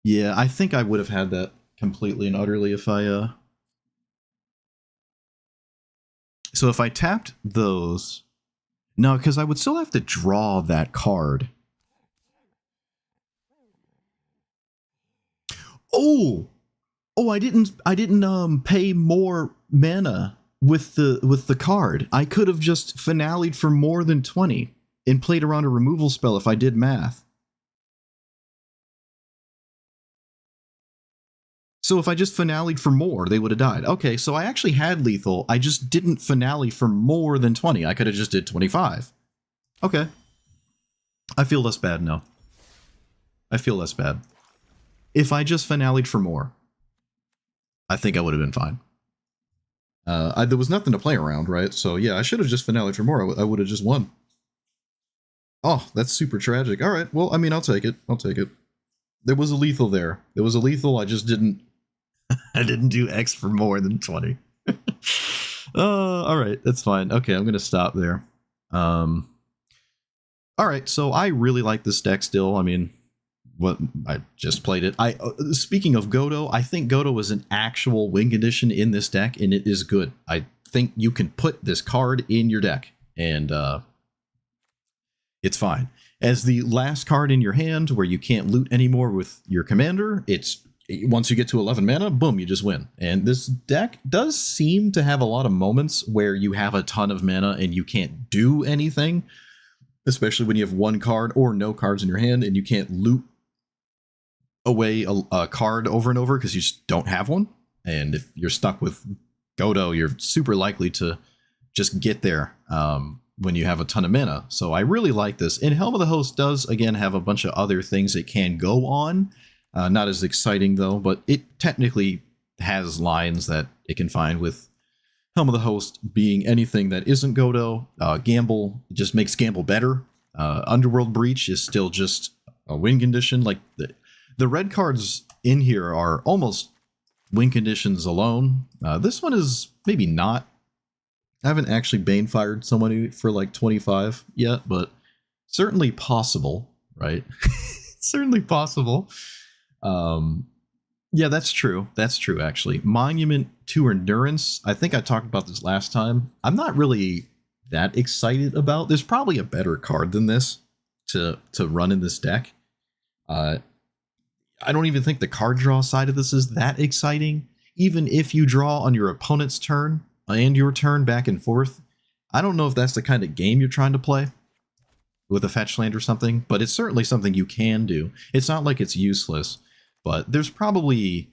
Yeah, I think I would have had that completely and utterly if I, So if I tapped those... No, because I would still have to draw that card. Oh! Oh, I didn't pay more mana with the card. I could have just finale'd for more than 20 and played around a removal spell if I did math. So if I just finale'd for more, they would have died. Okay, so I actually had lethal. I just didn't finale for more than 20. I could have just did 25. Okay. I feel less bad now. I feel less bad. If I just finale'd for more, I think I would have been fine. There was nothing to play around, right? So yeah, I should have just finale'd for more. I would have just won. Oh, that's super tragic. All right, well, I mean, I'll take it. I'll take it. There was a lethal there. There was a lethal, I just didn't... I didn't do X for more than 20. All right, that's fine. Okay, I'm gonna stop there. All right, so I really like this deck still. I mean, what I just played it. Speaking of Godo, I think Godo is an actual win condition in this deck, and it is good. I think you can put this card in your deck, and it's fine. As the last card in your hand, where you can't loot anymore with your commander, it's once you get to 11 mana, boom, you just win. And this deck does seem to have a lot of moments where you have a ton of mana and you can't do anything, especially when you have one card or no cards in your hand and you can't loot away a card over and over because you just don't have one. And if you're stuck with Godo, you're super likely to just get there when you have a ton of mana. So I really like this. And Helm of the Host does, again, have a bunch of other things it can go on. Not as exciting, though, but it technically has lines that it can find, with Helm of the Host being anything that isn't Godo. Gamble just makes Gamble better. Underworld Breach is still just a win condition. Like the red cards in here are almost win conditions alone. This one is maybe not. I haven't actually Banefired somebody for like 25 yet, but certainly possible, right? Certainly possible. Yeah, that's true. That's true, actually. Monument to Endurance. I think I talked about this last time. I'm not really that excited about. There's probably a better card than this to run in this deck. I don't even think the card draw side of this is that exciting. Even if you draw on your opponent's turn and your turn back and forth, I don't know if that's the kind of game you're trying to play with a fetch land or something, but it's certainly something you can do. It's not like it's useless, but there's probably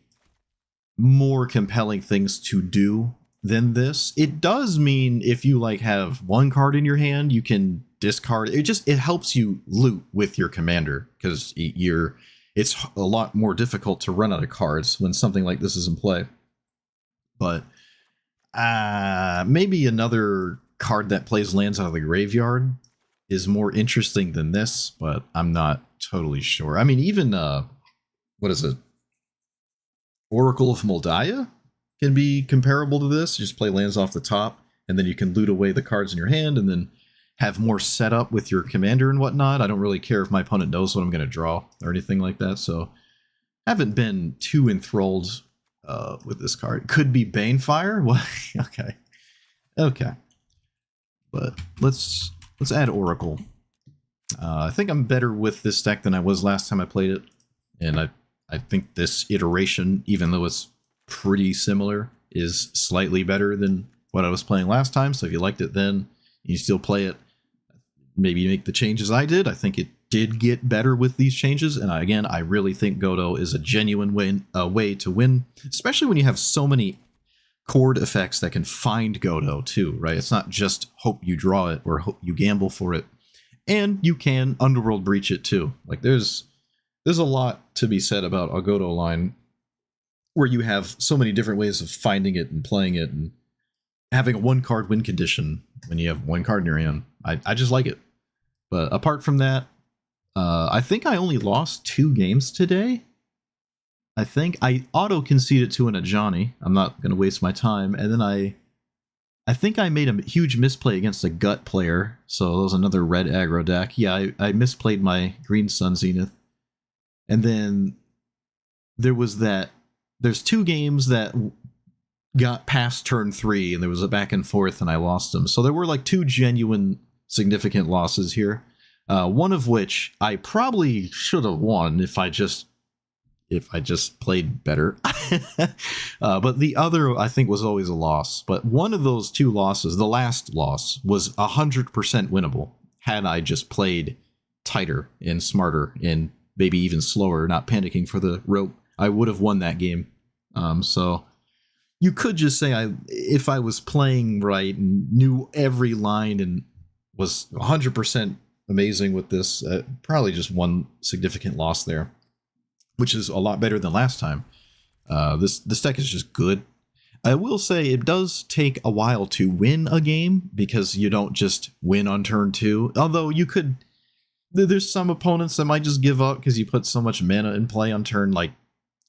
more compelling things to do than this. It does mean if you like have one card in your hand, you can discard it. It helps you loot with your commander, because it's a lot more difficult to run out of cards when something like this is in play. But maybe another card that plays lands out of the graveyard is more interesting than this, but I'm not totally sure. I mean, even what is it? Oracle of Moldiah can be comparable to this. You just play lands off the top, and then you can loot away the cards in your hand, and then have more setup with your commander and whatnot. I don't really care if my opponent knows what I'm going to draw or anything like that, so I haven't been too enthralled with this card. Could be Banefire? Well, okay. But let's add Oracle. I think I'm better with this deck than I was last time I played it, and I think this iteration, even though it's pretty similar, is slightly better than what I was playing last time. So if you liked it then, and you still play it, maybe make the changes I did. I think it did get better with these changes, and I really think Godo is a genuine way to win, especially when you have so many chord effects that can find Godo too, right? It's not just hope you draw it or hope you gamble for it, and you can Underworld Breach it too. Like there's a lot to be said about a Godo line where you have so many different ways of finding it and playing it, and having a one card win condition when you have one card in your hand. I just like it. But apart from that, I think I only lost 2 games today. I think I auto-conceded to an Ajani. I'm not going to waste my time. And then I think I made a huge misplay against a Gut player. So that was another red aggro deck. Yeah, I misplayed my Green Sun Zenith. And then there's 2 games that got past turn 3, and there was a back and forth, and I lost them. So there were like 2 genuine significant losses here. One of which I probably should have won if I just played better. But the other, I think, was always a loss. But one of those 2 losses, the last loss, was 100% winnable had I just played tighter and smarter and maybe even slower, not panicking for the rope. I would have won that game. So you could just say if I was playing right and knew every line and was 100% amazing with this, probably just one significant loss there, which is a lot better than last time. This deck is just good. I will say it does take a while to win a game, because you don't just win on turn 2. Although you could, there's some opponents that might just give up because you put so much mana in play on turn like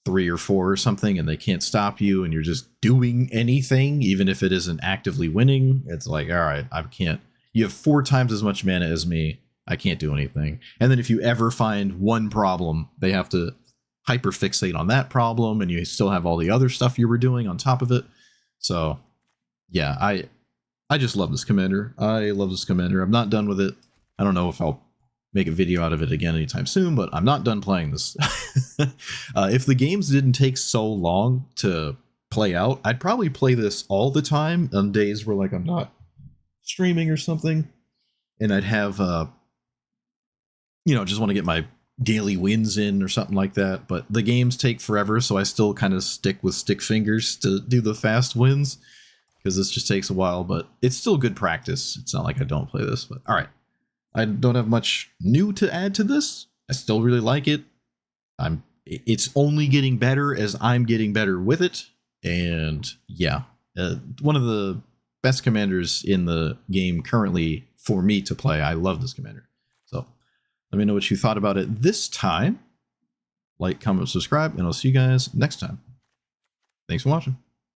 3 or 4 or something, and they can't stop you, and you're just doing anything, even if it isn't actively winning. It's like, all right, I can't. You have 4 times as much mana as me. I can't do anything. And then if you ever find one problem, they have to hyperfixate on that problem, and you still have all the other stuff you were doing on top of it. So yeah, I just love this commander. I love this commander. I'm not done with it. I don't know if I'll make a video out of it again anytime soon, but I'm not done playing this. If the games didn't take so long to play out, I'd probably play this all the time on days where like I'm not streaming or something, and I'd have just want to get my daily wins in or something like that. But the games take forever, so I still kind of stick with stick fingers to do the fast wins, because this just takes a while, but it's still good practice. It's not like I don't play this, but all right. I don't have much new to add to this. I still really like it. It's only getting better as I'm getting better with it. And yeah, one of the best commanders in the game currently for me to play. I love this commander. So let me know what you thought about it this time. Like, comment, subscribe, and I'll see you guys next time. Thanks for watching.